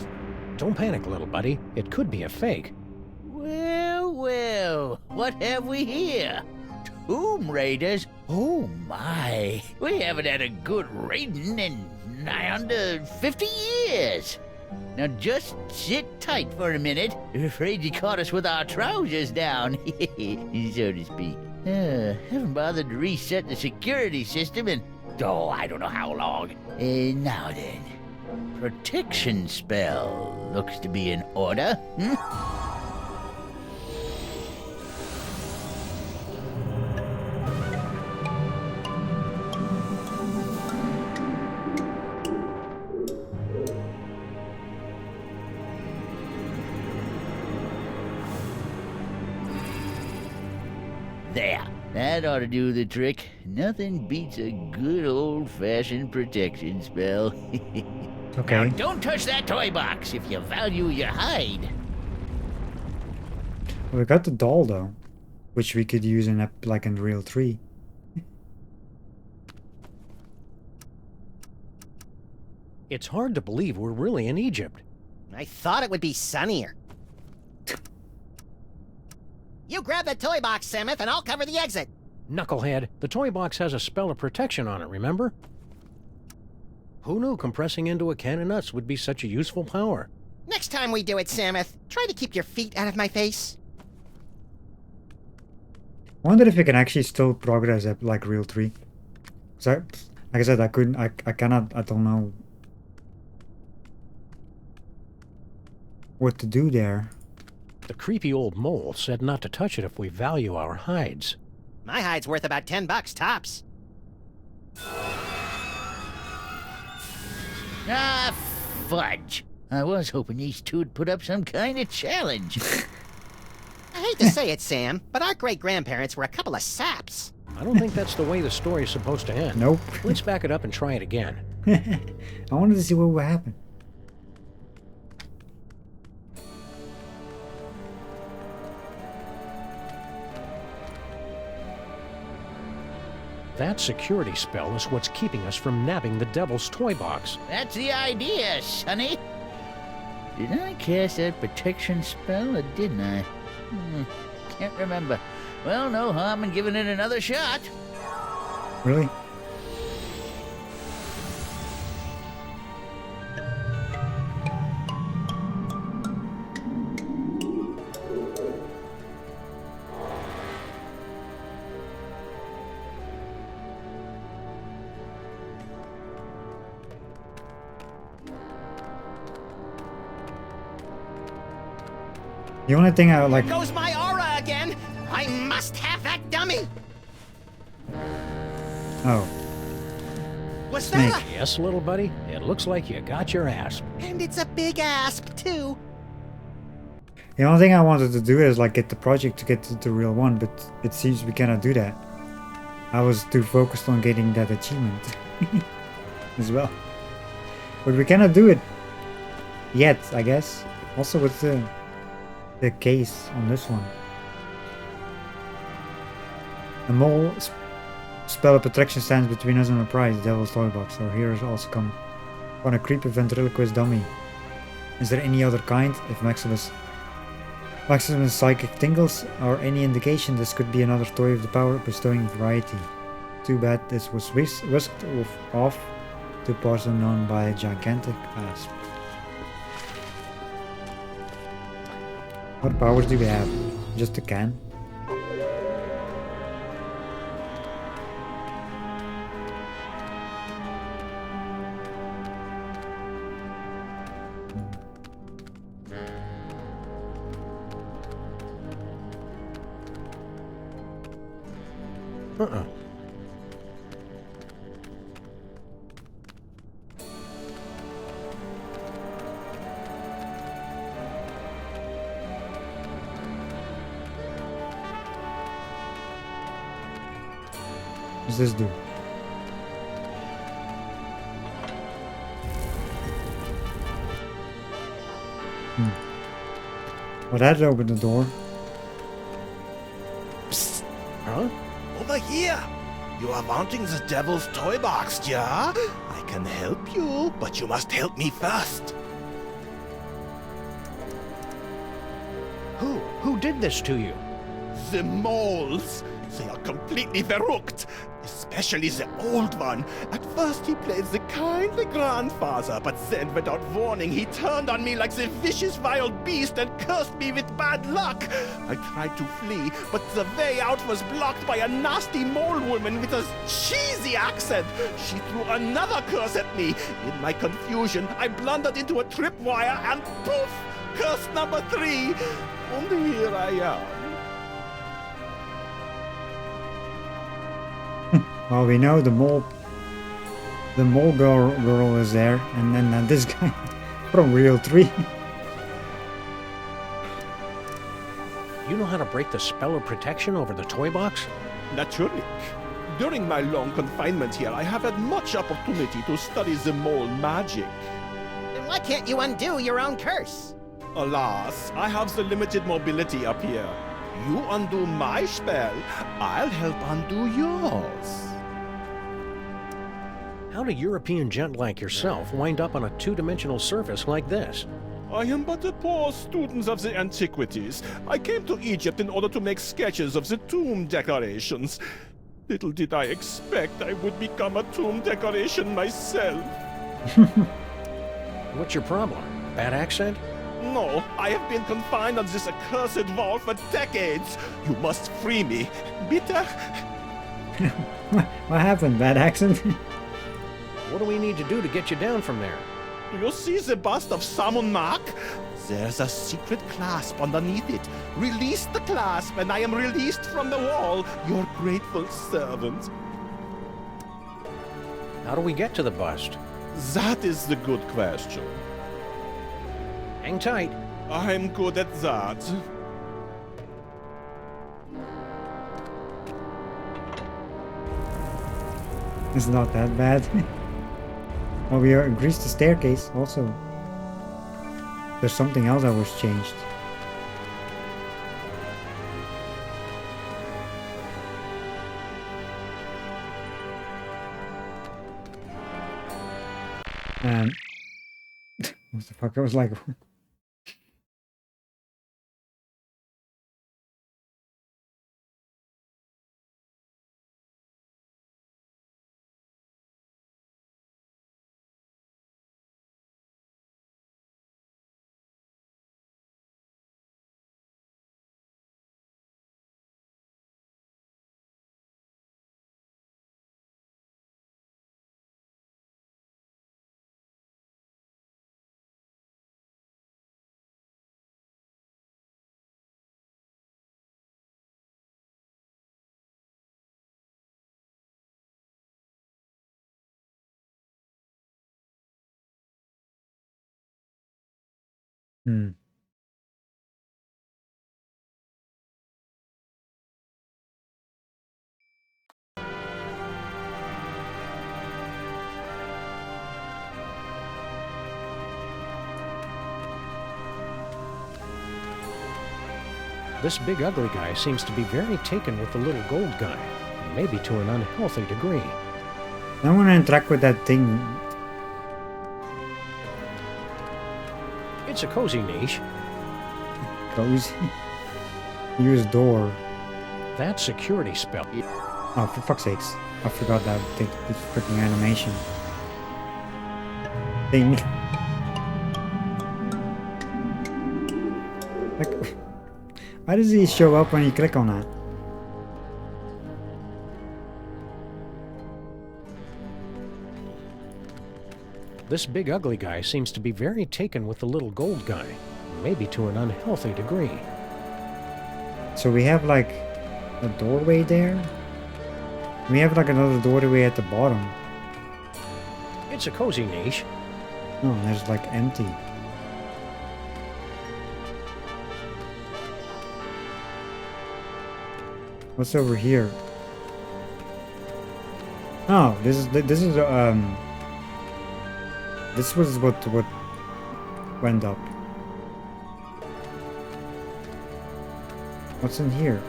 Don't panic, little buddy. It could be a fake. Well, well, what have we here? Tomb Raiders? Oh my, we haven't had a good raiding in nigh under 50 years. Now just sit tight for a minute. Afraid you caught us with our trousers down, so to speak. Haven't bothered to reset the security system in, I don't know how long. Now then, protection spell looks to be in order. There, that ought to do the trick. Nothing beats a good old-fashioned protection spell. Okay. Now, don't touch that toy box if you value your hide. We got the doll though, which we could use in like in Real 3. It's hard to believe we're really in Egypt. I thought it would be sunnier. You grab the toy box, Samuth, and I'll cover the exit. Knucklehead, the toy box has a spell of protection on it, remember? Who knew compressing into a can of nuts would be such a useful power? Next time we do it, Samuth, try to keep your feet out of my face. I wonder if we can actually still progress at like Real 3. So, like I said, I cannot, I don't know what to do there. The creepy old mole said not to touch it if we value our hides. My hide's worth about $10 tops. Ah, fudge. I was hoping these two'd put up some kind of challenge. I hate to say it, Sam, but our great-grandparents were a couple of saps. I don't think that's the way the story's supposed to end. Nope. Let's back it up and try it again. I wanted to see what would happen. That security spell is what's keeping us from nabbing the devil's toy box. That's the idea, Sonny. Did I cast that protection spell or didn't I? Can't remember. Well, no harm in giving it another shot. Really? The only thing I like. There goes my aura again. I must have that dummy. Oh. Was Snake. that Yes, little buddy. It looks like you got your asp. And it's a big asp, too. The only thing I wanted to do is like get the project to get to the real one, but it seems we cannot do that. I was too focused on getting that achievement as well. But we cannot do it yet, I guess. Also with the case on this one. A mole spell of protection stands between us and our prize, the Devil's Toy Box. Our heroes also come on a creepy ventriloquist dummy. Is there any other kind? If Maximus' psychic tingles are any indication, this could be another toy of the power bestowing variety. Too bad this was whisked off to parts unknown by a gigantic asp. What powers do we have? Just a can? What does this do? Well, that opened the door. Psst. Huh? Over here! You are wanting the devil's toy box, yeah? I can help you, but you must help me first. Who did this to you? The moles! They are completely verrückt. Especially the old one. At first he played the kindly grandfather, but then without warning he turned on me like the vicious wild beast and cursed me with bad luck. I tried to flee, but the way out was blocked by a nasty mole woman with a cheesy accent. She threw another curse at me. In my confusion, I blundered into a tripwire and poof! Curse number 3. And here I am. Well, we know the mole girl is there, and then this guy from Real 3. You know how to break the spell of protection over the toy box? Naturally. During my long confinement here, I have had much opportunity to study the mole magic. Why can't you undo your own curse? Alas, I have the limited mobility up here. You undo my spell, I'll help undo yours. How'd a European gent like yourself wind up on a two-dimensional surface like this? I am but a poor student of the antiquities. I came to Egypt in order to make sketches of the tomb decorations. Little did I expect I would become a tomb decoration myself. What's your problem? Bad accent? No, I have been confined on this accursed wall for decades. You must free me. Bitte? What happened? Bad accent? What do we need to do to get you down from there? Do you see the bust of Samandmax? There's a secret clasp underneath it. Release the clasp and I am released from the wall, your grateful servant. How do we get to the bust? That is the good question. Hang tight. I'm good at that. It's not that bad. Well, we increased the staircase also. There's something else that was changed. What the fuck? I was like... This big ugly guy seems to be very taken with the little gold guy, maybe to an unhealthy degree. I want to interact with that thing. It's a cozy niche. Cozy? Use door. That security spell. Oh, for fuck's sakes. I forgot that this freaking animation. Thing. Like, why does he show up when you click on that? This big ugly guy seems to be very taken with the little gold guy, maybe to an unhealthy degree. So we have like a doorway there? We have like another doorway at the bottom. It's a cozy niche. No, there's like empty. What's over here? Oh, this was what went up. What's in here?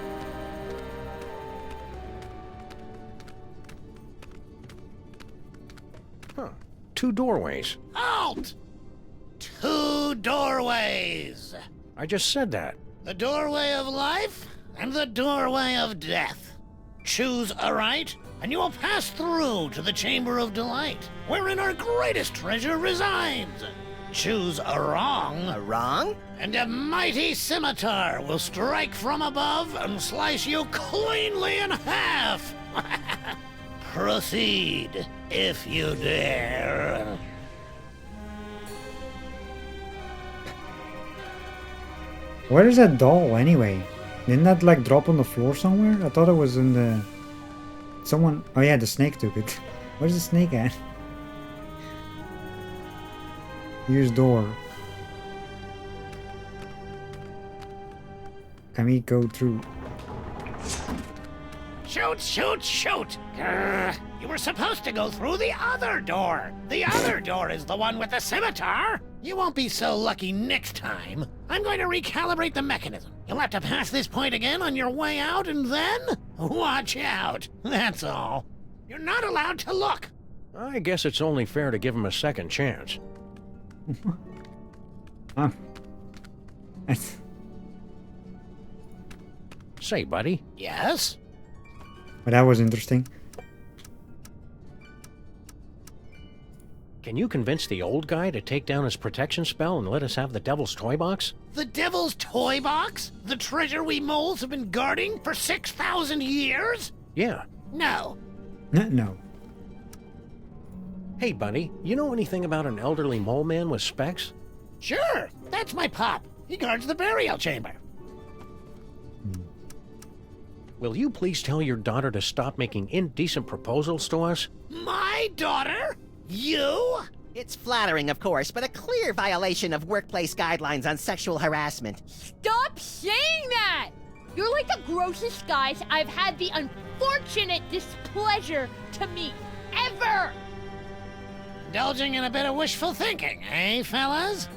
Huh. 2 doorways. Halt! 2 doorways. I just said that. The doorway of life and the doorway of death. Choose aright, and you will pass through to the Chamber of Delight, wherein our greatest treasure resides. Choose a wrong. A wrong? And a mighty scimitar will strike from above and slice you cleanly in half. Proceed, if you dare. Where is that doll anyway? Didn't that like drop on the floor somewhere? I thought it was in the... Someone... Oh yeah, the snake took it. Where's the snake at? Use door. Can we go through? Shoot, shoot, shoot! Grr. You were supposed to go through the other door. The other door is the one with the scimitar. You won't be so lucky next time. I'm going to recalibrate the mechanism. You'll have to pass this point again on your way out, and then watch out. That's all. You're not allowed to look. I guess it's only fair to give him a second chance. Say, buddy. Yes? But that was interesting. Can you convince the old guy to take down his protection spell and let us have the Devil's Toy Box? The Devil's Toy Box? The treasure we moles have been guarding for 6,000 years? Yeah. No. No. Hey, buddy, you know anything about an elderly mole man with specs? Sure. That's my pop. He guards the burial chamber. Will you please tell your daughter to stop making indecent proposals to us? My daughter? You? It's flattering, of course, but a clear violation of workplace guidelines on sexual harassment. Stop saying that! You're like the grossest guys I've had the unfortunate displeasure to meet, ever! Indulging in a bit of wishful thinking, eh, fellas?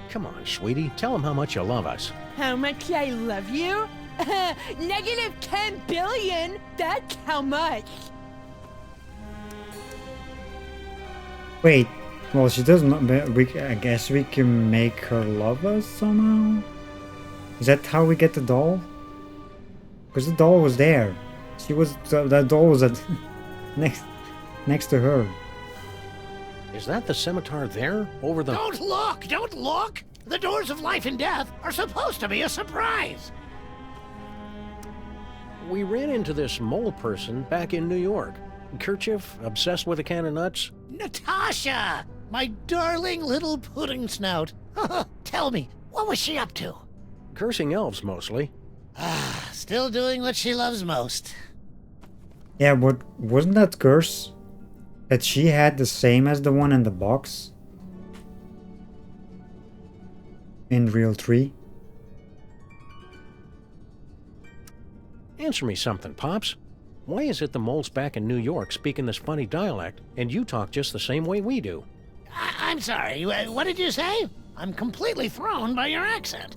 Come on, sweetie, tell him how much you love us. How much I love you? Negative 10 billion? That's how much. Wait, well, she does not. I guess we can make her love us somehow? Is that how we get the doll? Because the doll was there. That doll was at next to her. Is that the scimitar there? Over the... Don't look! Don't look! The doors of life and death are supposed to be a surprise! We ran into this mole person back in New York. Kerchief, obsessed with a can of nuts. Natasha! My darling little pudding snout. Tell me, what was she up to? Cursing elves, mostly. Still doing what she loves most. Yeah, but wasn't that curse that she had the same as the one in the box? In Real 3? Answer me something, Pops. Why is it the moles back in New York speaking this funny dialect, and you talk just the same way we do? I'm sorry, what did you say? I'm completely thrown by your accent.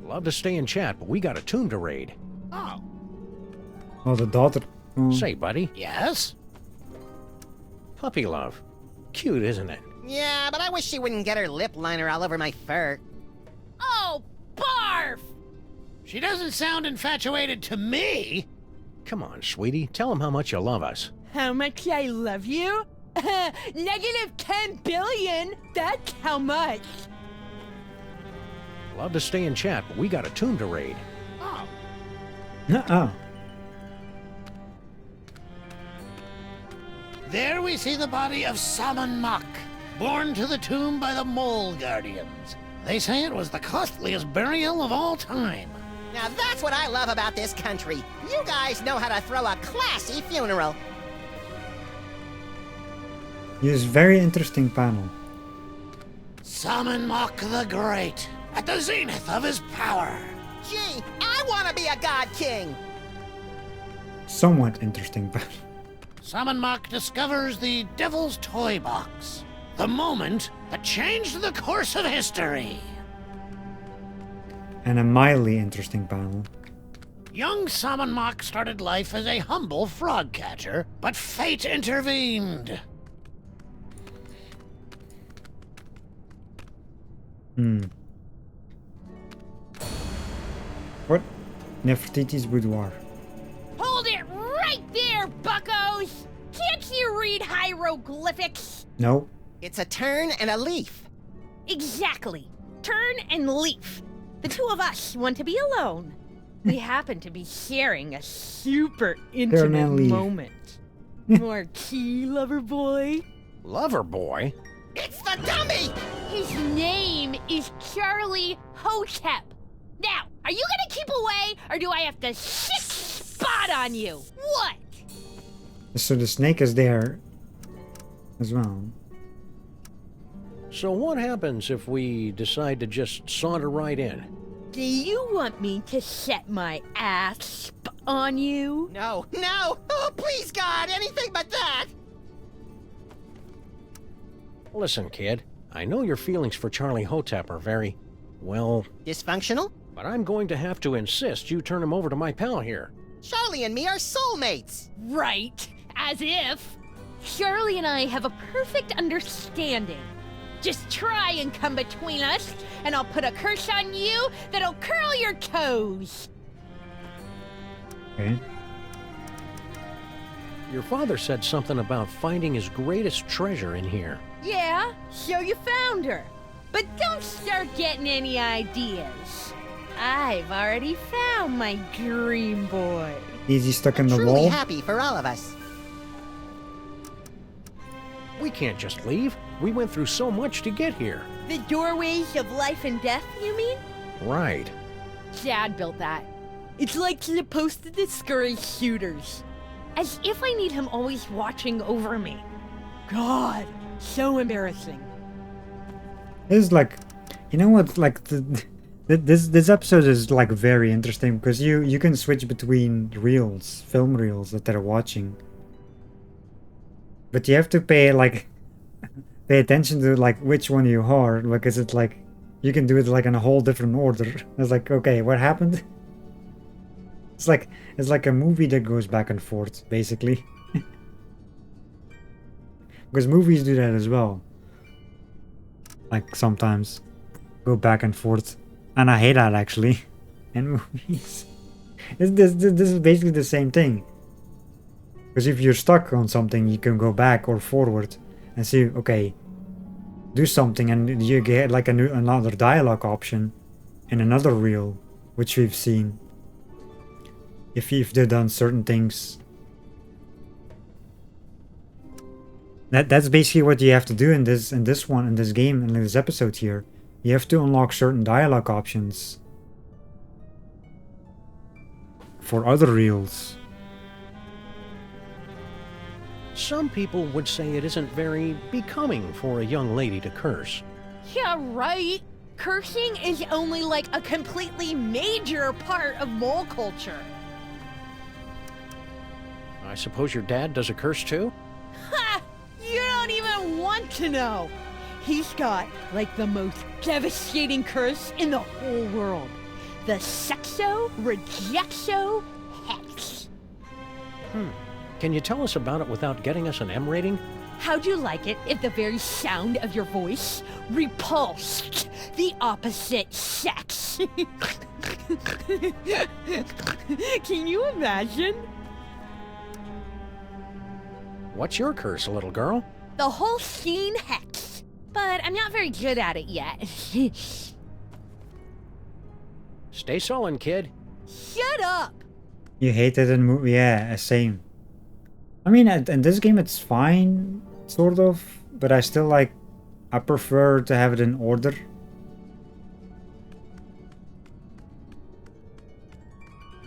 Love to stay and chat, but we got a tomb to raid. Oh. Oh, the daughter. Say, buddy. Yes? Puppy love. Cute, isn't it? Yeah, but I wish she wouldn't get her lip liner all over my fur. Oh, barf! She doesn't sound infatuated to me. Come on, sweetie. Tell him how much you love us. How much I love you? Negative 10 billion? That's how much. Love to stay and chat, but we got a tomb to raid. Oh. Nuh-uh. There we see the body of Samandmak, borne to the tomb by the Mole Guardians. They say it was the costliest burial of all time. Now that's what I love about this country. You guys know how to throw a classy funeral. Yes, very interesting panel. Samandmak the Great, at the zenith of his power. Gee, I want to be a god king. Somewhat interesting panel. Samandmak discovers the Devil's Toy Box, the moment that changed the course of history. And a mildly interesting panel. Young Samandmak started life as a humble frog catcher, but fate intervened. What? Nefertiti's boudoir. Hold it right there, buckos! Can't you read hieroglyphics? No. It's a turn and a leaf. Exactly. Turn and leaf. The two of us want to be alone. We happen to be sharing a super intimate moment. Marquis, lover boy. Lover boy? It's the dummy! His name is Charlie Hotep. Now, are you gonna keep away, or do I have to sick spot on you? What? So the snake is there as well. So what happens if we decide to just saunter right in? Do you want me to set my ass on you? No, no! Oh, please, God, anything but that! Listen, kid. I know your feelings for Charlie Hotep are very, well... Dysfunctional? But I'm going to have to insist you turn him over to my pal here. Charlie and me are soulmates. Right. As if. Charlie and I have a perfect understanding. Just try and come between us, and I'll put a curse on you that'll curl your toes. Okay. Your father said something about finding his greatest treasure in here. Yeah, so you found her. But don't start getting any ideas. I've already found my dream boy. Is he stuck in the Truly wall? happy for all of us. We can't just leave. We went through so much to get here. The doorways of life and death, you mean? Right. Dad built that. It's like supposed to discourage shooters. As if I need him always watching over me. God, so embarrassing. It's like, you know what, like, this episode is, like, very interesting, because you can switch between reels, film reels that they're watching. But you have to pay, like, pay attention to, like, which one you are, because it's like, you can do it, like, in a whole different order. It's like, okay, what happened? It's like a movie that goes back and forth, basically. Because movies do that as well. Like, sometimes go back and forth. And I hate that, actually, in movies. This is basically the same thing. Because if you're stuck on something, you can go back or forward and see, okay, do something, and you get like another dialogue option in another reel, which we've seen. If they've done certain things. That's basically what you have to do in this game, in this episode here. You have to unlock certain dialogue options for other reels. Some people would say it isn't very becoming for a young lady to curse. Yeah, right. Cursing is only like a completely major part of mole culture. I suppose your dad does a curse too? Ha! You don't even want to know. He's got like the most devastating curse in the whole world. The Sexo Rejexo Hex. Can you tell us about it without getting us an M rating? How'd you like it if the very sound of your voice repulsed the opposite sex? Can you imagine? What's your curse, little girl? The whole scene hex. But I'm not very good at it yet. Stay sullen, kid. Shut up! You hate it in movie? Yeah, same. I mean, in this game it's fine, sort of, but I still like, I prefer to have it in order.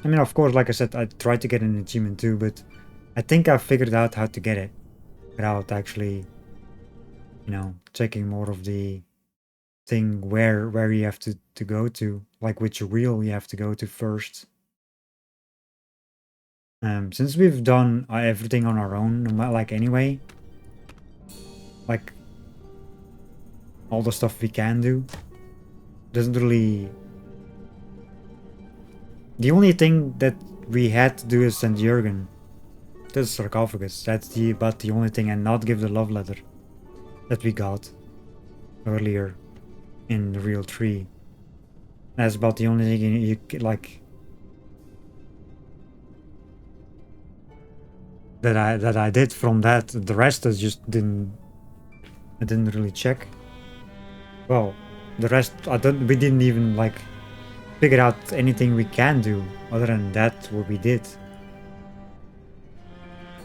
I mean, of course, like I said, I tried to get an achievement too, but I think I figured out how to get it without actually, you know, checking more of the thing where you have to go to, like which reel you have to go to first. Since we've done everything on our own, like anyway, like all the stuff we can do, doesn't really. The only thing that we had to do is send Jurgen to the sarcophagus. That's about the only thing, and not give the love letter that we got earlier in the Reel 3. That's about the only thing you like that I did from that. The rest I just didn't really check. Well, the rest we didn't even like figure out anything we can do other than that what we did.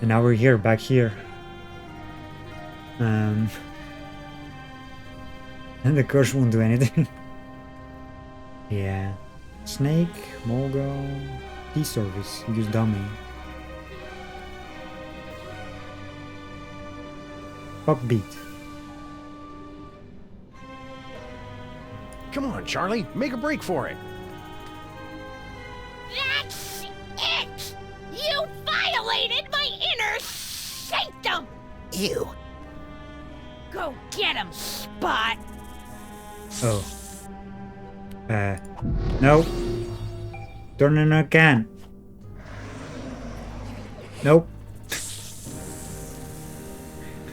And now we're here, back here. And the curse won't do anything. Yeah. Snake, Molgo, key service, use dummy. Upbeat. Come on, Charlie, make a break for it. That's it! You violated my inner sanctum! Ew. Go Get him, Spot! Oh. No. Turn in a can. Nope.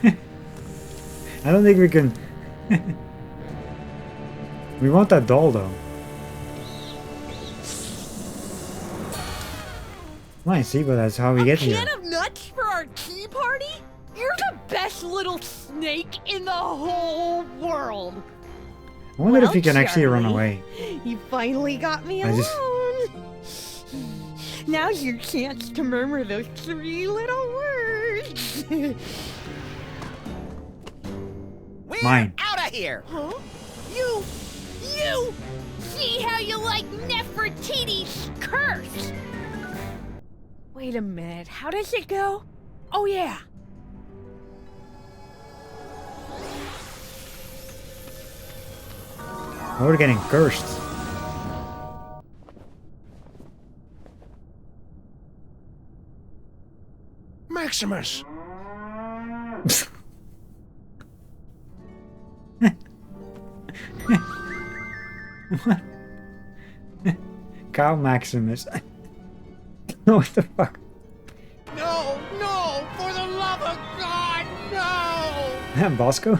I don't think we can. We want that doll though. I see, but that's how we get here. A can of nuts for our tea party? You're the best little snake in the whole world. I wonder if he can actually run away. You finally got me I alone. Now's your chance to murmur those 3 little words. We're Mine. out of here. Huh? You! See how you like Nefertiti's curse! Wait a minute, how does it go? Oh yeah. We're getting cursed. Maximus! What? Cow Maximus. What the fuck? No, no, for the love of God, no! Bosco?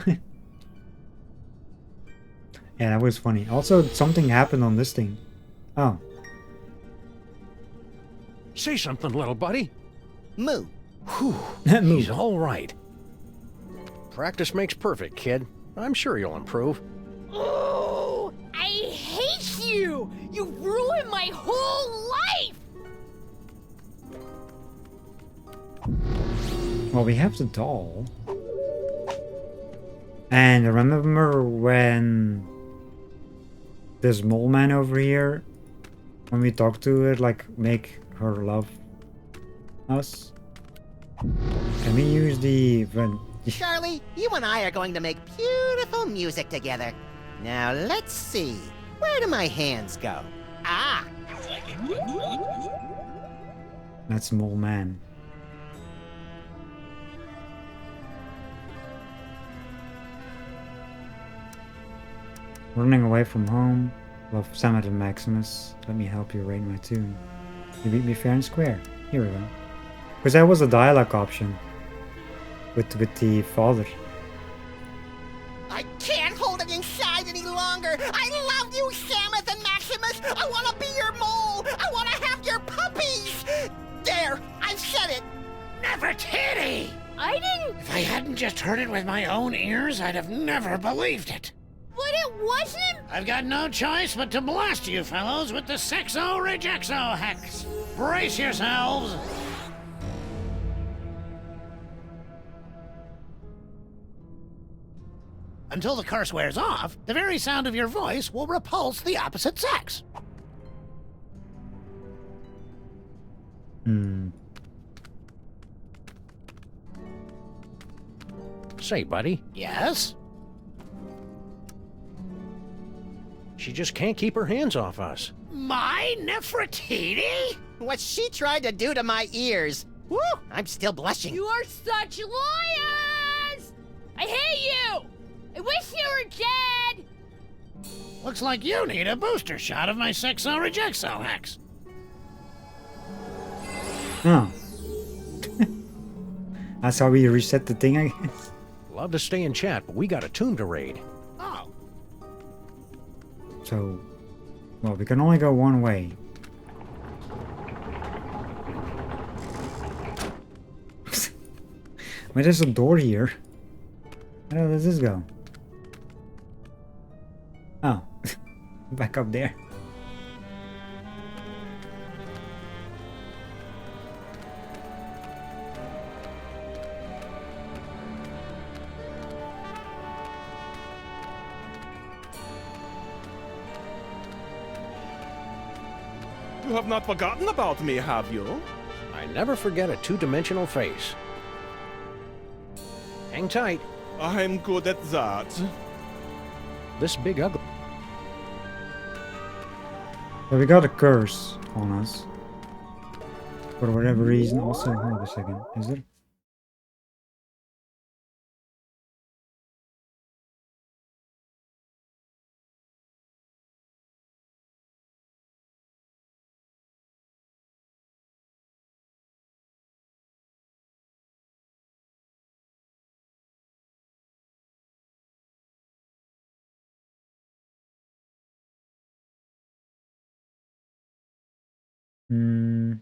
Yeah, that was funny. Also, something happened on this thing. Oh. Say something, little buddy. Moo. Whew. Moo. He's all right. Practice makes perfect, kid. I'm sure you'll improve. Oh, I hate you! You ruined my whole life! Well, we have the doll. And remember when this mole man over here, when we talked to it, like, make her love us? Can we use the... Charlie, you and I are going to make beautiful music together. Now let's see. Where do my hands go? Ah! That's mole man. Running away from home. Love Samet and Maximus. Let me help you rate my tune. You beat me fair and square. Here we go. Because that was a dialogue option. With the father. I can't hold it inside any longer. I love you, Samus and Maximus. I want to be your mole. I want to have your puppies. There, I've said it. Nefertiti! I didn't... If I hadn't just heard it with my own ears, I'd have never believed it. But it wasn't... I've got no choice but to blast you fellows with the Sexo Rejexo hex. Brace yourselves. Until the curse wears off, the very sound of your voice will repulse the opposite sex. Say, buddy. Yes? She just can't keep her hands off us. My Nefertiti? What she tried to do to my ears. Woo! I'm still blushing. You are such liars! I hate you! I wish you were dead! Looks like you need a booster shot of my Sexo Rejexo hex. Oh. That's how we reset the thing, I guess. Love to stay in chat, but we got a tomb to raid. Oh. So, well, we can only go one way. Wait, there's a door here. Where does this go? Oh, back up there. You have not forgotten about me, have you? I never forget a two-dimensional face. Hang tight. I'm good at that. This big ugly... So we got a curse on us. For whatever reason. Also, hold on a second. Is there? Hmm.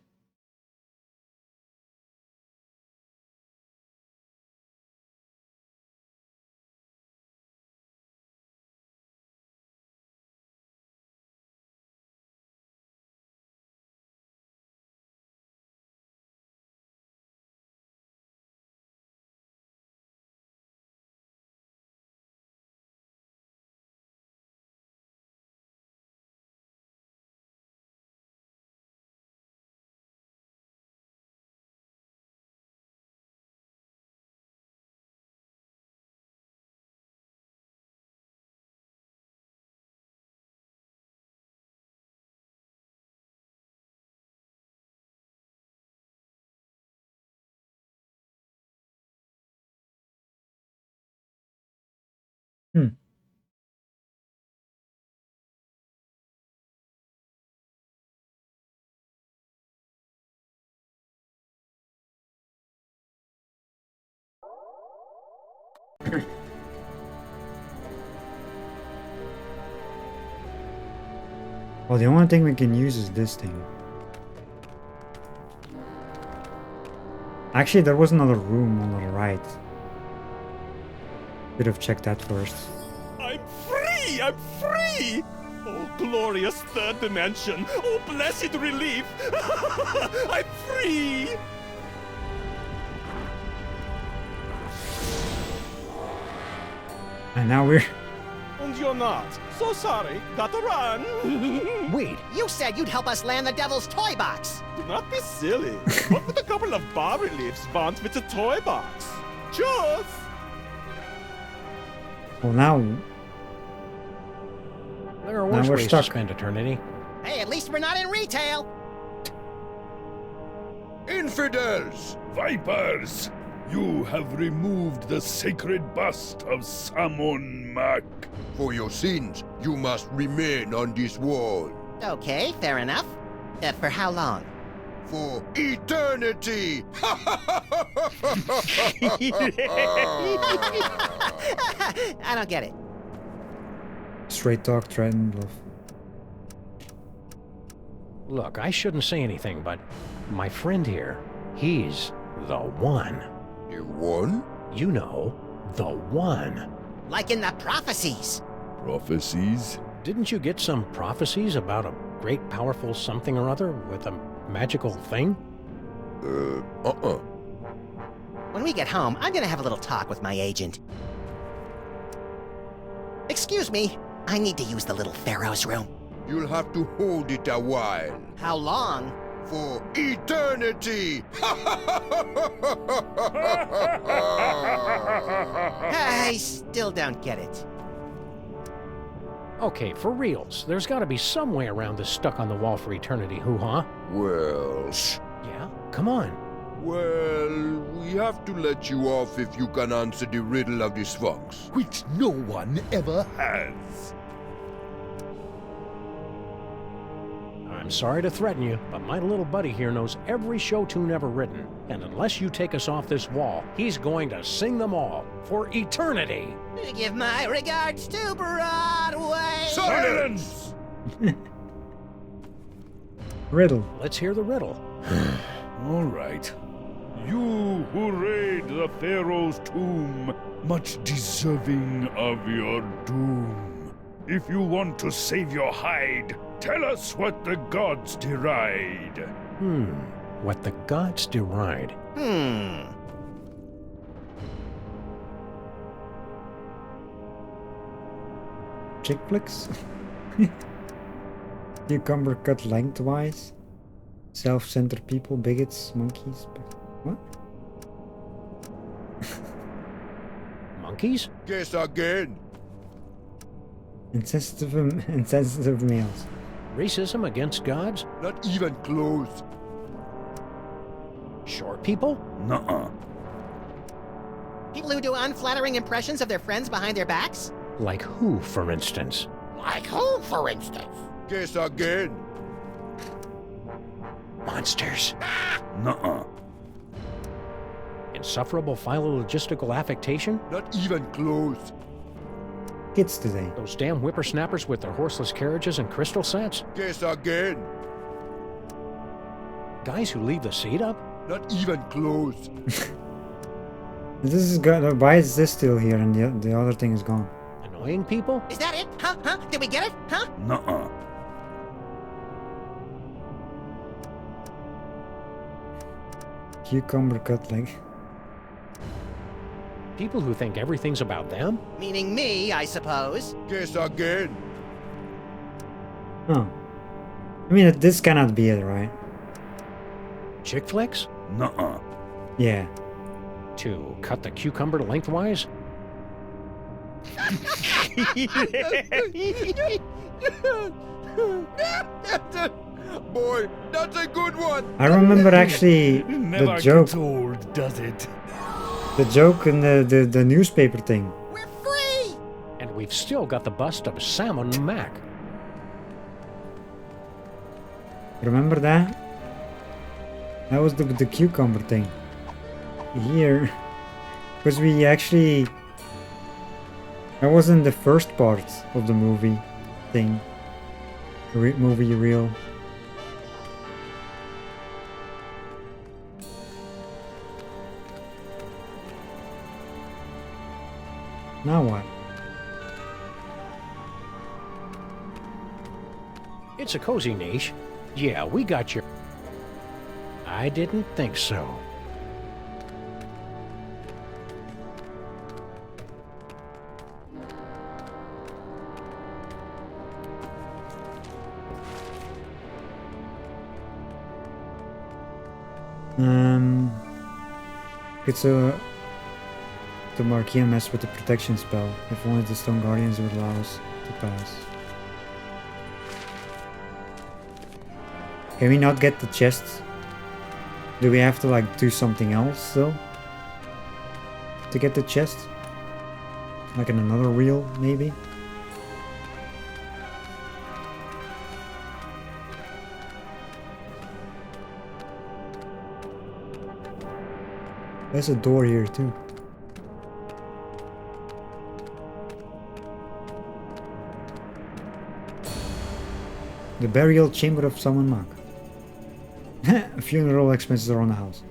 Hmm. Well, the only thing we can use is this thing. Actually, there was another room on the right. Should have checked that first. I'm free! I'm free! Oh, glorious third dimension! Oh, blessed relief! I'm free! And now we're... And you're not. So sorry. Gotta run. Wait. You said you'd help us land the devil's toy box. Do not be silly. What would a couple of bas-reliefs want with a toy box? Choose! Well, now... There are Now worse we're ways stuck. to spend eternity. Hey, at least we're not in retail. Infidels! Vipers! You have removed the sacred bust of Samandmax. For your sins, you must remain on this wall. Okay, fair enough. For how long? For eternity! I don't get it. Straight talk, trident bluff. Look, I shouldn't say anything, but my friend here, he's the one. The one? You know, the one. Like in the prophecies. Prophecies? Didn't you get some prophecies about a great powerful something or other with a magical thing? When we get home, I'm gonna have a little talk with my agent. Excuse me, I need to use the little Pharaoh's room. You'll have to hold it a while. How long? For eternity! I still don't get it. Okay, for reals, there's gotta be some way around this stuck on the wall for eternity hoo-ha. Well... Yeah? Come on. Well, we have to let you off if you can answer the riddle of the Sphinx. Which no one ever has. I'm sorry to threaten you, but my little buddy here knows every show tune ever written. And unless you take us off this wall, he's going to sing them all for eternity. Give my regards to Broadway. Silence! Riddle. Let's hear the riddle. All right. You who raid the Pharaoh's tomb, much deserving of your doom. If you want to save your hide, tell us what the gods deride. What the gods deride. Chick flicks? Cucumber cut lengthwise? Self-centered people, bigots, monkeys. What? Monkeys? Guess again. Insensitive males. Racism against gods? Not even close. Short people? Nuh-uh. People who do unflattering impressions of their friends behind their backs? Like who, for instance? Like who, for instance? Guess again. Monsters. Nuh-uh. Insufferable philologistical affectation? Not even close. Kids today. Those damn whippersnappers with their horseless carriages and crystal sets? Guess again. Guys who leave the seat up? Not even close. This is good. Why is this still here and the other thing is gone? Annoying people? Is that it? Huh? Huh? Did we get it? Huh? Nuh-uh. Cucumber cut leg. People who think everything's about them? Meaning me, I suppose. Guess again. Oh. I mean, this cannot be it, right? Chick flicks? Nuh-uh. Yeah. To cut the cucumber lengthwise? Boy, that's a good one. I remember actually the joke. Gets old, does it? The joke in the newspaper thing. We're free! And we've still got the bust of Salmon Mac. Remember that? That was the cucumber thing. Here. Because we actually... That wasn't the first part of the movie thing. Movie reel. Now what? It's a cozy niche. Yeah, we got your... I didn't think so. It's a... The Marquis mess with the protection spell. If only the Stone Guardians would allow us to pass. Can we not get the chests? Do we have to like do something else still? To get the chest? Like in another reel, maybe? There's a door here too. The burial chamber of Saman Funeral expenses are on the house.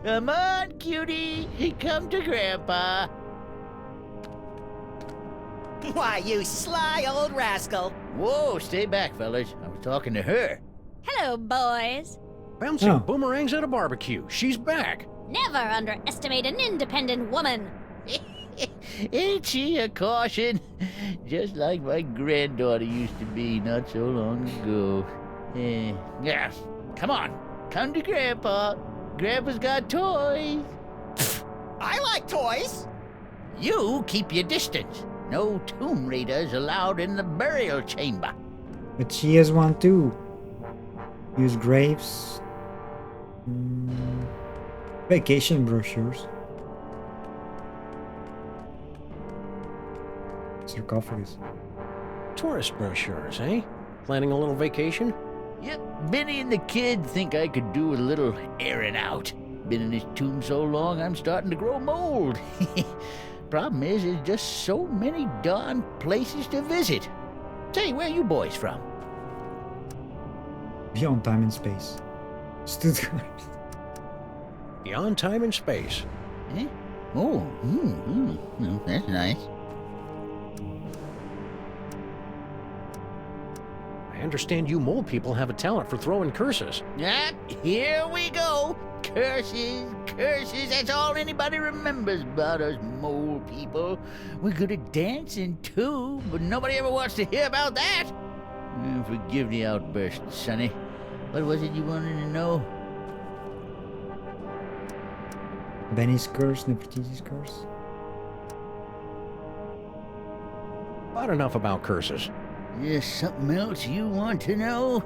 Come on, cutie. Come to Grandpa. Why, you sly old rascal. Whoa, stay back, fellas. I was talking to her. Hello, boys. Bouncing boomerangs at a barbecue. She's back. Never underestimate an independent woman. Ain't she a caution? Just like my granddaughter used to be not so long ago. Yeah, come on. Come to Grandpa. Grandpa's got toys. I like toys. You keep your distance. No tomb raiders allowed in the burial chamber. But she has one too. Use graves. Vacation brochures. Sarcophagus. Tourist brochures, eh? Planning a little vacation? Yep, Benny and the kid think I could do a little airing out. Been in this tomb so long, I'm starting to grow mold. Problem is, there's just so many darn places to visit. Say, where you boys from? Beyond time and space. Stuttgart. Beyond time and space. Eh? Oh, that's nice. I understand you mole people have a talent for throwing curses. Ah, here we go. Curses, curses, that's all anybody remembers about us mole people. We're good at dancing too, but nobody ever wants to hear about that. Forgive the outburst, Sonny. What was it you wanted to know? Benny's curse, Nefertiti's curse. About enough about curses. Is something else you want to know?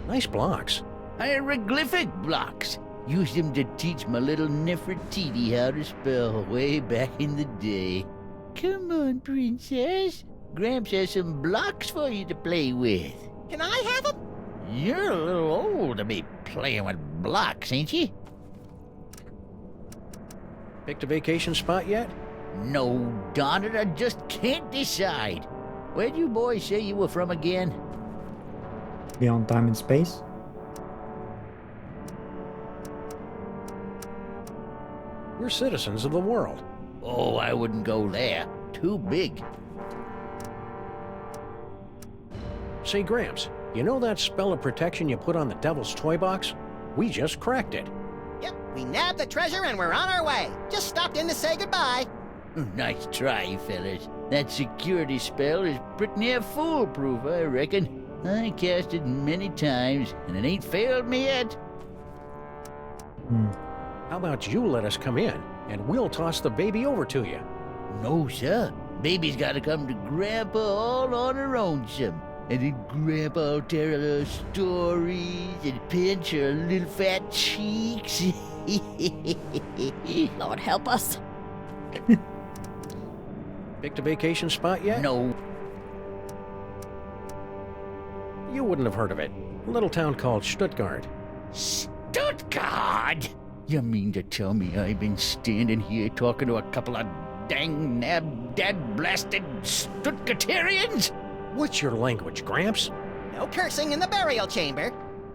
Nice blocks. Hieroglyphic blocks. Used them to teach my little Nefertiti how to spell way back in the day. Come on, princess. Gramps has some blocks for you to play with. Can I have them? You're a little old to be playing with blocks, ain't you? Picked a vacation spot yet? No, darn it, I just can't decide. Where'd you boys say you were from again? Beyond time and space. We're citizens of the world. Oh, I wouldn't go there. Too big. Say, Gramps, you know that spell of protection you put on the Devil's Toy Box? We just cracked it. Yep, we nabbed the treasure and we're on our way. Just stopped in to say goodbye. Nice try, fellas. That security spell is pretty near foolproof, I reckon. I cast it many times, and it ain't failed me yet. How about you let us come in, and we'll toss the baby over to you? No, sir. Baby's gotta come to Grandpa all on her own, some. And then Grandpa'll tell her stories and pinch her little fat cheeks. Lord help us. Picked a vacation spot yet? No. You wouldn't have heard of it. A little town called Stuttgart. Stuttgart? You mean to tell me I've been standing here talking to a couple of dang dad-blasted Stuttgarterians? What's your language, Gramps? No cursing in the burial chamber.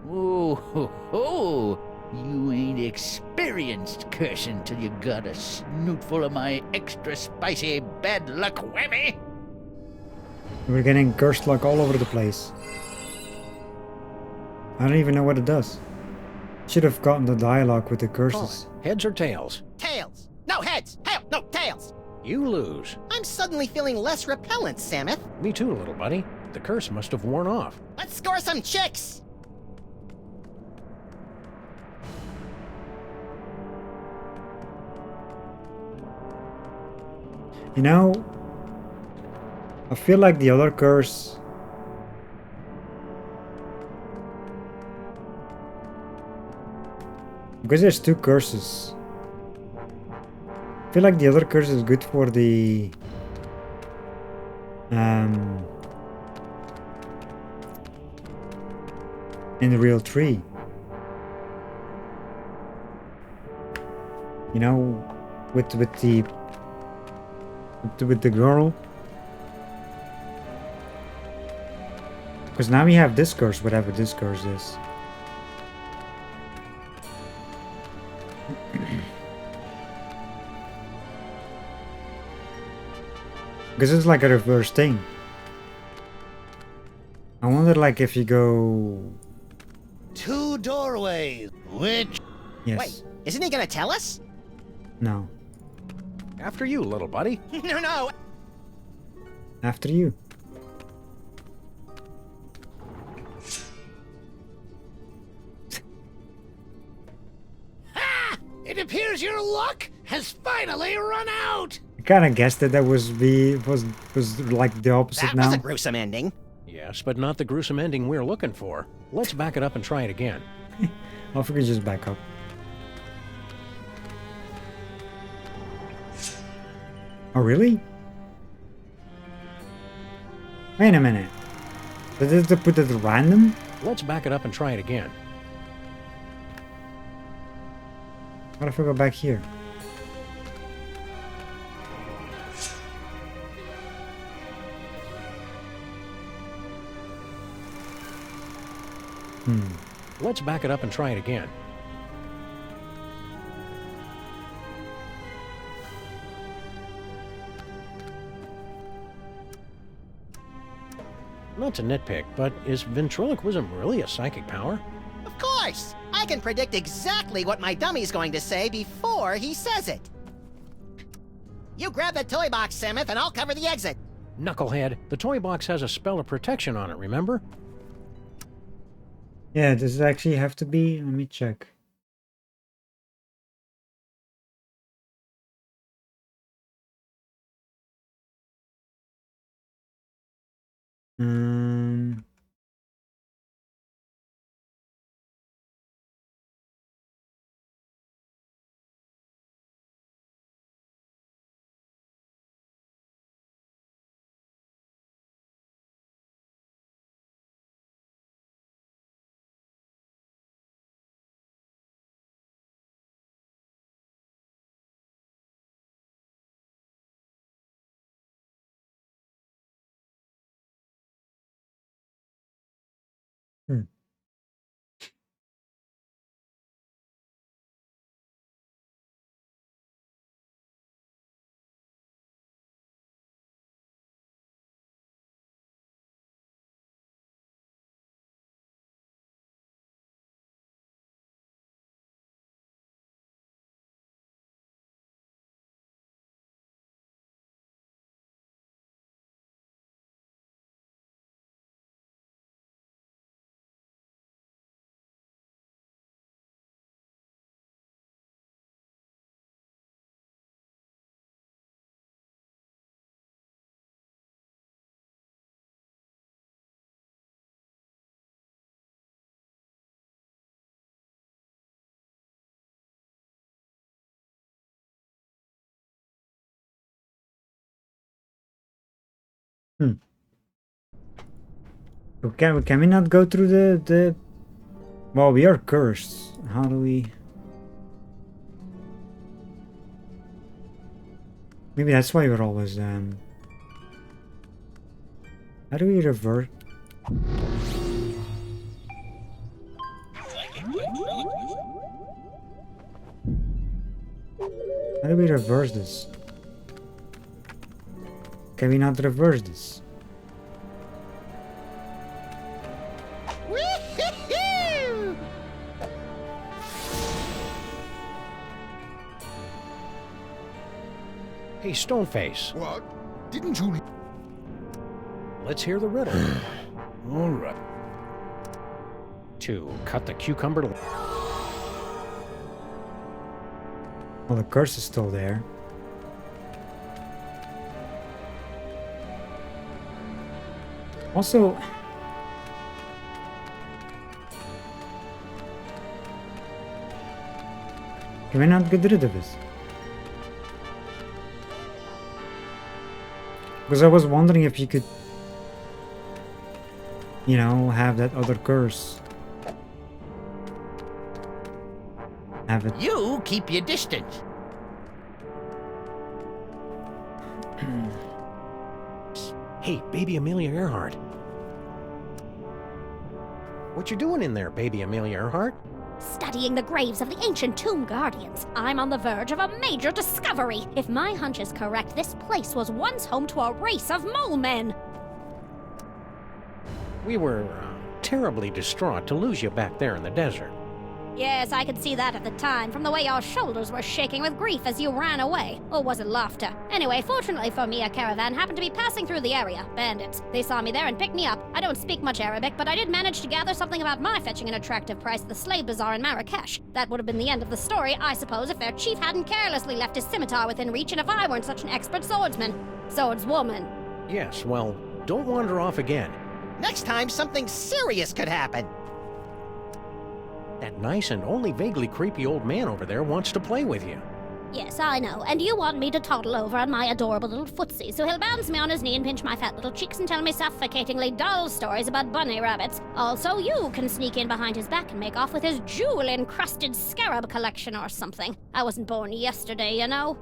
Oh, ho, ho. You ain't experienced cursing till you got a snoot full of my extra spicy bad luck whammy. We're getting cursed luck all over the place. I don't even know what it does. Should have gotten the dialogue with the curses. Heads or tails? Tails. No, heads. Hell, no, tails. You lose. I'm suddenly feeling less repellent, Samuth. Me too, little buddy. The curse must have worn off. Let's score some chicks. You know, I feel like the other curse because there's two curses. I feel like the other curse is good for the in the real tree. You know, with the girl. Because now we have this curse, whatever this curse is. Because it's like a reverse thing. I wonder, like, if you go... 2 doorways. Which? Yes. Wait, isn't he gonna tell us? No. After you, little buddy. No. After you. Ha! It appears your luck has finally run out. I kind of guessed that was like the opposite That now. was a gruesome ending. Yes, but not the gruesome ending we're looking for. Let's back it up and try it again. Or if we could just back up. Oh, really? Wait a minute. Did they put it at random? Let's back it up and try it again. What if I go back here? Let's back it up and try it again. Not to nitpick, but is ventriloquism really a psychic power? Of course! I can predict exactly what my dummy's going to say before he says it. You grab the toy box, Samuth, and I'll cover the exit. Knucklehead, the toy box has a spell of protection on it, remember? Yeah, does it actually have to be? Let me check. So can we not go through the... Well, we are cursed. How do we... Maybe that's why we're always How do we revert? How do we reverse this? Can we not reverse this? Hey, Stoneface. What? Didn't you... Let's hear the riddle. All right. To cut the cucumber... Well, the curse is still there. Also... Can we not get rid of this? Because I was wondering if you could, you know, have that other curse. Have it. You keep your distance. Hey, baby Amelia Earhart. What you doing in there, baby Amelia Earhart? Studying the graves of the ancient tomb guardians. I'm on the verge of a major discovery. If my hunch is correct, this place was once home to a race of mole men. We were terribly distraught to lose you back there in the desert. Yes, I could see that at the time, from the way your shoulders were shaking with grief as you ran away. Or was it laughter? Anyway, fortunately for me, a caravan happened to be passing through the area. Bandits. They saw me there and picked me up. I don't speak much Arabic, but I did manage to gather something about my fetching an attractive price at the slave bazaar in Marrakesh. That would have been the end of the story, I suppose, if their chief hadn't carelessly left his scimitar within reach and if I weren't such an expert swordsman. Swordswoman. Yes, well, don't wander off again. Next time, something serious could happen. That nice and only vaguely creepy old man over there wants to play with you. Yes, I know. And you want me to toddle over on my adorable little footsie, so he'll bounce me on his knee and pinch my fat little cheeks and tell me suffocatingly dull stories about bunny rabbits. Also, you can sneak in behind his back and make off with his jewel-encrusted scarab collection or something. I wasn't born yesterday, you know.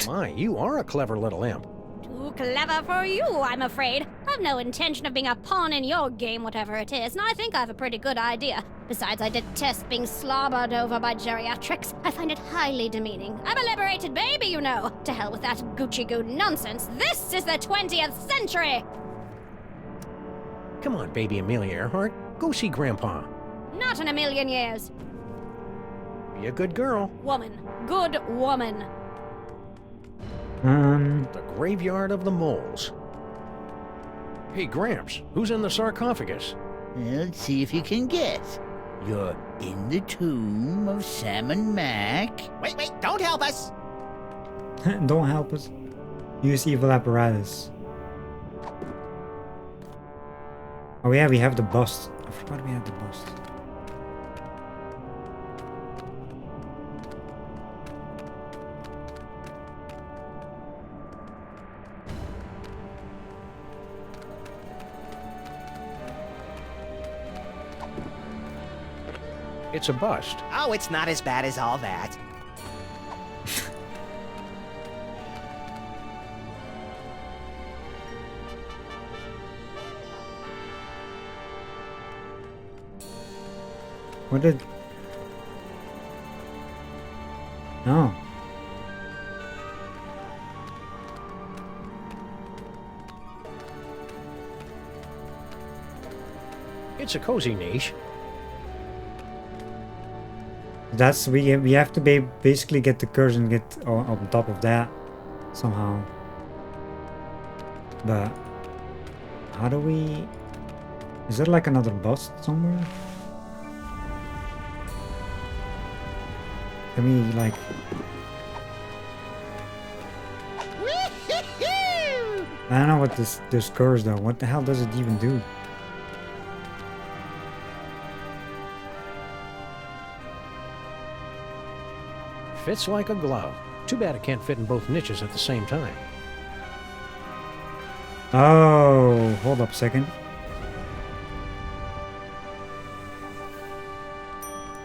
My, you are a clever little imp. Too clever for you, I'm afraid. I've no intention of being a pawn in your game, whatever it is, and I think I have a pretty good idea. Besides, I detest being slobbered over by geriatrics. I find it highly demeaning. I'm a liberated baby, you know. To hell with that Gucci-goo nonsense. This is the 20th century! Come on, baby Amelia Earhart. Go see Grandpa. Not in a million years. Be a good girl. Woman. Good woman. The graveyard of the moles. Hey, Gramps, who's in the sarcophagus? Let's see if you can guess. You're in the tomb of Sam and Mac. Wait, don't help us! Don't help us. Use evil apparatus. Oh yeah, we have the bust. I forgot we had the bust. It's a bust. Oh, it's not as bad as all that. What did... No. It's a cozy niche. That's we have to basically get the curse and get on top of that somehow. But how do we? Is there like another bust somewhere? Can we like? I don't know what this curse though. What the hell does it even do? Fits like a glove. Too bad it can't fit in both niches at the same time. Oh, hold up a second.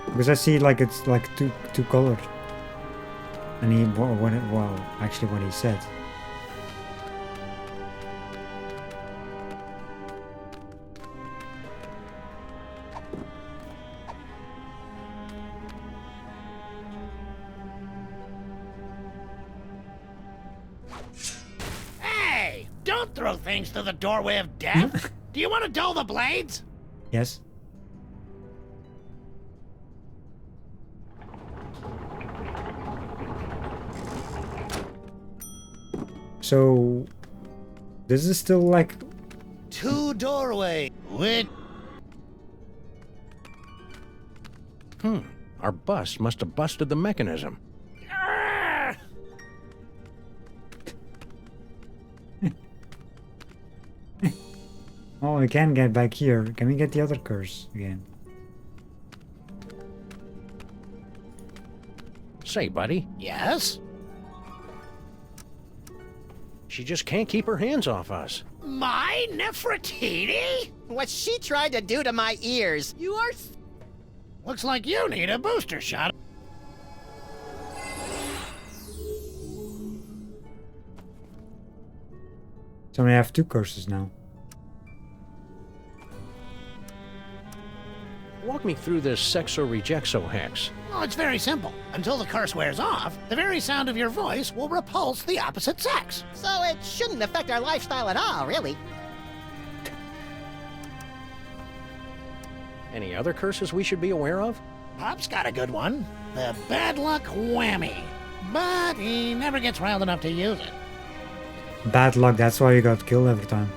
Because I see like it's like two colored. And he well actually what he said. Hey! Don't throw things through the doorway of death! Do you want to dull the blades? Yes. So this is still like 2 doorway with. Our bus must have busted the mechanism. oh, we can get back here. Can we get the other curse again? Say, buddy. Yes? She just can't keep her hands off us. My Nefertiti? What she tried to do to my ears. You are... Looks like you need a booster shot. So we have 2 curses now. Walk me through this sexo-rejexo hex. Well, it's very simple. Until the curse wears off, the very sound of your voice will repulse the opposite sex. So it shouldn't affect our lifestyle at all, really. Any other curses we should be aware of? Pop's got a good one. The bad luck whammy. But he never gets riled enough to use it. Bad luck, that's why you got killed every time.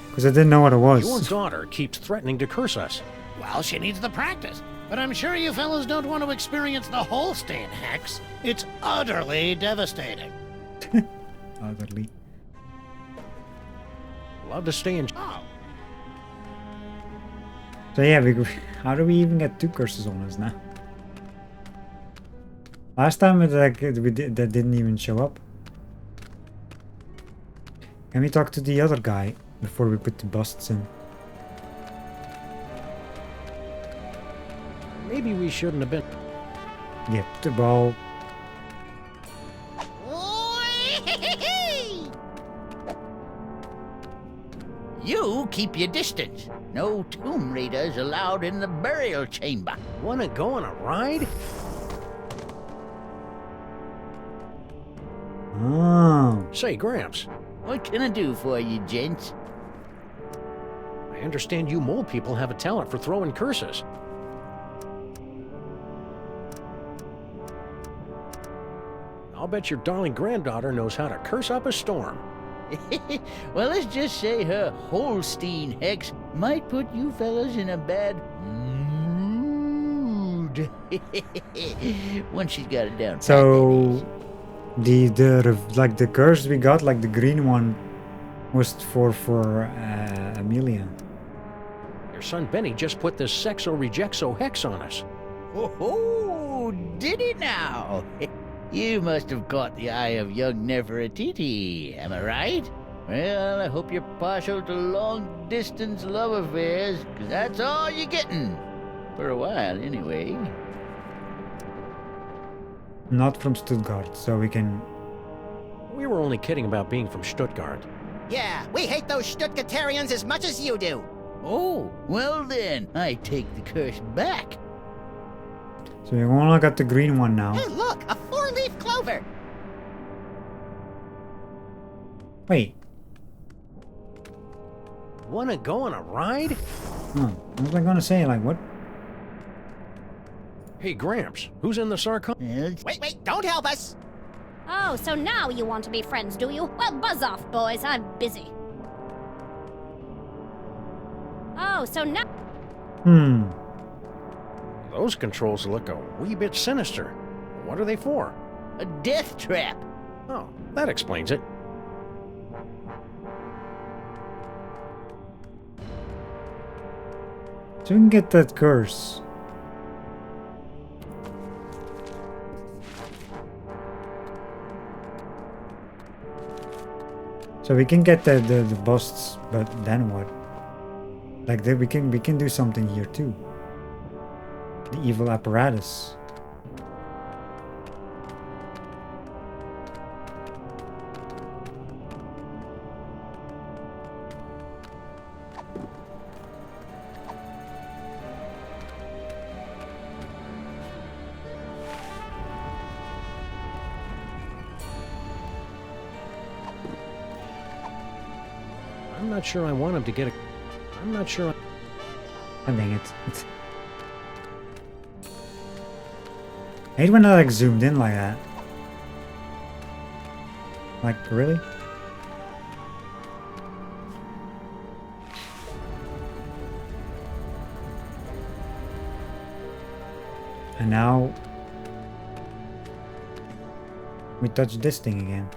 Because I didn't know what it was. Your daughter keeps threatening to curse us. Well, she needs the practice. But I'm sure you fellas don't want to experience the Holstein hex. It's utterly devastating. Utterly. Love to stay in... Oh. So yeah, how do we even get 2 curses on us now? Last time that didn't even show up. Can we talk to the other guy before we put the busts in? Maybe we shouldn't have been... Get the ball. You keep your distance. No tomb raiders allowed in the burial chamber. Wanna go on a ride? Oh. Say, Gramps. What can I do for you, gents? I understand you mole people have a talent for throwing curses. I'll bet your darling granddaughter knows how to curse up a storm. Well, let's just say her Holstein hex might put you fellas in a bad mood. Once she's got it down. So the curse we got, like the green one, was for Amelia. Your son Benny just put this sexo-rejexo hex on us. Oh, did he now? You must have caught the eye of young Nefertiti, am I right? Well, I hope you're partial to long-distance love affairs, because that's all you're getting. For a while, anyway. Not from Stuttgart, so we can... We were only kidding about being from Stuttgart. Yeah, we hate those Stuttgartarians as much as you do. Oh, well then, I take the curse back. So we only got the green one now. Hey, look, a 4-leaf clover. Wait. Wanna go on a ride? Oh, what was I gonna say? Like, what? Hey, Gramps, who's in the sarcophagus? Wait, don't help us. Oh, so now you want to be friends, do you? Well, buzz off, boys. I'm busy. Oh, so now... Those controls look a wee bit sinister. What are they for? A death trap. Oh, that explains it. So we can get that curse. So we can get the busts, but then what? Like we can do something here too. The evil apparatus. I'm not sure I want him to get a... I'm not sure... I dang it. I hate when I like zoomed in like that. Like, really? And now... we touch this thing again.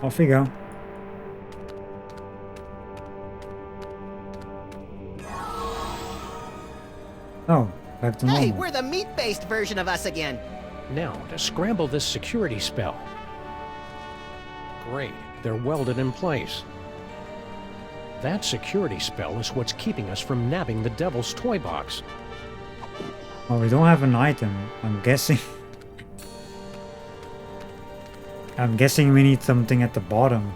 Off we go. Oh, back to normal. Hey, we're the meat-based version of us again. Now, to scramble this security spell. Great, they're welded in place. That security spell is what's keeping us from nabbing the devil's toy box. Well, we don't have an item, I'm guessing. I'm guessing we need something at the bottom.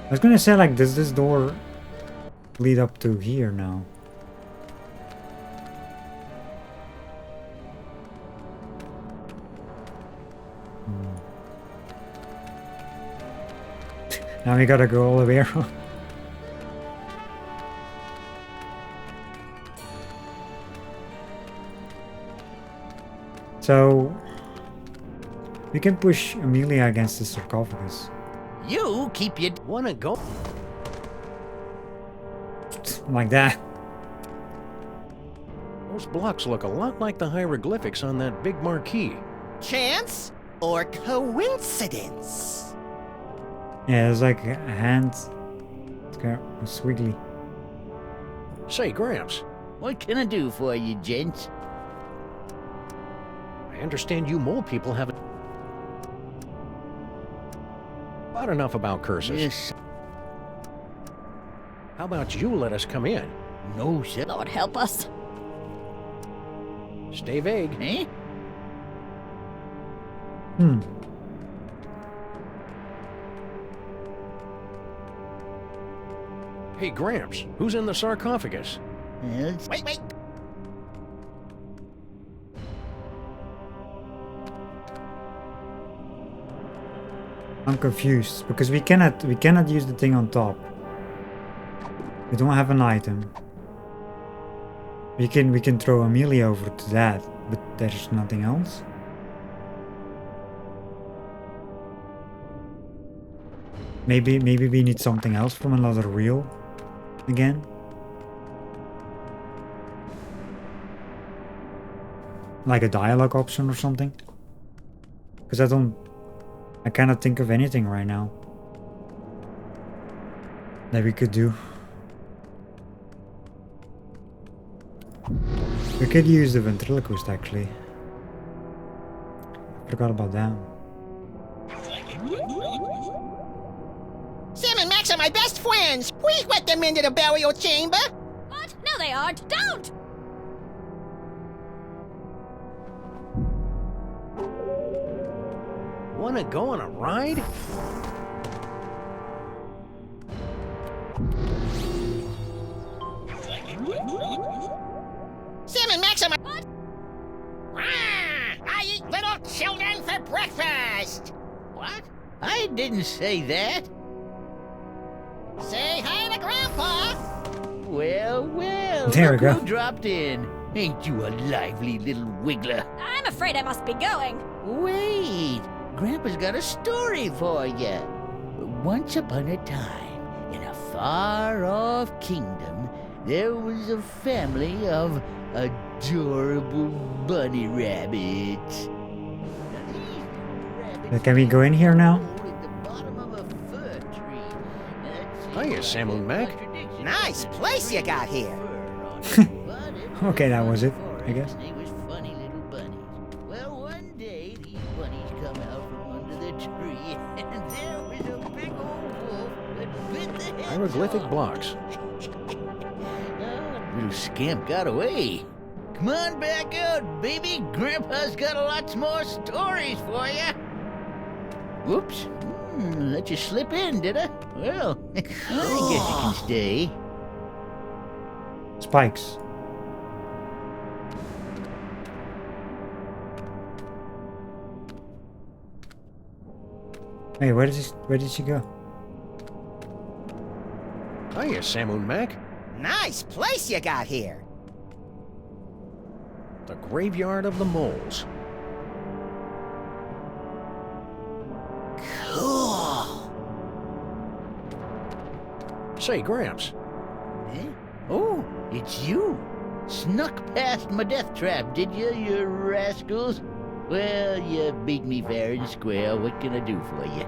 I was gonna say, like, does this door lead up to here now? Now we gotta go all the way around. So we can push Amelia against the sarcophagus. You keep your... Wanna go? Like that. Those blocks look a lot like the hieroglyphics on that big marquee. Chance or coincidence? Yeah, it's like a hand. It's kind of squiggly. Say, Gramps. What can I do for you, gents? I understand you mole people haven't... About enough about curses. Yes. How about you let us come in? No, sir. Lord help us. Stay vague. Eh? Hey, Gramps, who's in the sarcophagus? Wait. I'm confused because we cannot use the thing on top. We don't have an item. We can throw Amelia over to that, but there's nothing else. Maybe we need something else from another reel again. Like a dialogue option or something. Because I cannot think of anything right now that we could do. We could use the ventriloquist actually. Forgot about that. Sam and Max are my best friends. Please let them into the burial chamber. What? No, they aren't. Don't! Wanna go on a ride? Sam and Max are my... What? I eat little children for breakfast. What? I didn't say that. Say hi to Grandpa. Well, There we look go. who dropped in. Ain't you a lively little wiggler? I'm afraid I must be going. Wait, Grandpa's got a story for you. Once upon a time, in a far-off kingdom, there was a family of adorable bunny rabbits. Can we go in here now? Hiya, Samoon Mac. Nice place you got here. Okay, that was it, I guess. They was funny little bunnies. Well, one day these bunnies come out from under the tree, and there was a big old wolf that bit the heads Hieroglyphic off. blocks. Little scamp got away. Come on back out, baby. Grandpa's got lots more stories for you. Whoops. Let you slip in, did I? Well, I guess you can stay. Spikes. Hey, where did she go? Hiya, Samoon Mac. Nice place you got here. The graveyard of the moles. Cool. Say, Gramps. Eh? Oh, it's you. Snuck past my death trap, did you rascals? Well, you beat me fair and square. What can I do for you?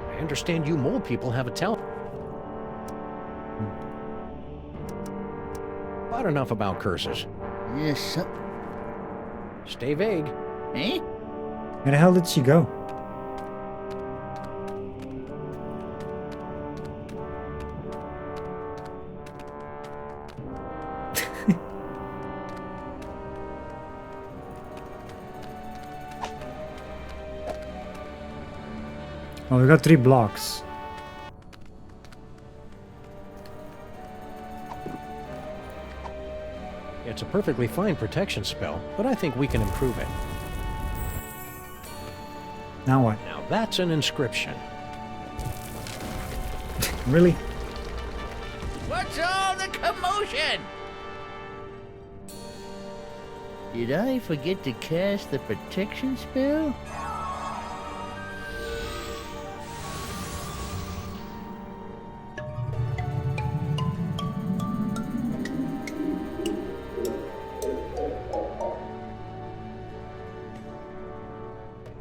I understand you mole people have a talent. About enough about curses. Yes, Stay vague. Eh? Where the hell did she go? Well, we got 3 blocks. It's a perfectly fine protection spell, but I think we can improve it. Now what? Now that's an inscription. Really? What's all the commotion? Did I forget to cast the protection spell?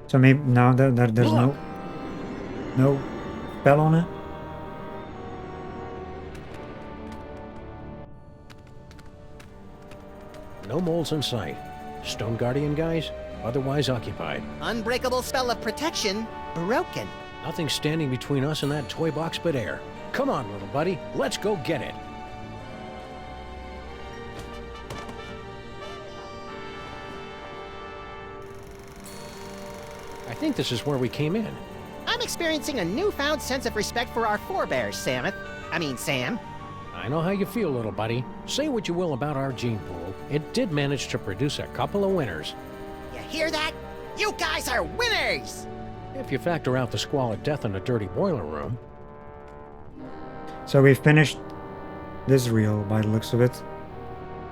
So maybe now that there's no spell on it. No moles in sight. Stone Guardian guys, otherwise occupied. Unbreakable spell of protection, broken. Nothing standing between us and that toy box but air. Come on, little buddy, let's go get it. I think this is where we came in. I'm experiencing a newfound sense of respect for our forebears, Sam. I know how you feel, little buddy. Say what you will about our gene pool, it did manage to produce a couple of winners. You hear that? You guys are winners! If you factor out the squalid death in a dirty boiler room. So we finished this reel by the looks of it.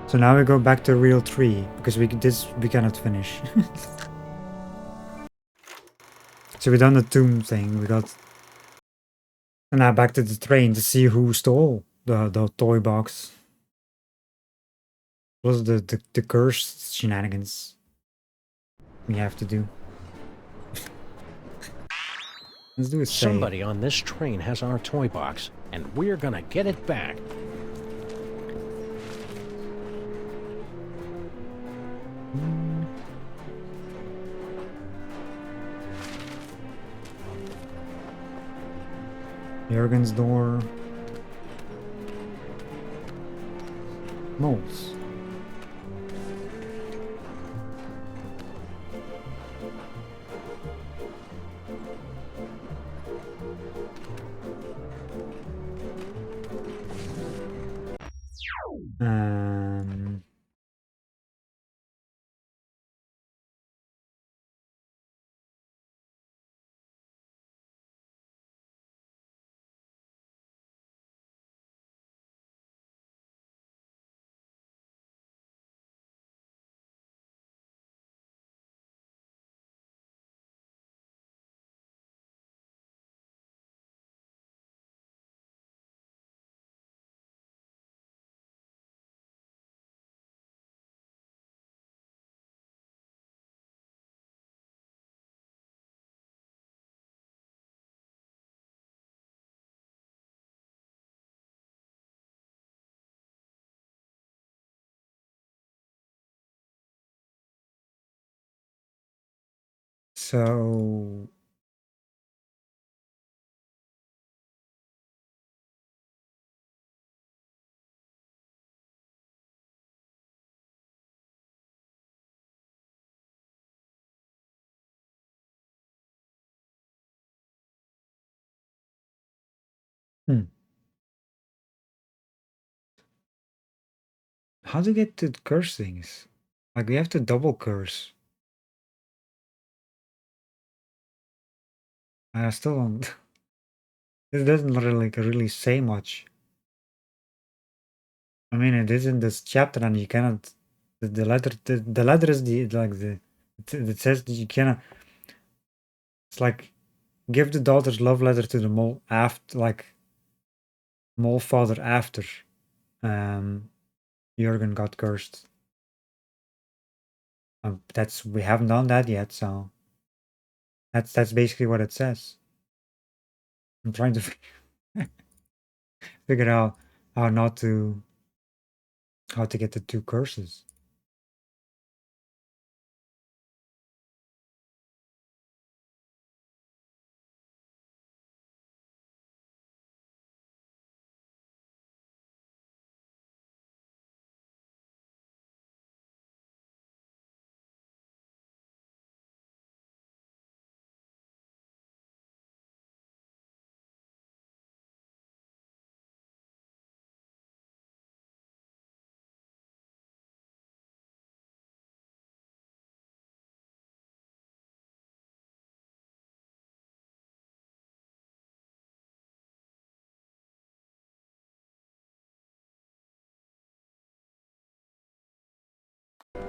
So now we go back to reel 3 because we cannot finish. So we done the tomb thing. We got. And now back to the train to see who stole the toy box. What was the cursed shenanigans we have to do? Let's do a save. Somebody on this train has our toy box, and we're gonna get it back. Jurgen's door. Moles. So how to get to curse things? Like we have to double curse. I still don't. It doesn't really say much. I mean, it is in this chapter, and you cannot. The letter is it says that you cannot. It's like give the daughter's love letter to the mole after, like mole father after Jurgen got cursed. We haven't done that yet, so that's basically what it says. I'm trying to figure out how to get the two curses.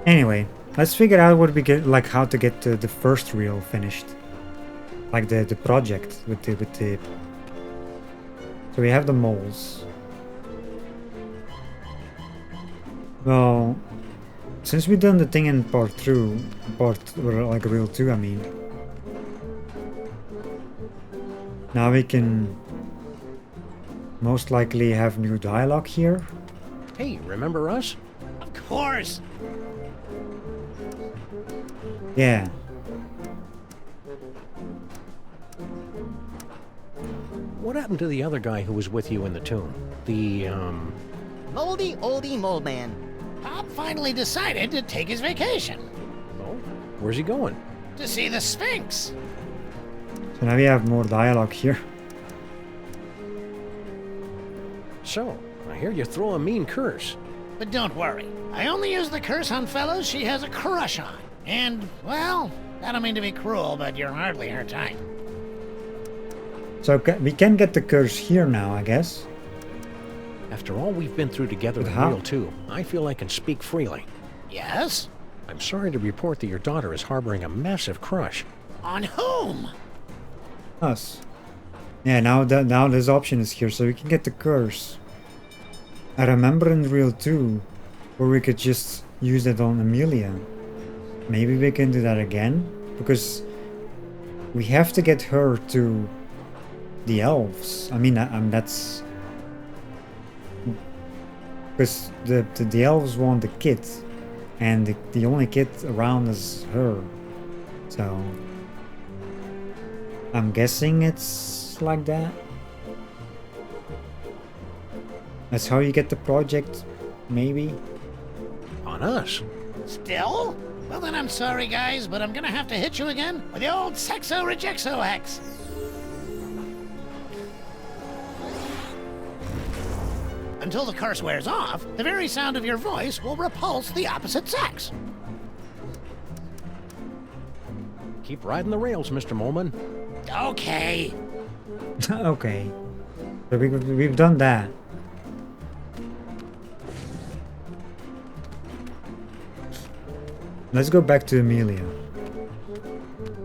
Anyway, let's figure out what we get, like how to get the first reel finished, like the project with the. So we have the moles. Well, since we've done the thing in part 2, like reel 2, I mean, now we can most likely have new dialogue here. Hey, remember us? Of course. Yeah. What happened to the other guy who was with you in the tomb? The, Moldy oldie mole man. Bob finally decided to take his vacation. Oh, where's he going? To see the Sphinx. So now we have more dialogue here. So, I hear you throw a mean curse. But don't worry. I only use the curse on fellows she has a crush on. And, well, I don't mean to be cruel, but you're hardly her type. So we can get the curse here now, I guess. After all we've been through together in Reel 2, I feel I can speak freely. Yes? I'm sorry to report that your daughter is harboring a massive crush. On whom? Us. Yeah, now this option is here, so we can get the curse. I remember in Reel 2, where we could just use it on Amelia. Maybe we can do that again, because we have to get her to the elves. I mean, that's because the elves want the kid, and the only kid around is her. So I'm guessing it's like that. That's how you get the project, maybe. On us. Still? Well then I'm sorry guys, but I'm gonna have to hit you again with the old Sexo Rejexo Hex. Until the curse wears off, the very sound of your voice will repulse the opposite sex. Keep riding the rails, Mr. Moleman. Okay. Okay. So we've done that. Let's go back to Amelia.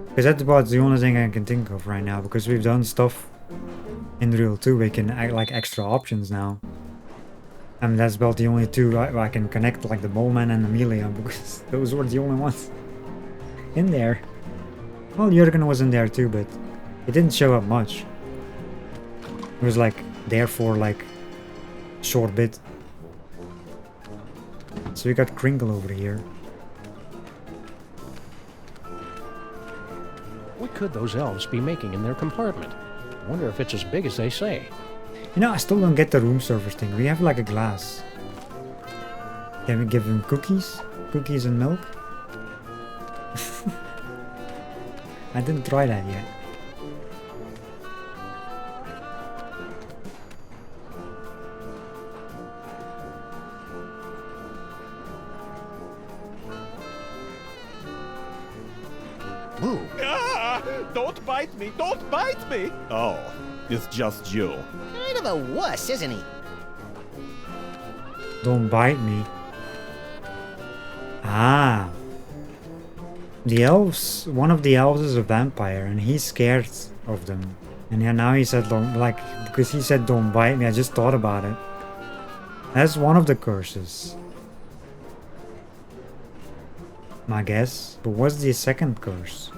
Because that's about the only thing I can think of right now, because we've done stuff in Reel 2, we can act like extra options now. And that's about the only two I can connect, like the Moleman and Amelia, because those were the only ones in there. Well, Jurgen was in there too, but it didn't show up much. It was like there for like a short bit. So we got Kringle over here. What could those elves be making in their compartment? I wonder if it's as big as they say. You know, I still don't get the room service thing. We have like a glass. Can we give him cookies? Cookies and milk? I didn't try that yet. Ooh. Ah, don't bite me! Don't bite me! Oh, it's just you. Kind of a wuss, isn't he? Don't bite me. Ah. The elves, one of the elves is a vampire and he's scared of them. And yeah, now he said, don't, like, because he said don't bite me, I just thought about it. That's one of the curses. I guess. But what's the second curse?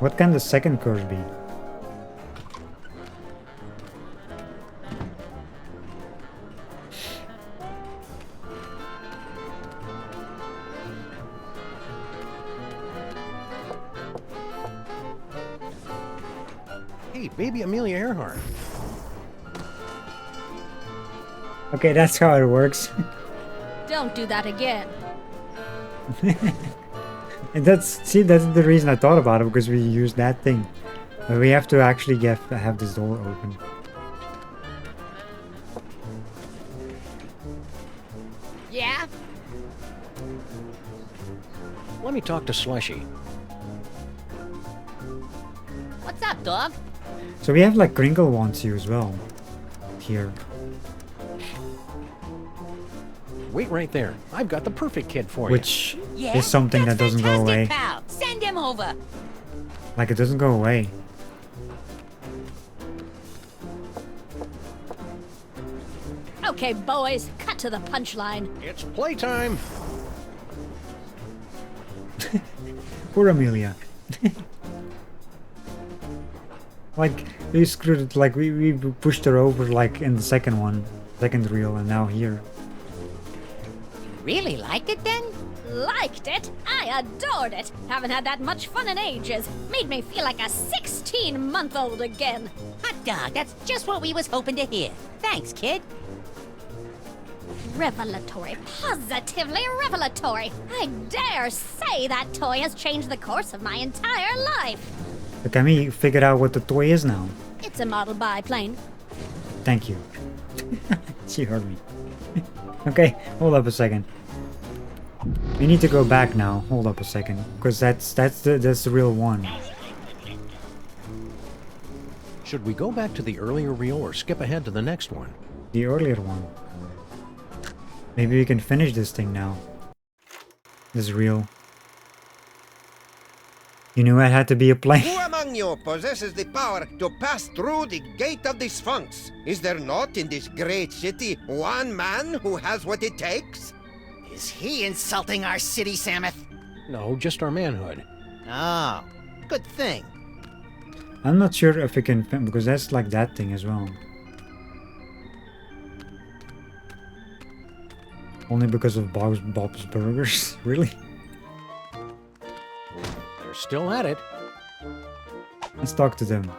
What can the second curse be? Hey, baby Amelia Earhart. Okay, that's how it works. Don't do that again. And that's the reason I thought about it, because we used that thing. But we have to actually have this door open. Yeah? Let me talk to Slushy. What's up, dog? So we have like crinkle wants you as well. Here. Wait right there. I've got the perfect kid for you. Which is something that doesn't go away. Pal. Send him over. Like it doesn't go away. Okay, boys, cut to the punchline. It's playtime. Poor Amelia. Like we screwed it, like we pushed her over like in the second reel, and now here. Really liked it then? Liked it? I adored it. Haven't had that much fun in ages. Made me feel like a 16-month-old again. Hot dog, that's just what we was hoping to hear. Thanks, kid. Revelatory. Positively revelatory. I dare say that toy has changed the course of my entire life. But can we figure out what the toy is now? It's a model biplane. Thank you. She heard me. Okay, hold up a second. We need to go back now. Hold up a second, because that's the real one. Should we go back to the earlier reel or skip ahead to the next one? The earlier one. Maybe we can finish this thing now. This reel. You knew it had to be a plane. Who among you possesses the power to pass through the gate of the Sphinx? Is there not in this great city one man who has what it takes? Is he insulting our city, Samuth? No, just our manhood. Oh, good thing. I'm not sure if we can, because that's like that thing as well. Only because of Bob's Burgers? Really? They're still at it. Let's talk to them.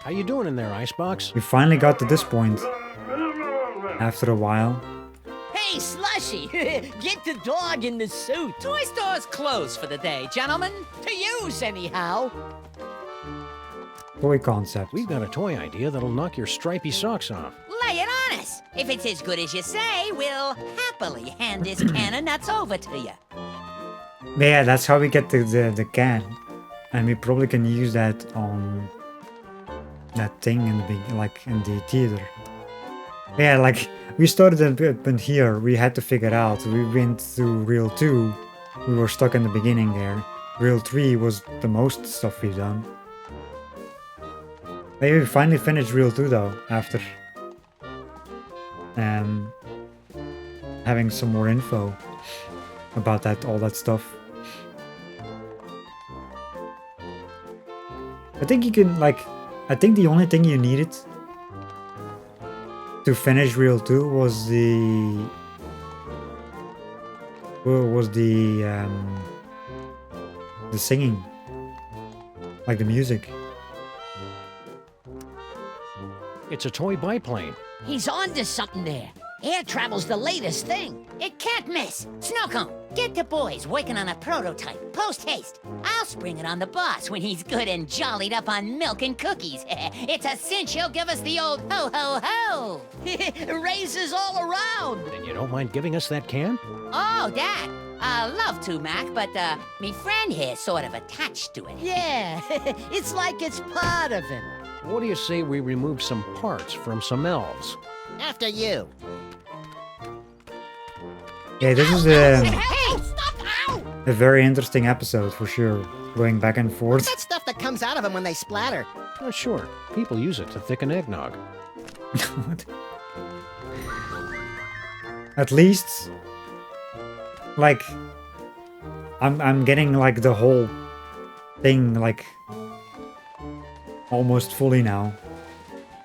How you doing in there, Icebox? We finally got to this point. After a while. Hey, Slushy! Get the dog in the suit. Toy store's closed for the day, gentlemen. To use, anyhow. Toy concept. We've got a toy idea that'll knock your stripy socks off. Lay it on us. If it's as good as you say, we'll happily hand this can of nuts over to you. Yeah, that's how we get the can. And we probably can use that on that thing in the big, like in the theater. Yeah, like we started in here, we had to figure out. We went through reel 2, we were stuck in the beginning there. Reel 3 was the most stuff we've done. Maybe we finally finished reel 2 though, after having some more info about all that stuff. I think you can, like, I think the only thing you needed to finish Real 2 was the singing, like the music. It's a toy biplane. He's on to something there. Air travel's the latest thing. It can't miss. Snowcone, get the boys working on a prototype. Post haste. I'll spring it on the boss when he's good and jollied up on milk and cookies. It's a cinch he'll give us the old ho ho ho. Raises all around. And you don't mind giving us that can? Oh, that. Love to, Mac, but, me friend here's sort of attached to it. Yeah, it's like it's part of him. What do you say we remove some parts from some elves? After you. Yeah, this is a very interesting episode for sure. Going back and forth. That stuff that comes out of them when they splatter. Oh, sure. People use it to thicken eggnog. What? At least, like, I'm getting like the whole thing like almost fully now.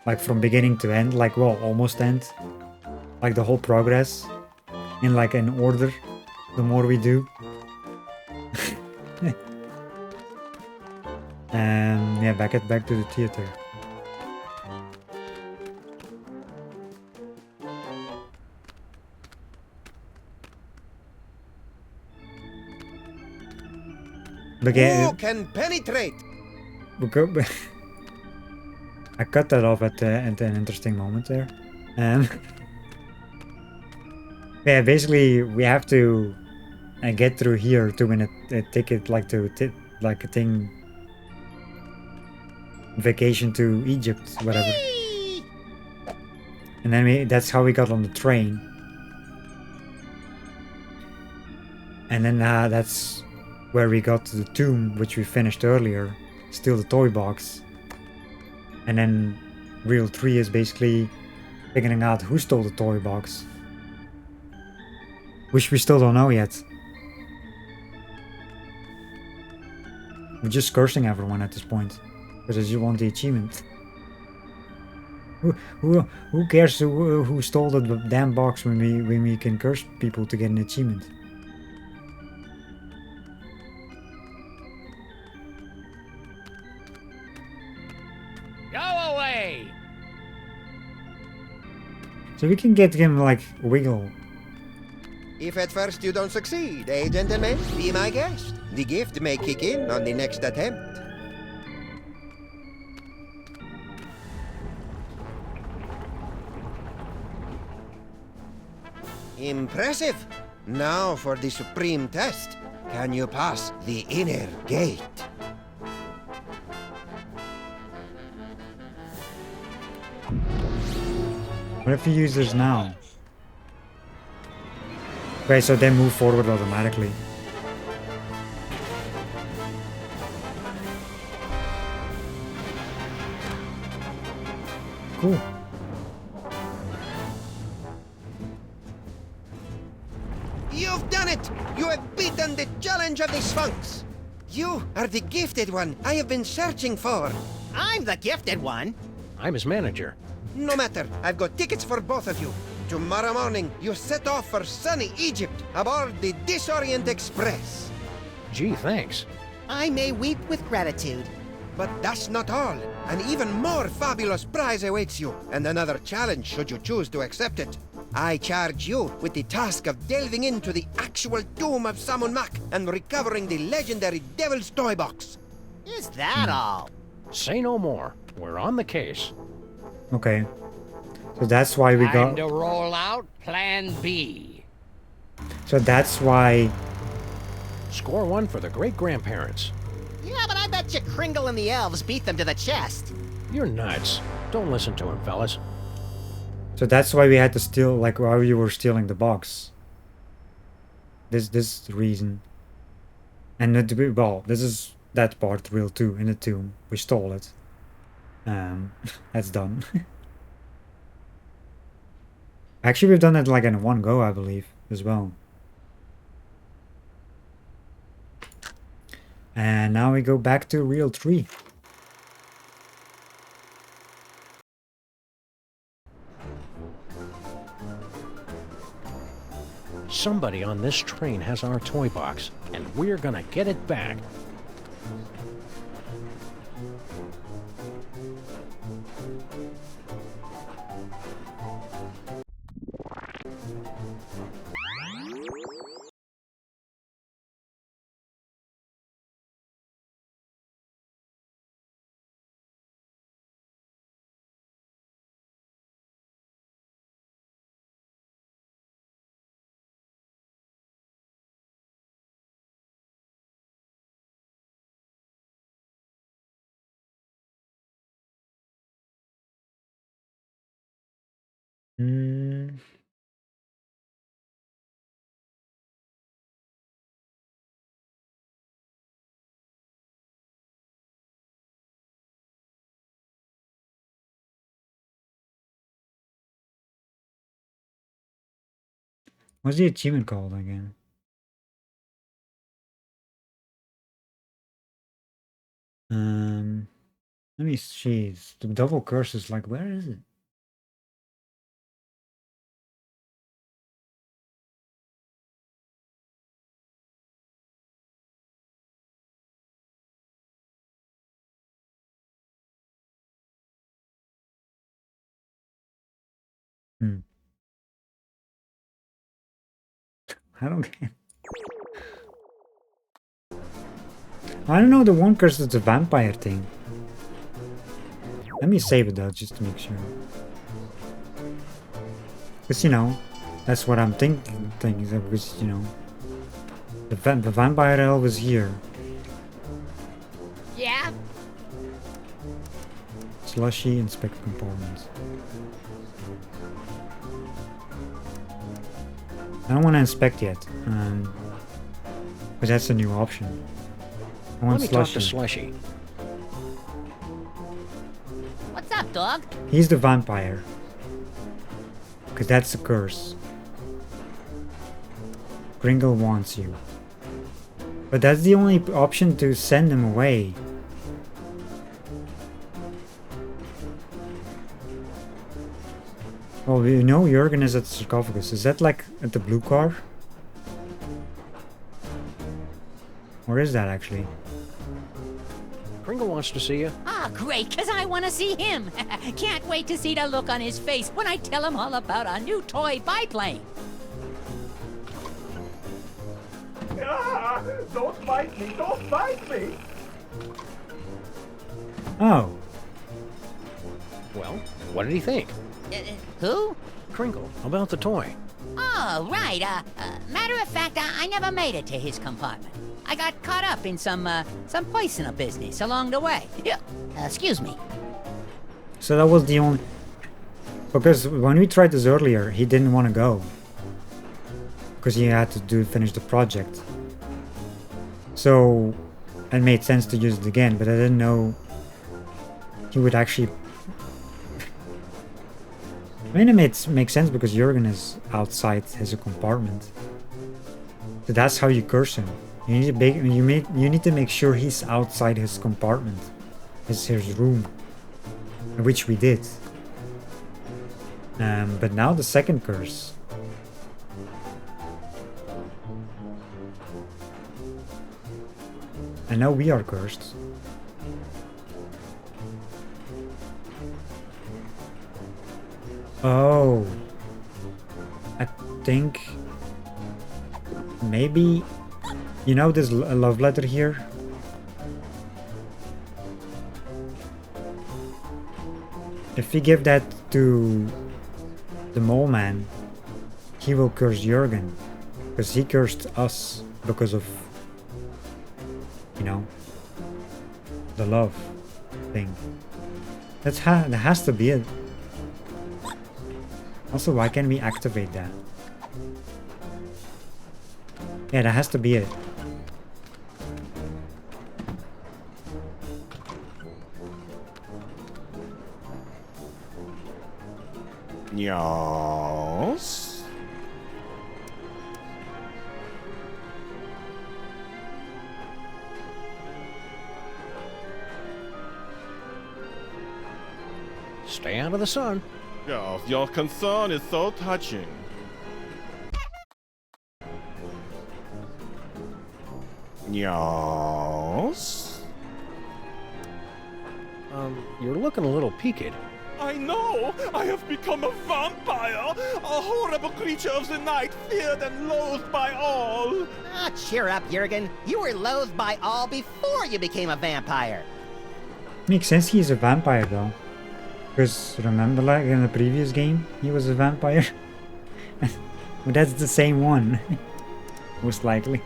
Like from beginning to end, like, well, almost end. Like the whole progress in like an order, the more we do. And yeah, back to the theater. Who can penetrate? I cut that off at an interesting moment there. Yeah, basically we have to get through here to win a ticket, like like a thing, vacation to Egypt, whatever. And then that's how we got on the train. And then that's where we got to the tomb, which we finished earlier. Still the toy box. And then Real 3 is basically figuring out who stole the toy box. Which we still don't know yet. We're just cursing everyone at this point. Because you want the achievement. Who cares who stole the damn box when we can curse people to get an achievement? Go away! So we can get him like wiggle. If at first you don't succeed, gentlemen, be my guest. The gift may kick in on the next attempt. Impressive! Now for the supreme test. Can you pass the inner gate? What if he uses now? Okay, so they move forward automatically. Cool. You've done it! You have beaten the challenge of the Sphinx! You are the gifted one I have been searching for. I'm the gifted one. I'm his manager. No matter, I've got tickets for both of you. Tomorrow morning, you set off for sunny Egypt aboard the Disorient Express. Gee, thanks. I may weep with gratitude. But that's not all. An even more fabulous prize awaits you, and another challenge should you choose to accept it. I charge you with the task of delving into the actual tomb of Samon Mak and recovering the legendary Devil's Toy Box. Is that all? Say no more. We're on the case. Okay. So that's why we Time got... to roll out Plan B. So that's why... Score one for the great-grandparents. Yeah, but I bet you Kringle and the elves beat them to the chest. You're nuts. Don't listen to him, fellas. So that's why we had to steal, like, why we were stealing the box. This is the reason. And well, this is that part, Real 2, in the tomb. We stole it. That's done. Actually, we've done it like in one go, I believe, as well. And now we go back to Real 3. Somebody on this train has our toy box, and we're gonna get it back. Hmm. What's the achievement called again? Let me see. The double curse is like, where is it? I don't get. I don't know. The one curse is the vampire thing. Let me save it though, just to make sure. Because, you know, that's what I'm thinking. Because, you know, the vampire elf is here. Yeah? Slushy, inspect components. I don't want to inspect yet. Because that's a new option. I want Let me talk to Slushy. What's up, dog? He's the vampire. Because that's the curse. Kringle wants you. But that's the only option to send him away. Well, you know Jurgen is at the sarcophagus. Is that like at the blue car? Or is that actually? Kringle wants to see you. Ah, great, because I want to see him. Can't wait to see the look on his face when I tell him all about our new toy biplane. Ah, don't bite me! Don't bite me! Oh. Well, what did he think? Who? Kringle, about the toy. Oh, right. Matter of fact, I never made it to his compartment. I got caught up in some personal business along the way. Yeah. Excuse me. So that was the only... Because when we tried this earlier, he didn't want to go. Because he had to finish the project. So it made sense to use it again, but I didn't know he would actually... I mean, it makes sense because Jurgen is outside his compartment. So that's how you curse him. You need to make sure he's outside his compartment, his room, which we did. But now the second curse. And now we are cursed. Oh, I think maybe, you know, this love letter here. If we give that to the mole man, he will curse Jurgen, because he cursed us because of, you know, the love thing. That has to be it. Also, why can't we activate that? Yeah, that has to be it. Yes. Stay out of the sun. Yes, your concern is so touching. Yes? You're looking a little peaked. I know! I have become a vampire! A horrible creature of the night, feared and loathed by all! Ah, cheer up, Jurgen. You were loathed by all before you became a vampire. Makes sense he's a vampire though. Because remember, like in the previous game, he was a vampire? But that's the same one. Most likely.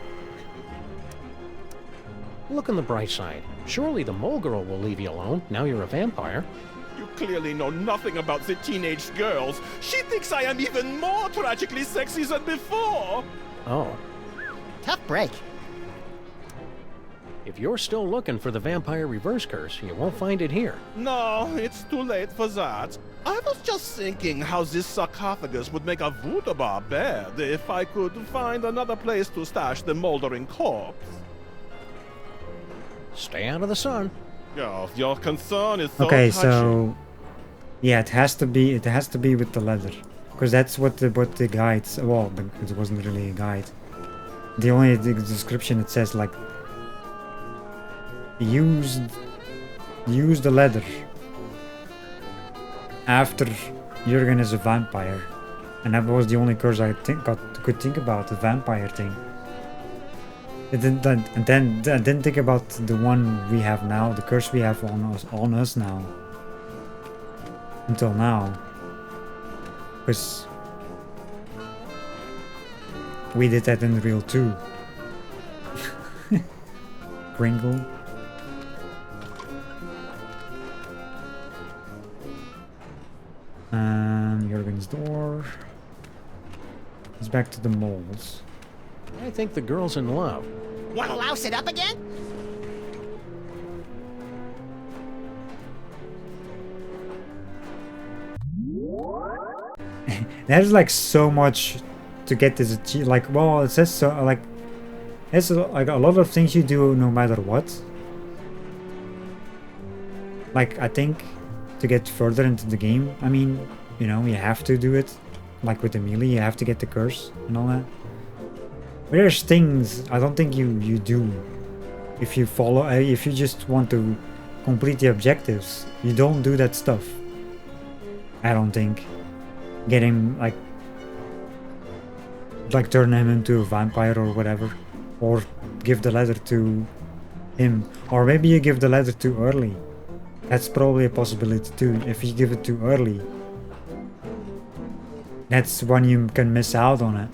Look on the bright side. Surely the mole girl will leave you alone, now you're a vampire. You clearly know nothing about the teenage girls. She thinks I am even more tragically sexy than before! Oh. Tough break. If you're still looking for the vampire reverse curse, you won't find it here. No, it's too late for that. I was just thinking how this sarcophagus would make a voodoo bar bad if I could find another place to stash the moldering corpse. Stay out of the sun. Oh, your concern is so Okay, touching. so yeah, it has to be with the leather, because that's what the guides. Well, it wasn't really a guide. The only description it says like use the leather after Jurgen is a vampire, and that was the only curse I could think about, the vampire thing. I didn't think about the one we have now, the curse we have on us now. Until now. Because we did that in real too. Pringle. Jurgen's door. It's back to the moles. I think the girl's in love. Wanna louse it up again? There's like so much to get this achieved. Like, well, it says so. Like, it's like a lot of things you do no matter what. Like, I think to get further into the game, I mean, you know, you have to do it. Like with Emilia, you have to get the curse and all that. But there's things I don't think you do if you follow. If you just want to complete the objectives, you don't do that stuff. I don't think. Get him like turn him into a vampire or whatever, or give the letter to him, or maybe you give the letter too early. That's probably a possibility too. If you give it too early, that's when you can miss out on it.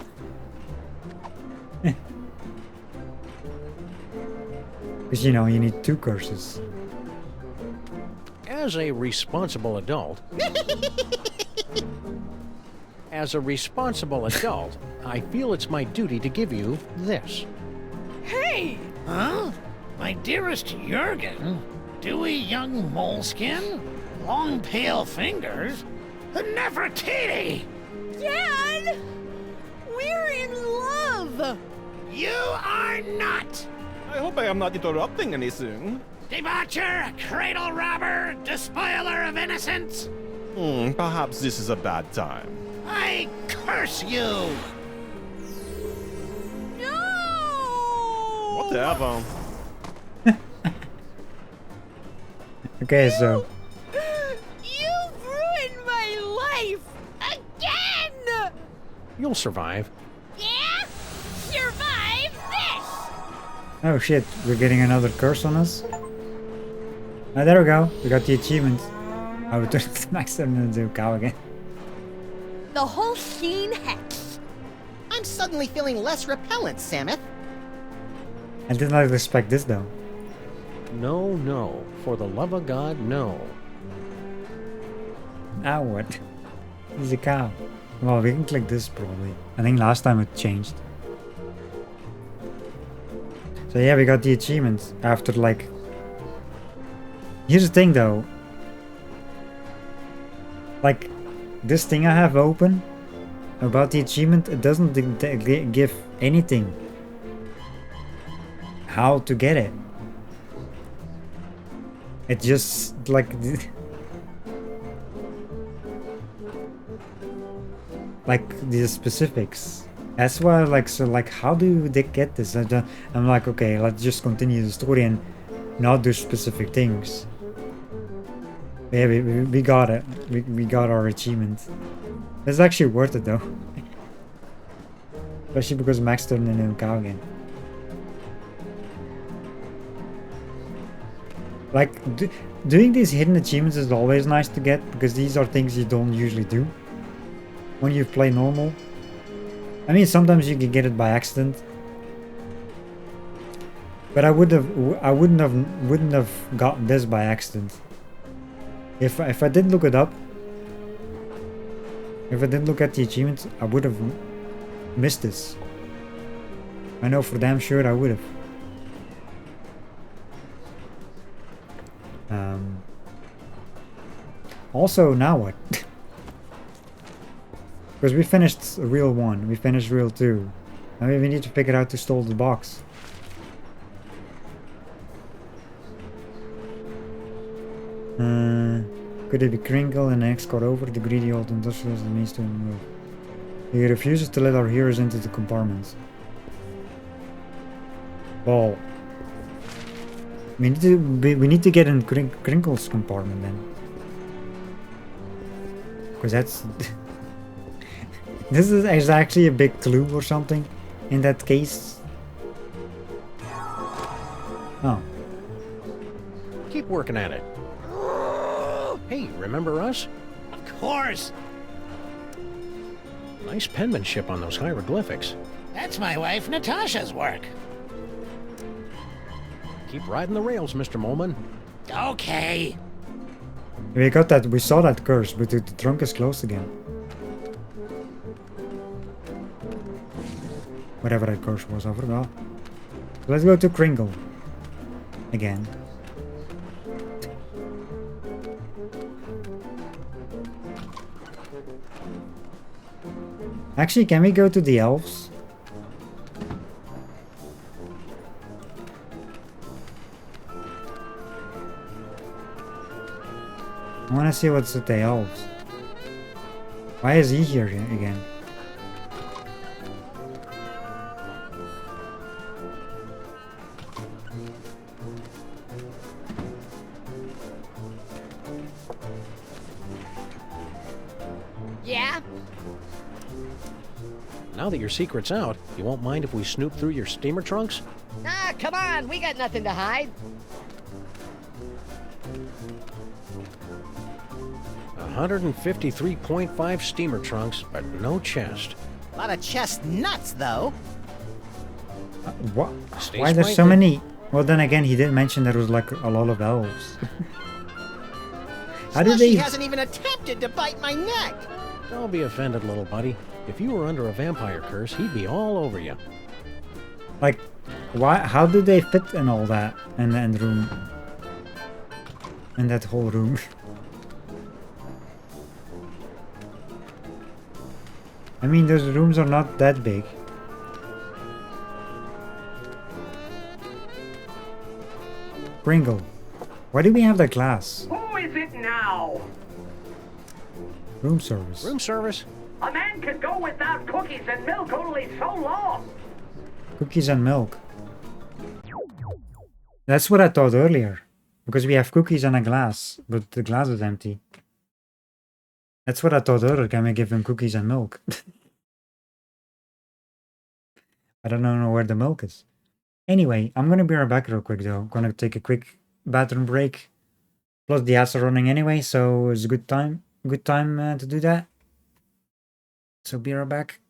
Because, you know, you need 2 curses. As a responsible adult, I feel it's my duty to give you this. Hey! Huh? My dearest Jurgen? Dewy young moleskin? Long pale fingers? Nefertiti! Dad! We're in love! You are not! I hope I am not interrupting anything. Debaucher, cradle robber, despoiler of innocence! Perhaps this is a bad time. I curse you! No! Whatever. Okay, so You've ruined my life! Again! You'll survive. Yeah? Survive this! oh shit, we're getting another curse on us. Ah, there we go. We got the achievement. I would turn next time into a cow again. The whole scene hex. I'm suddenly feeling less repellent, Samuth. I did not expect this though. No, no. For the love of God, no. Now what? He's a cow. Well, we can click this probably. I think last time it changed. So yeah, we got the achievement after like... Here's the thing though. Like, this thing I have open about the achievement, it doesn't give anything. How to get it. It just like... like the specifics. That's why, like, so, like, how do they get this? I'm like, okay, let's just continue the story and not do specific things. Yeah, we got it. We got our achievement. It's actually worth it, though. Especially because Max turned into a cow again. Like, doing these hidden achievements is always nice to get, because these are things you don't usually do when you play normal. I mean, sometimes you can get it by accident, but I wouldn't have gotten this by accident. If I didn't look it up, if I didn't look at the achievements, I would have missed this. I know for damn sure I would have. Also, now what? Because we finished Reel 1, we finished Reel 2. Now we need to figure out who stole the box. Could it be Kringle and escort over the greedy old industrialist and means to move? He refuses to let our heroes into the compartments. Well, we need to get in Kringle's compartment then, because that's this is actually a big clue or something in that case. Oh. Keep working at it. Hey, remember us? Of course. Nice penmanship on those hieroglyphics. That's my wife Natasha's work. Keep riding the rails, Mr. Molman. Okay. We got that. We saw that curse, but the trunk is closed again. Whatever that curse was, I forgot. Let's go to Kringle again. Actually, can we go to the elves? I want to see what's at the elves. Why is he here again? Yeah? Now that your secret's out, you won't mind if we snoop through your steamer trunks? Ah, come on, we got nothing to hide. 153.5 steamer trunks, but no chest. A lot of chest nuts, though. What? Why are there so many? Well, then again, he did mention there was like a lot of elves. How did Slushy they? hasn't even attempted to bite my neck. Don't be offended, little buddy. If you were under a vampire curse, he'd be all over you. Like, why? How did they fit in all that in the room? In that whole room. I mean, those rooms are not that big. Pringle, why do we have that glass? Who is it now? Room service. Room service? A man can go without cookies and milk only so long. Cookies and milk. That's what I thought earlier. Because we have cookies and a glass, but the glass is empty. That's what I thought earlier. Can we give him cookies and milk? I don't know where the milk is. Anyway, I'm gonna be right back real quick though. I'm gonna take a quick bathroom break. Plus the ads are running anyway, so it's a good time. Good time to do that. So be right back.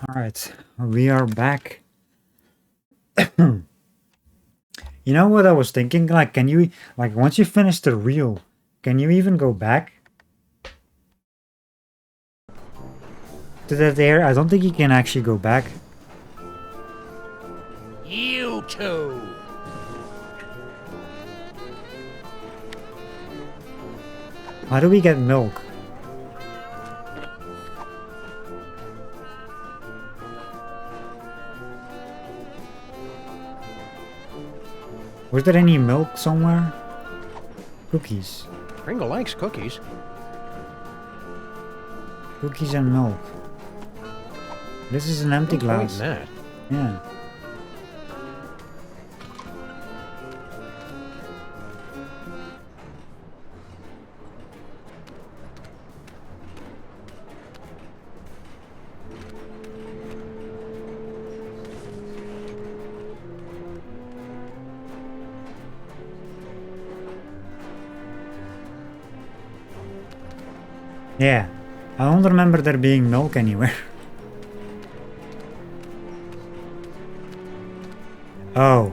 Alright, we are back. You know what I was thinking? Like, can you, like, once you finish the reel, can you even go back to that area? I don't think you can actually go back. You two! How do we get milk? Was there any milk somewhere? Cookies. Pringle likes cookies. Cookies and milk. This is an empty glass. That. Yeah. Yeah, I don't remember there being milk anywhere. Oh.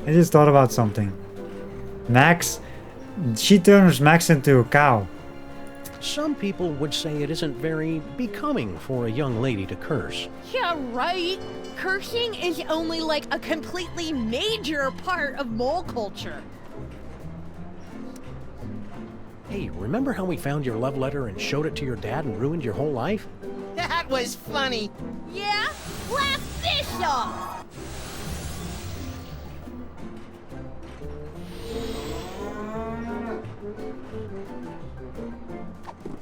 I just thought about something. Max, she turns Max into a cow. Some people would say it isn't very becoming for a young lady to curse. Yeah, right. Cursing is only like a completely major part of mole culture. Hey, remember how we found your love letter and showed it to your dad and ruined your whole life? That was funny. Yeah? Laugh this off!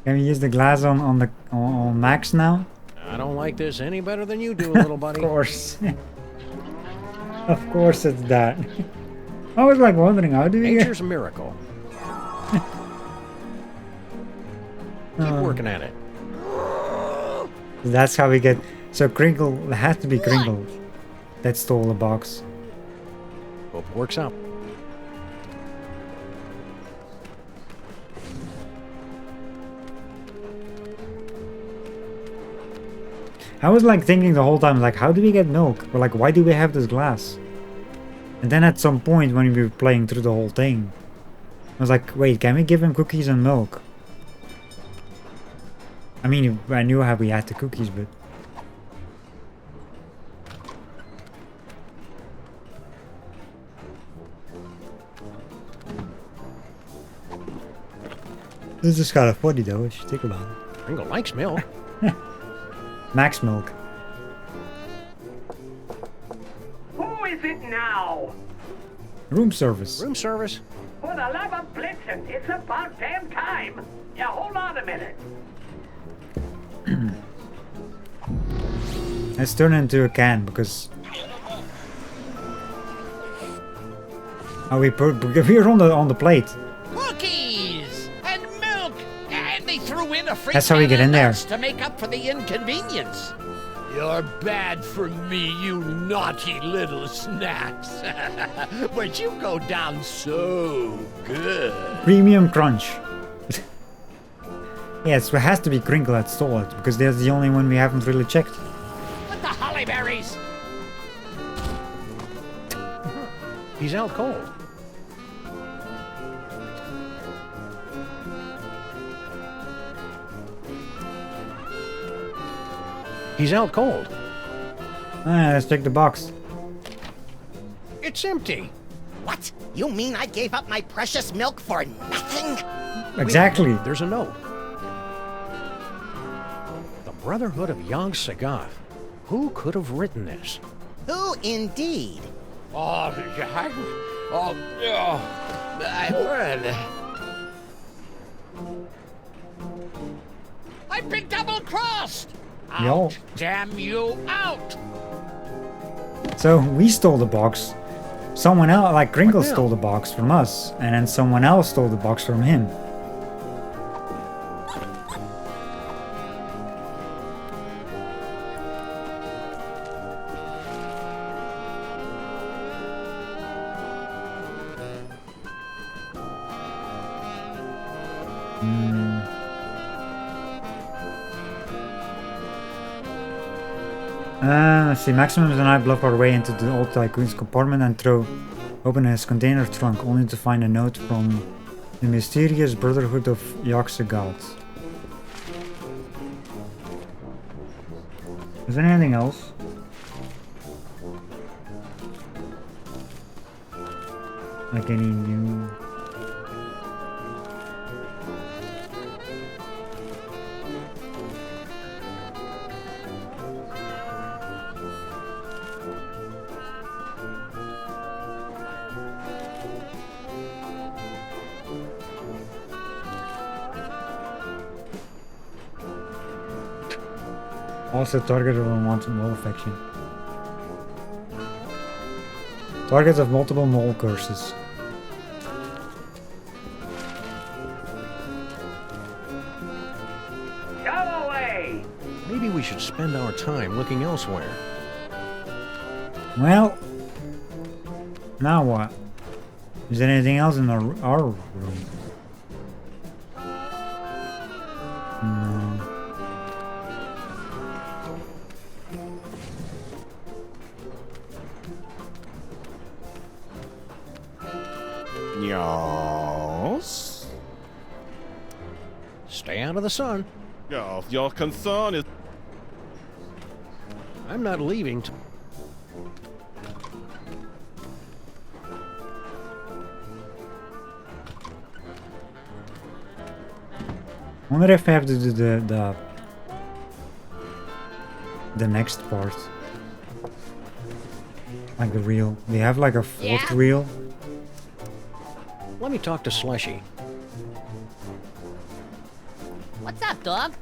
Can we use the glass on Max now? I don't like this any better than you do, little buddy. Of course. Of course it's that. I was like wondering, how do we Nature's a miracle. Keep working at it. That's how we get... So Crinkle, it has to be Crinkle that stole the box. Hope it works out. I was like thinking the whole time, like, how do we get milk? Or like, why do we have this glass? And then at some point when we were playing through the whole thing, I was like, wait, can we give him cookies and milk? I mean, I knew how we had the cookies, but... This is kind of funny though, if you think about it. Ringo likes milk. Max milk. Who is it now? Room service. Room service. For the love of Blitzen, it's about damn time. Yeah, hold on a minute. Let's turn it into a can because... Oh, we're on the plate. Cookies and milk, and they threw in a free That's how we get in there. to make up for the inconvenience. You're bad for me, you naughty little snacks. But you go down so good. Premium crunch. Yes, it has to be Crinkle that stole it because that's the only one we haven't really checked. What the holly berries? He's out cold. He's out cold. Let's check the box. It's empty. What? You mean I gave up my precious milk for nothing? Exactly. There's a note. The Brotherhood of Yog Sagath. Who could have written this? Who indeed? Oh, I've been double-crossed! Yo. Out! Damn you, out! So we stole the box. Someone else, like Crinkle, stole the box from us, and then someone else stole the box from him. Let's see, Maximus and I bluff our way into the old tycoon's compartment and throw open his container trunk, only to find a note from the mysterious Brotherhood of Yaxagat. Is there anything else? Like any new... Also target of unwanted mole affection. Targets of multiple mole curses. Go away! Maybe we should spend our time looking elsewhere. Well, now what? Is there anything else in our room? No. Yes. Stay out of the sun. Yes, your concern is... I'm not leaving. I wonder if I have to do the next part. Like the reel. They have like a fourth reel. Let me talk to Slushy. What's up, dog?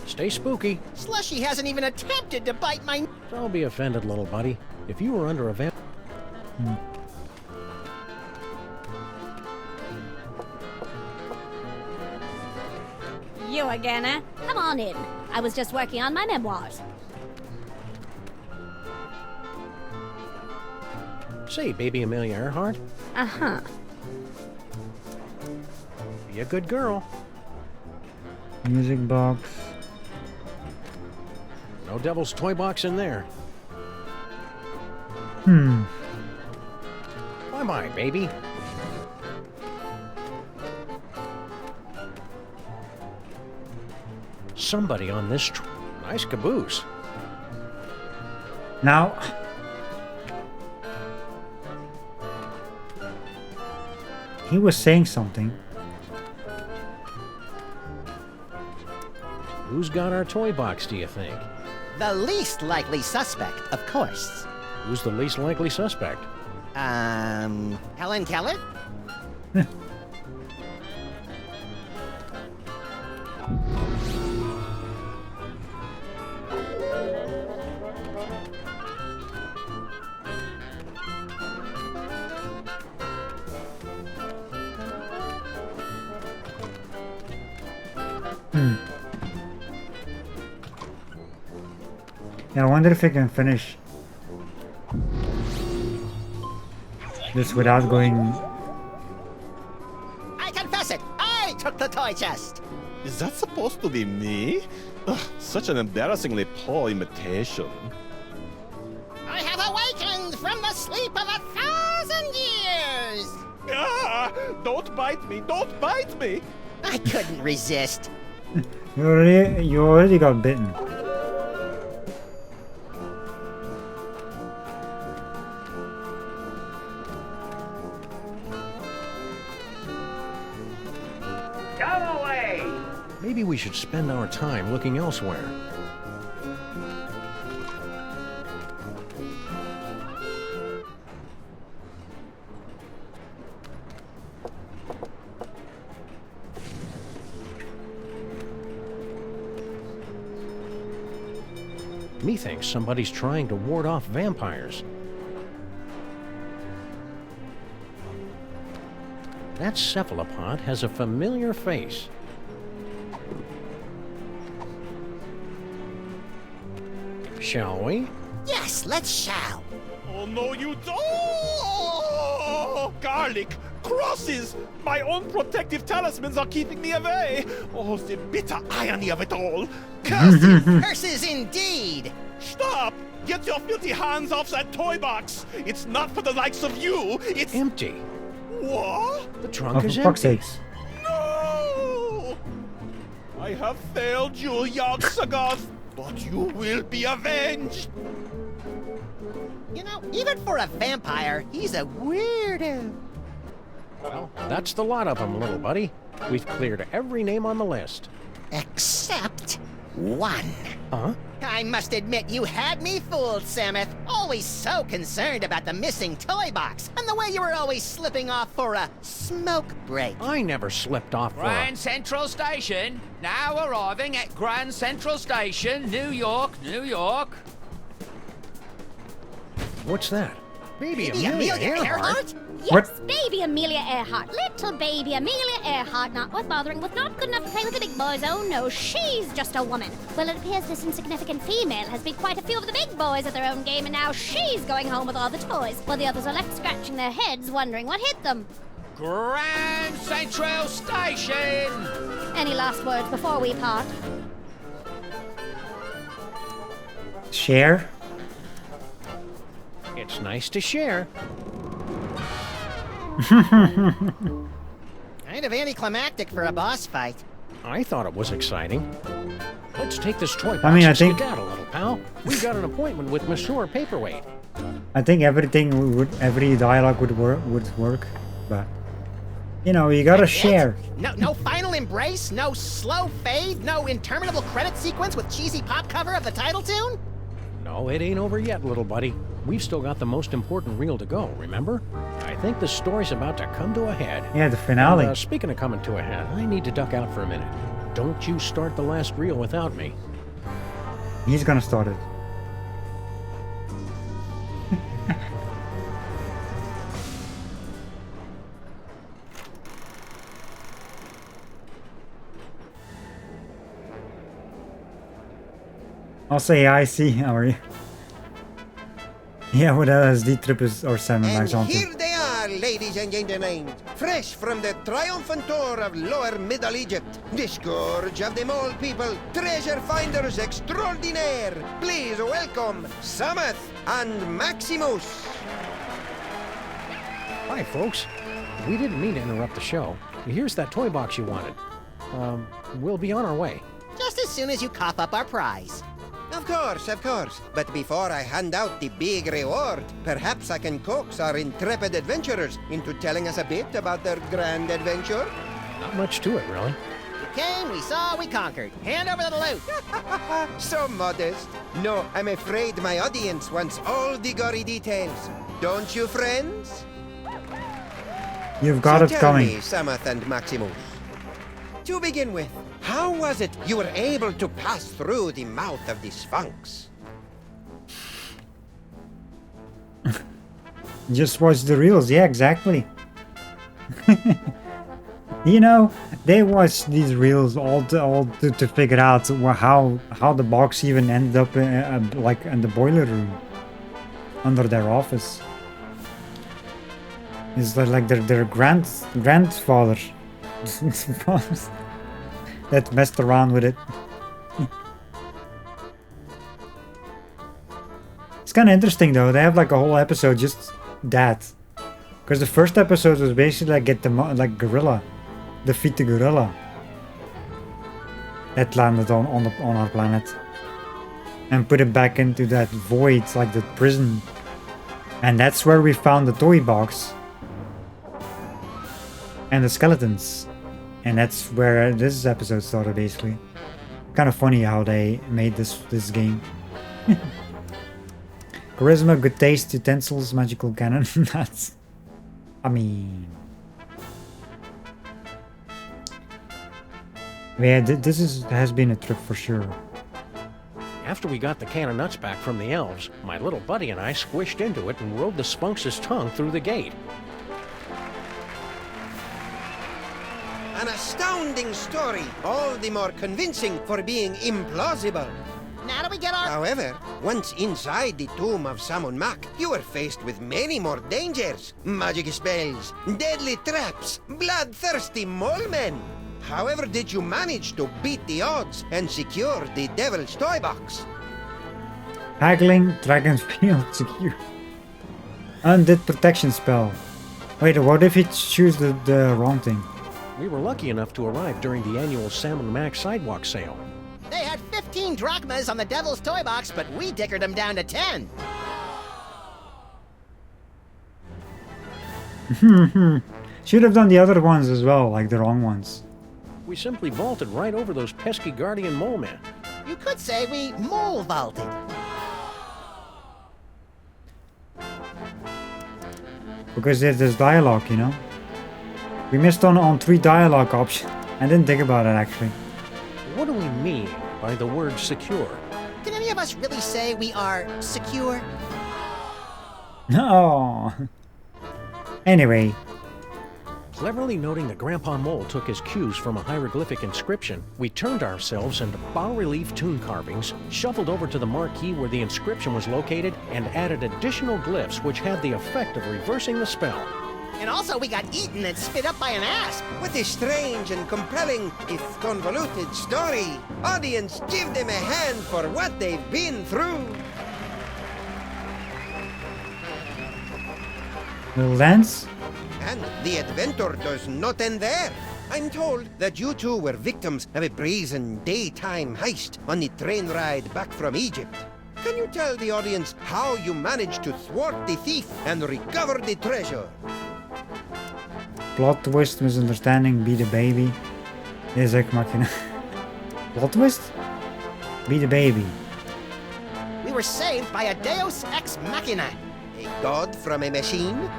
Stay spooky. Slushy hasn't even attempted to bite my... Don't be offended, little buddy. If you were under a vamp... You again, eh? Come on in. I was just working on my memoirs. Say, baby Amelia Earhart. Uh-huh. Be a good girl. Music box. No devil's toy box in there. Bye-bye, baby. Somebody on this nice caboose. Now... he was saying something. Who's got our toy box, do you think? The least likely suspect, of course. Who's the least likely suspect? Helen Keller? Yeah, I wonder if I can finish this without going... I confess it! I took the toy chest! Is that supposed to be me? Ugh, such an embarrassingly poor imitation. I have awakened from the sleep of 1,000 years! Ah! Don't bite me! Don't bite me! I couldn't resist. You already got bitten. Go away! Maybe we should spend our time looking elsewhere. Methinks somebody's trying to ward off vampires. That cephalopod has a familiar face. Shall we? Yes, let's shall. Oh no, you don't! Garlic! crosses! My own protective talismans are keeping me away! Oh, the bitter irony of it all! Curses! Curses indeed! Stop! Get your filthy hands off that toy box! It's not for the likes of you, it's... Empty. What? The trunk is For fuck's empty. sakes. No! I have failed you, Yogg-Sagoth, but you will be avenged! You know, even for a vampire, he's a weirdo. Well, that's the lot of them, little buddy. We've cleared every name on the list. Except one. Huh? I must admit, you had me fooled, Sameth. Always so concerned about the missing toy box, and the way you were always slipping off for a smoke break. I never slipped off for a... Grand Central Station. Now arriving at Grand Central Station, New York, New York. What's that? Baby Baby Amelia Amelia Earhart? Earhart? Yes, baby Amelia Earhart. Little baby Amelia Earhart, not worth bothering with, not good enough to play with the big boys. Oh no, she's just a woman. Well, it appears this insignificant female has beat quite a few of the big boys at their own game, and now she's going home with all the toys, while the others are left scratching their heads, wondering what hit them. Grand Central Station. Any last words before we part? Share? It's nice to share. Kind of anticlimactic for a boss fight. I thought it was exciting. Let's take this toy box I and think- skedaddle, little pal. We got an appointment with Monsieur Paperweight. I think every dialogue would work, but you know, you gotta share. No final embrace, no slow fade, no interminable credit sequence with cheesy pop cover of the title tune? No, it ain't over yet, little buddy. We've still got the most important reel to go, remember? I think the story's about to come to a head. Yeah, the finale. And, speaking of coming to a head, I need to duck out for a minute. Don't you start the last reel without me. He's gonna start it. I'll say I see. How are you? Yeah, what LSD trip is or Sam And Max on here they are, ladies and gentlemen, fresh from the triumphant tour of Lower Middle Egypt, the scourge of the mole people, treasure finders extraordinaire. Please welcome Sameth and Maximus. Hi, folks. We didn't mean to interrupt the show. Here's that toy box you wanted. We'll be on our way. Just as soon as you cough up our prize. Of course. But before I hand out the big reward, perhaps I can coax our intrepid adventurers into telling us a bit about their grand adventure. Not much to it, really. We came, we saw, we conquered. Hand over the loot. So modest. No, I'm afraid my audience wants all the gory details. Don't you, friends? You've got So it tell coming. me, Sameth and Maximus. To begin with, how was it you were able to pass through the mouth of the Sphinx? Just watch the reels. Yeah, exactly. You know, they watched these reels all to figure out how the box even ended up like in the boiler room under their office. It's like their grandfather that messed around with it. It's kind of interesting though. They have like a whole episode just that, because the first episode was basically like gorilla, defeat the gorilla that landed on our planet, and put it back into that void, like the prison, and that's where we found the toy box and the skeletons, and that's where this episode started basically. Kind of funny how they made this game. Charisma, good taste, utensils, magical cannon. That's, I mean, yeah, this has been a trip for sure. After we got the can of nuts back from the elves, my little buddy and I squished into it and rode the Spunx's tongue through the gate. An astounding story, all the more convincing for being implausible. Now do we get our... However, once inside the tomb of Samandmax, you are faced with many more dangers. Magic spells, deadly traps, bloodthirsty mole men. However did you manage to beat the odds and secure the Devil's Toy Box? Haggling, Dragon's Field, secure. Undid protection spell. Wait, what if he choose the wrong thing? We were lucky enough to arrive during the annual samandmax sidewalk sale. They had 15 drachmas on the Devil's Toy Box, but we dickered them down to 10. Should have done the other ones as well, like the wrong ones. We simply vaulted right over those pesky guardian mole men. You could say we mole vaulted. Because there's this dialogue, you know? We missed on 3 dialogue options. I didn't think about it actually. What do we mean by the word secure? Can any of us really say we are secure? No. Anyway. Cleverly noting that Grandpa Mole took his cues from a hieroglyphic inscription, we turned ourselves into bas-relief tomb carvings, shuffled over to the marquee where the inscription was located, and added additional glyphs which had the effect of reversing the spell. And also we got eaten and spit up by an asp. What a strange and compelling, if convoluted story. Audience, give them a hand for what they've been through. Little dance? And the adventure does not end there. I'm told that you two were victims of a brazen daytime heist on the train ride back from Egypt. Can you tell the audience how you managed to thwart the thief and recover the treasure? Plot twist, misunderstanding, be the baby. Deze ik machina. Plot twist? Be the baby. We were saved by a deus ex machina. A god from a machine?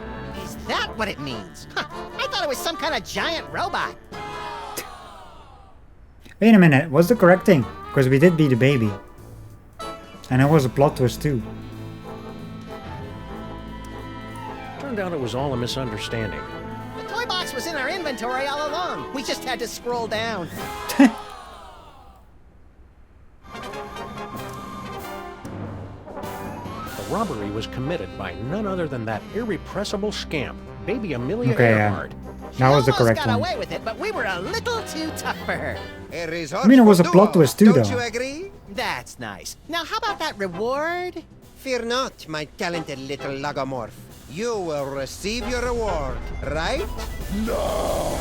Is that what it means? Huh, I thought it was some kind of giant robot. Wait a minute, what's the correct thing? Because we did be the baby. And it was a plot twist too. Turned out it was all a misunderstanding. The toy box was in our inventory all along. We just had to scroll down. The robbery was committed by none other than that irrepressible scamp, Baby Amelia yeah. Earhart. That was the correct got one. away with it, but we were a little too tough for her. I mean, it was a plot twist too, Don't though. you agree? That's nice. Now, how about that reward? Fear not, my talented little logomorph. You will receive your reward, right? No!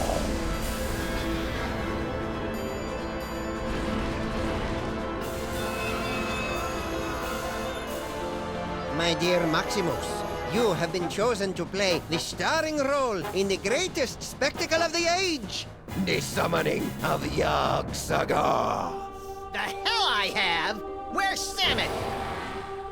My dear Maximus, you have been chosen to play the starring role in the greatest spectacle of the age, the summoning of Yog-Sagoth. The hell I have! Where's Samet?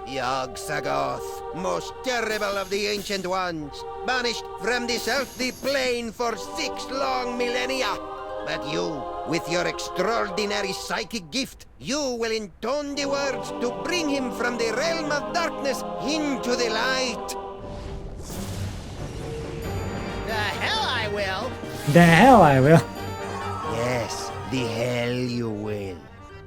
Yog-Sagoth, most terrible of the ancient ones, banished from this earthly plane for 6 long millennia. But you, with your extraordinary psychic gift, you will intone the words to bring him from the realm of darkness into the light. The hell I will! The hell I will. Yes, the hell you will.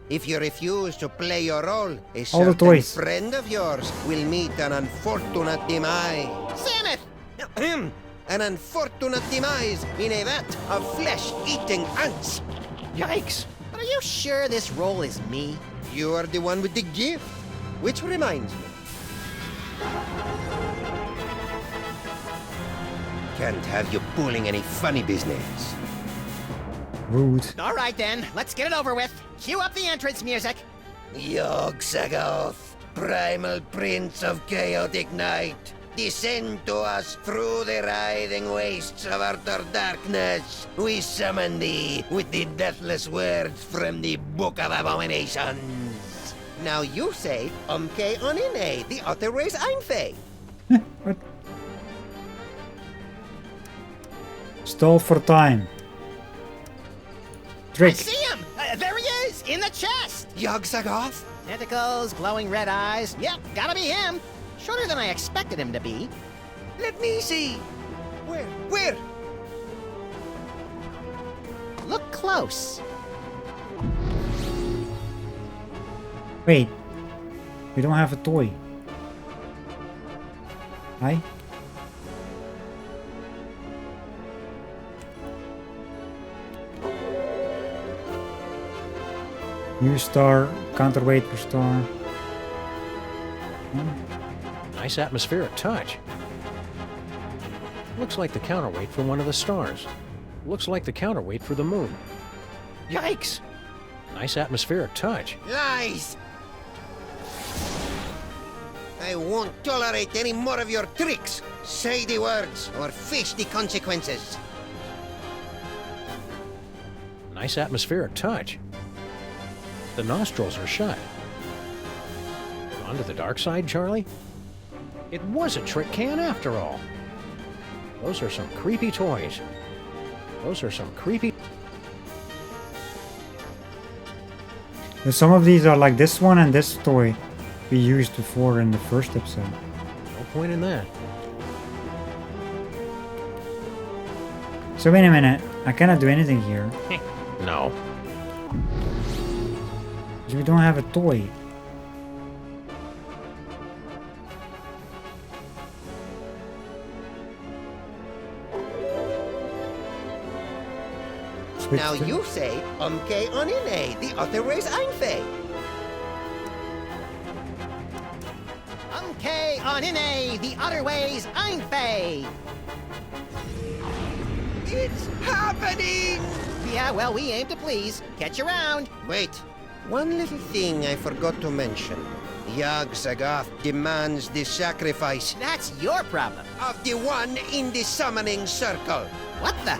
If you refuse to play your role, a All the certain toys. friend of yours will meet an unfortunate demise. Samet! An unfortunate demise in a vat of flesh-eating ants. Yikes! But are you sure this role is me? You are the one with the gift. Which reminds me. Can't have you pulling any funny business. Rude. All right then, let's get it over with. Cue up the entrance music. Yog-Sagoth, primal prince of chaotic night, descend to us through the writhing wastes of utter darkness. We summon thee with the deathless words from the Book of Abominations. Now you say, Umke Onine, the utter race Einfei. What? Stall for time. I Trick. see him! There he is, in the chest! Yog-Sagoth? Tentacles, glowing red eyes. Yep, gotta be him. Shorter than I expected him to be. Let me see. Where? Look close. Wait. We don't have a toy. Hi? New star, counterweight per star. Nice atmospheric touch. Looks like the counterweight for one of the stars. Looks like the counterweight for the moon. Yikes! Nice atmospheric touch. Lies! I won't tolerate any more of your tricks. Say the words or face the consequences. Nice atmospheric touch. The nostrils are shut. Onto the dark side, Charlie? It was a trick can after all. Those are some creepy toys. Those are some creepy... Some of these are like this one and this toy we used before in the first episode. No point in that. So wait a minute, I cannot do anything here. No. Because we don't have a toy. Switch Now to- you say, umke onine, the other way's einfei. Umke onine, the other way's einfei. It's happening! Yeah, well, we aim to please. Catch you around. Wait, one little thing I forgot to mention. Yog-Sagoth demands the sacrifice That's your problem. of the one in the summoning circle. What the?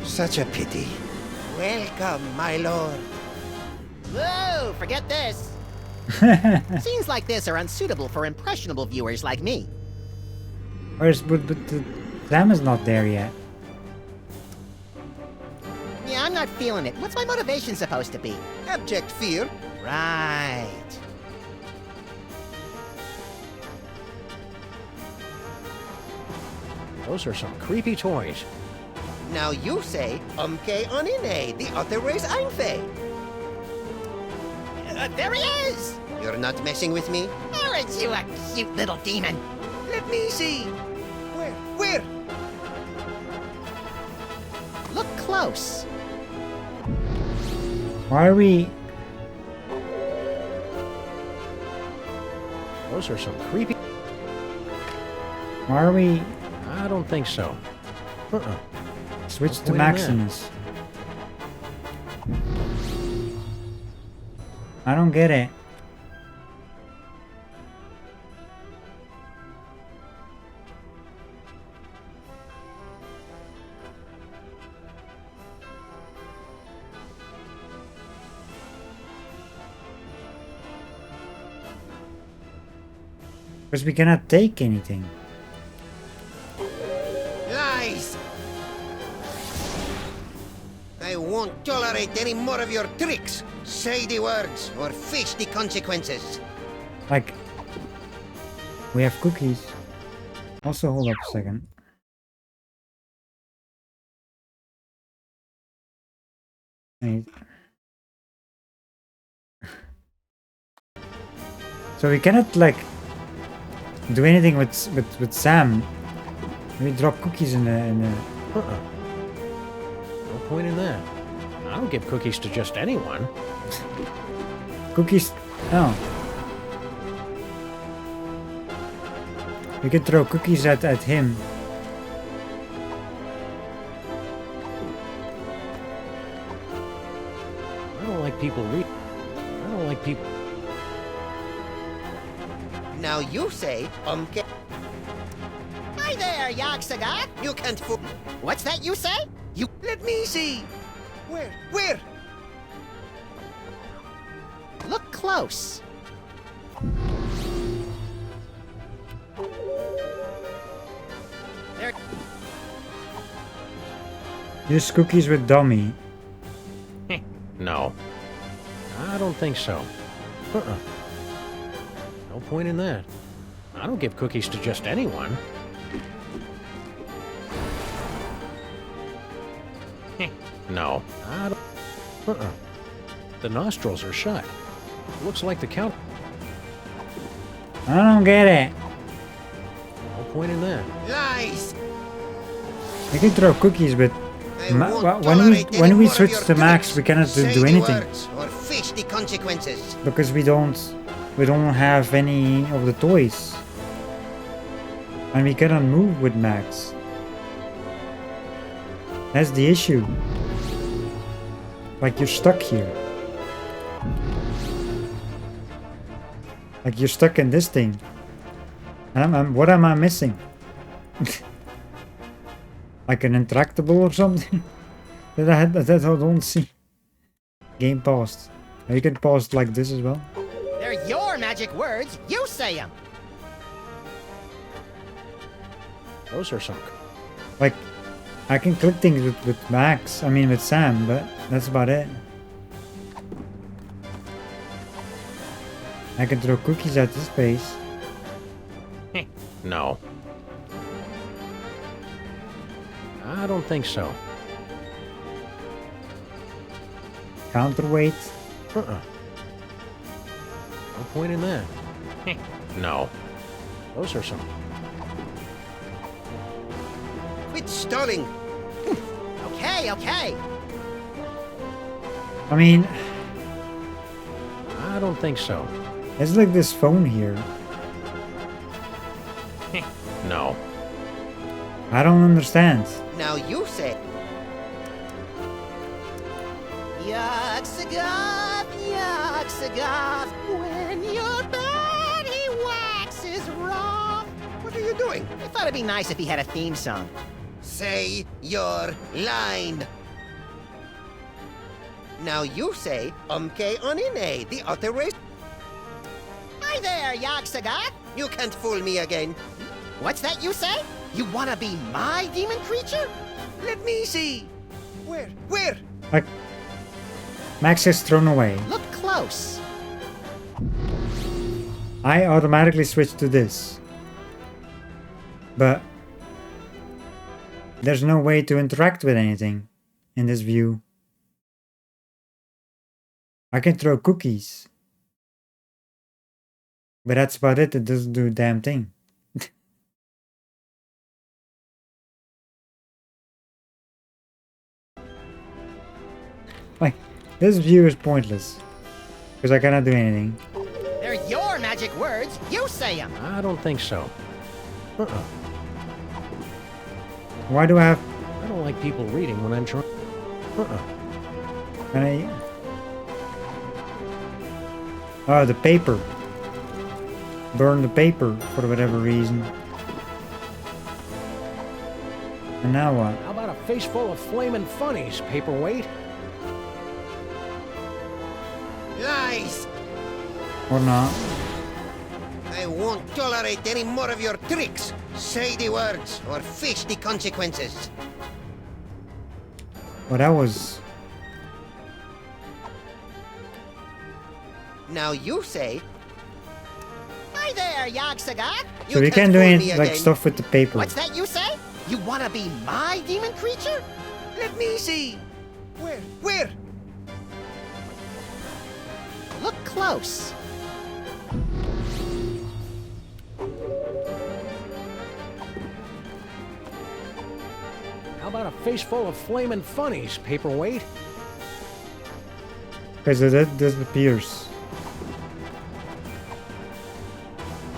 Such a pity. Welcome, my lord. Whoa, forget this. Scenes like this are unsuitable for impressionable viewers like me. but the Sam is not there yet. Yeah, I'm not feeling it. What's my motivation supposed to be? Abject fear. Right. Those are some creepy toys. Now you say, umke onine, the other way's einfei. There he is! You're not messing with me? Aren't you a cute little demon? Let me see. Where? Look close. Why are we... Those are some creepy... Why are we... I don't think so. Switch No to point in that. Maximus. I don't get it. Because we cannot take anything. Lies! I won't tolerate any more of your tricks. Say the words or face the consequences. Like, we have cookies. Also, hold up a second. Wait. So we cannot like do anything with Sam. We drop cookies in the. No point in that. I don't give cookies to just anyone. Cookies. Oh. We could throw cookies at him. I don't like people I don't like people... Now you say, umke... Hi there, Yog-Sagoth. You can't fool... What's that you say? You... Let me see. Where? Look close. There. Use cookies with dummy. No. I don't think so. No point in that. I don't give cookies to just anyone. No. I don't... The nostrils are shut. Looks like the count. I don't get it. No point in that. Lies! I can throw cookies, but when we switch to max, we cannot do anything. Or face the consequences. Because we don't have any of the toys. And we cannot move with max. That's the issue. Like you're stuck here. Like you're stuck in this thing. And what am I missing? Like an interactable or something? that I don't see. Game paused. You can pause it like this as well. They're your magic words. You say them. Those are sunk. Like, I can click things with Max. I mean with Sam, but that's about it. I can throw cookies at this space. No. I don't think so. Counterweight. No point in that. No. Those are some. Quit stalling. Okay, okay. I mean, I don't think so. it's like this phone here. No. I don't understand. Now you say. Yuck-sagoth, yuck-sagoth, when your body waxes rough. What are you doing? I thought it'd be nice if he had a theme song. Say your line. Now you say, onine, the other way. Hi there, Yuck-sagoth. You can't fool me again. What's that you say? You wanna be my demon creature? Let me see. Where? Like, Max is thrown away. Look close. I automatically switch to this. But there's no way to interact with anything in this view. I can throw cookies. But that's about it. It doesn't do a damn thing. Like, this view is pointless. Because I cannot do anything. They're your magic words. You say them. I don't think so. Why do I have... I don't like people reading when I'm trying. Can I... Oh, the paper. Burn the paper for whatever reason. And now what? How about a face full of flamin' funnies, paperweight? Lies! Or not. I won't tolerate any more of your tricks. Say the words or face the consequences. Well, that was... Now you say. Hi there, Yuck-sagoth. So we can't do any like stuff with the paper. What's that you say? You wanna be my demon creature? Let me see. Where? Look close. How about a face full of flamin' funnies, paperweight? Because that disappears.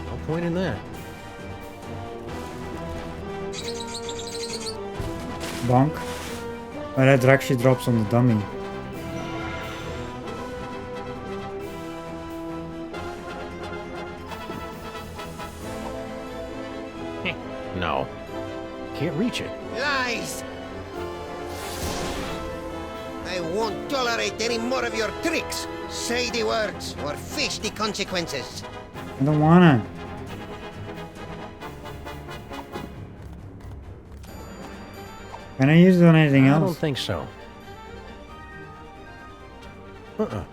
No point in that. Bonk. Oh, that actually drops on the dummy. No. Can't reach it. Lies! I won't tolerate any more of your tricks. Say the words or face the consequences. I don't wanna. Can I use it on anything else? I don't think so. No.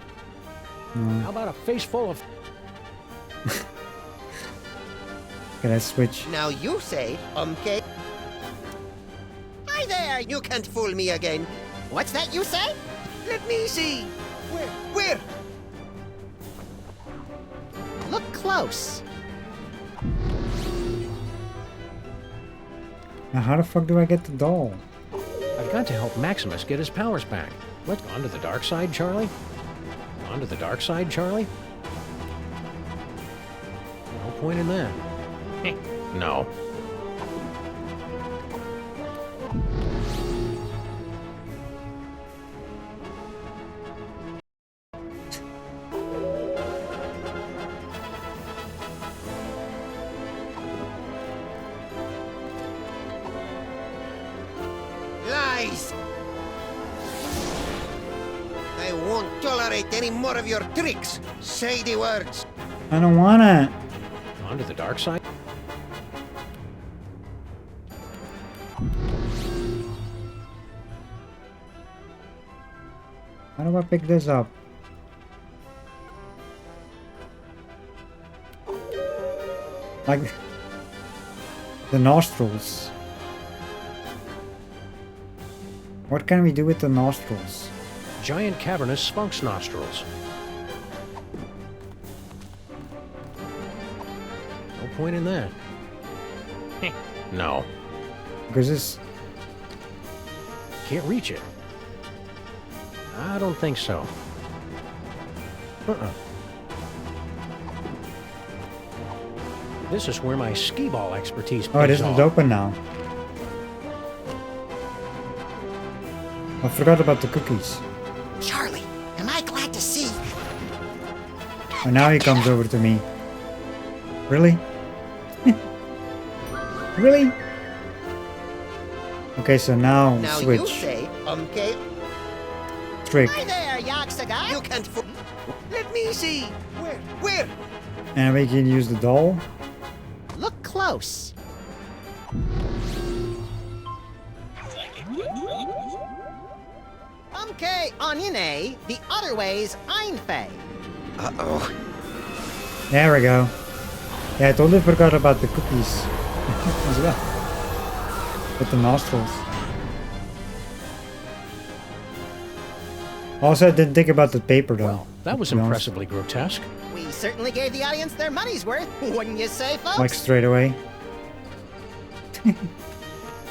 How about a face full of... Okay, let's switch. Now you say, Hi there! You can't fool me again. What's that you say? Let me see. Where? Look close. Now how the fuck do I get the doll? I've got to help Maximus get his powers back. Let's on to the dark side, Charlie. On to the dark side, Charlie. No point in that. No. Lies! I won't tolerate any more of your tricks. Say the words. I don't wanna. On to the dark side. How do I pick this up? Like the nostrils. What can we do with the nostrils? Giant cavernous sphinx nostrils. No point in that. No. Because this... Can't reach it. I don't think so. This is where my skee ball expertise pays Oh, this off. is open now. I forgot about the cookies. Charlie, am I glad to see? And now he comes over to me. Really? Really? Okay, so now switch. You say, okay? Trick. Hi there, Yaxaga. You can't Let me see. Where? And we can use the doll. Look close. Okay, Onyene, the other way's Einfei. Uh-oh. There we go. Yeah, I totally forgot about the cookies as well. With the nostrils. Also, I didn't think about the paper though. Well, that was to be honest. impressively grotesque. We certainly gave the audience their money's worth, wouldn't you say, folks? Like straight away. Well,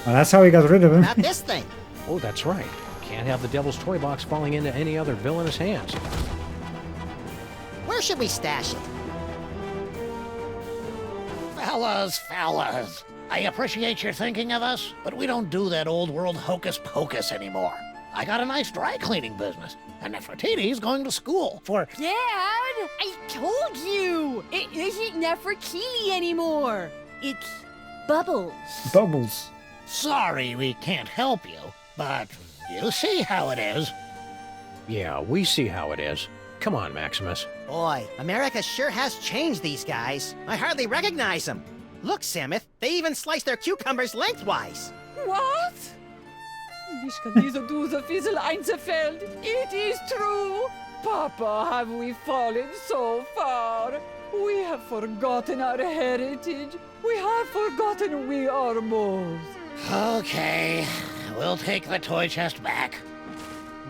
that's how we got rid of him. Not this thing. Oh, that's right. Can't have the devil's toy box falling into any other villainous hands. Where should we stash it? Fellas. I appreciate your thinking of us, but we don't do that old world hocus pocus anymore. I got a nice dry cleaning business, and Nefertiti's going to school for... Dad, I told you! It isn't Nefertiti anymore. It's Bubbles. Bubbles. Sorry we can't help you, but you see how it is. Yeah, we see how it is. Come on, Maximus. Boy, America sure has changed these guys. I hardly recognize them. Look, Samuth, they even slice their cucumbers lengthwise. What? Mich kann dieser Duse Fiesel einzerfällt. It is true. Papa, have we fallen so far? We have forgotten our heritage. We have forgotten we are moles. Okay, we'll take the toy chest back.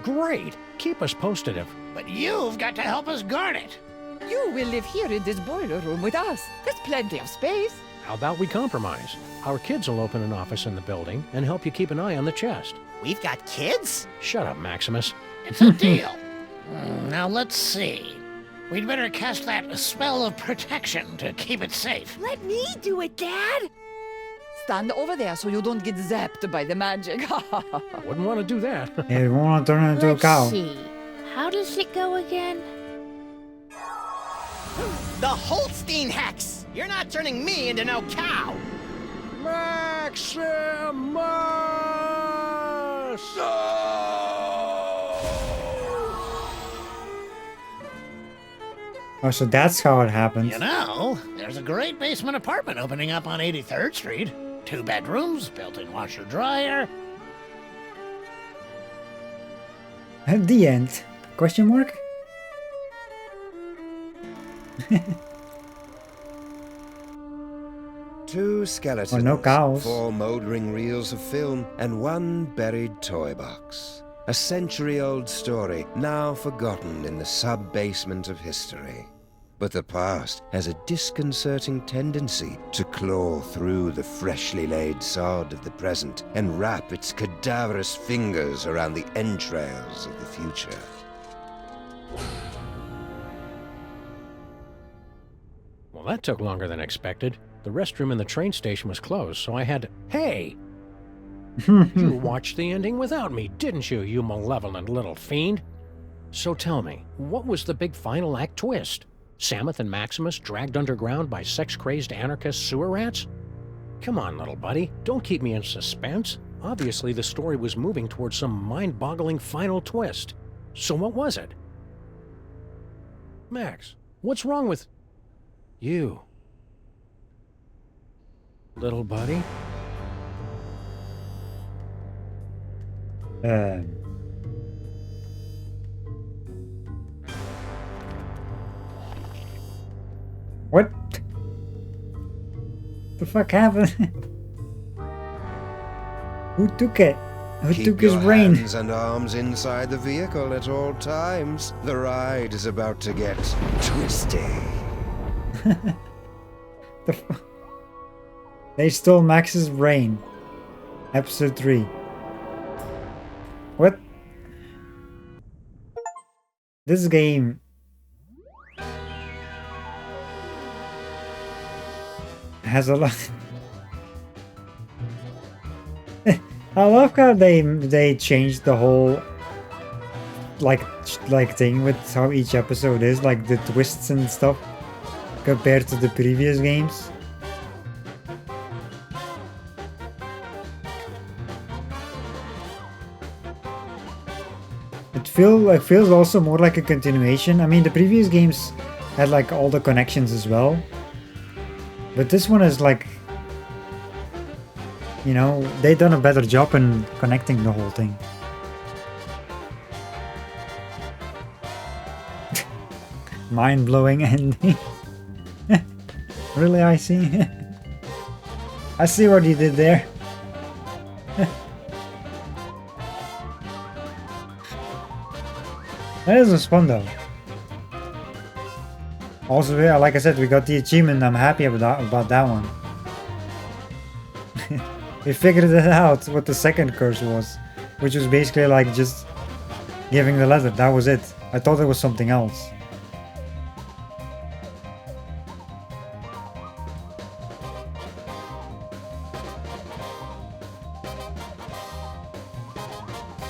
Great. Keep us posted. But you've got to help us guard it. You will live here in this boiler room with us. There's plenty of space. How about we compromise? Our kids will open an office in the building and help you keep an eye on the chest. We've got kids? Shut up, Maximus. It's a deal. Now let's see. We'd better cast that spell of protection to keep it safe. Let me do it, Dad. Stand over there so you don't get zapped by the magic. Wouldn't want to do that. Yeah, we want to turn it into a cow. Let's see. How does it go again? The Holstein Hex! You're not turning me into no cow! Maximus! Oh, so that's how it happened. You know, there's a great basement apartment opening up on 83rd Street. 2 bedrooms, built-in washer-dryer. At the end. Question mark? Two skeletons, no cows. 4 mouldering reels of film, and 1 buried toy box. a century-old story now forgotten in the sub-basement of history. But the past has a disconcerting tendency to claw through the freshly laid sod of the present and wrap its cadaverous fingers around the entrails of the future. Well, that took longer than expected. The restroom in the train station was closed, so I had to... Hey! You watched the ending without me, didn't you, you malevolent little fiend? So tell me, what was the big final act twist? Samuth and Maximus dragged underground by sex-crazed anarchist sewer rats? Come on, little buddy, don't keep me in suspense. Obviously, the story was moving towards some mind-boggling final twist. So what was it? Max, what's wrong with... you? Little buddy? What the fuck happened? Who took it? Who Keep took his your brain? hands and arms inside the vehicle at all times. The ride is about to get twisty. They stole Max's brain. Episode 3. What? This game... has a lot... I love how they changed the whole like thing with how each episode is, like the twists and stuff compared to the previous games. It feels also more like a continuation. I mean, the previous games had like all the connections as well, but this one is like, you know, they done a better job in connecting the whole thing. Mind-blowing ending. Really, I see. I see what you did there. That is fun though. Also, yeah, like I said, we got the achievement. I'm happy about that one. We figured it out what the second curse was, which was basically like just giving the letter. That was it. I thought it was something else.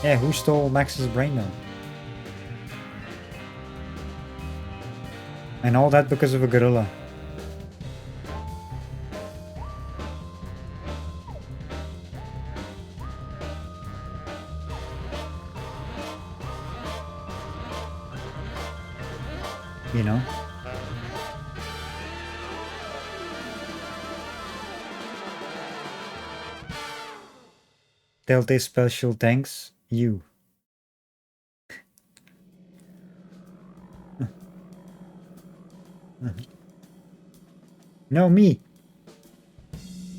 Yeah, who stole Max's brain then? And all that because of a gorilla. You know? Telltale special thanks, you. No, me.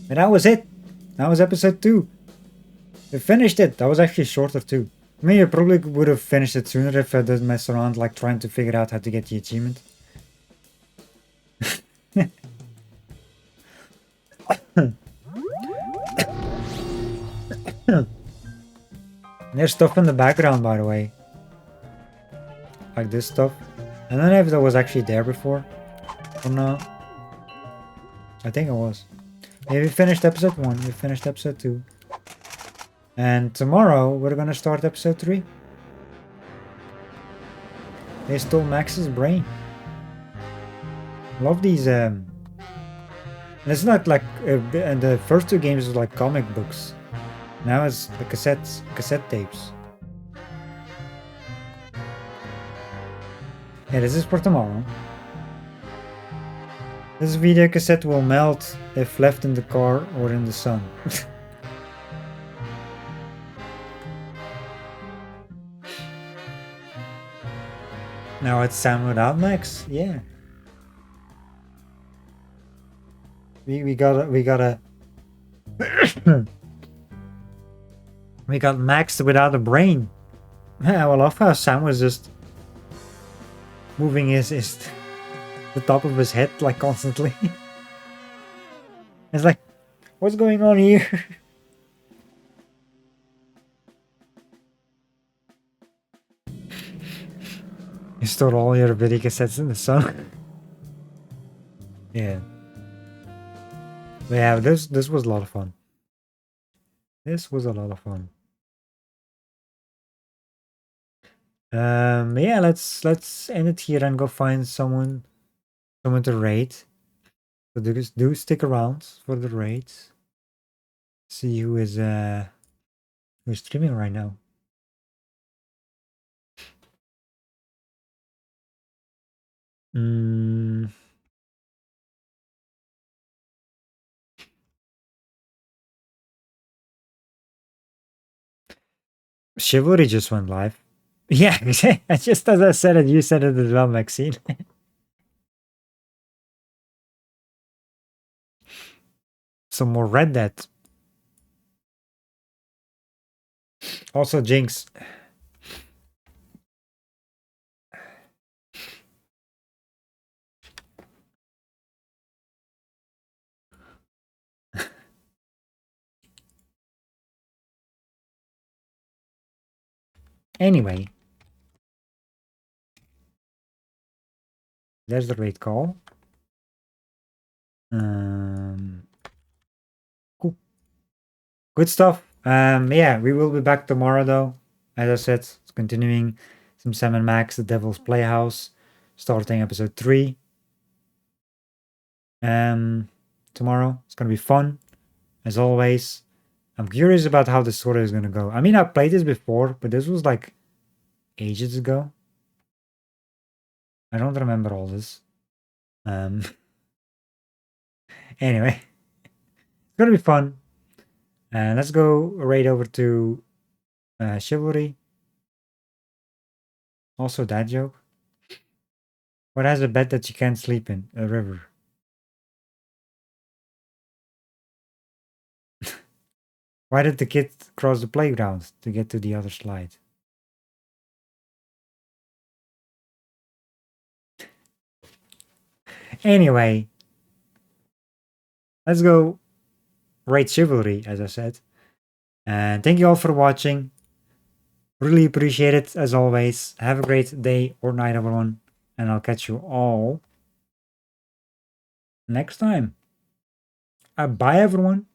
And that was it. That was episode 2. We finished it. That was actually shorter too. I mean, I probably would have finished it sooner if I didn't mess around like trying to figure out how to get the achievement. There's stuff in the background, by the way. Like this stuff. I don't know if that was actually there before or not. I think it was. Maybe we finished episode 1, we finished episode 2. And tomorrow we're gonna start episode 3. They stole Max's brain. Love these it's not like and the first 2 games was like comic books. Now it's the cassette tapes. Yeah, this is for tomorrow. This video cassette will melt if left in the car or in the sun. Now it's Sam without Max? Yeah. We got we got Max without a brain. I love how Sam was just moving his the top of his head like constantly. It's like, what's going on here? You stored all your video cassettes in the sun. Yeah. But yeah, this was a lot of fun. This was a lot of fun. Yeah, let's end it here and go find someone to raid. So do stick around for the raids. See who's streaming right now. Chivalry just went live. Yeah, just as I said it, you said it as well, Maxine. Some more Red Dead. Also, Jinx. Anyway. There's the raid call. Cool. Good stuff. Yeah, we will be back tomorrow though. As I said, it's continuing some Sam and Max, The Devil's Playhouse, starting episode 3. Tomorrow. It's gonna be fun, as always. I'm curious about how the story is gonna go. I mean, I played this before, but this was like ages ago. I don't remember all this. Anyway, it's gonna be fun. And let's go right over to Chivalry. Also, that joke. What has a bed that you can't sleep in? A river. Why did the kid cross the playground to get to the other slide? Anyway, let's go raid Chivalry, as I said. And thank you all for watching. Really appreciate it, as always. Have a great day or night, everyone. And I'll catch you all next time. Bye, everyone.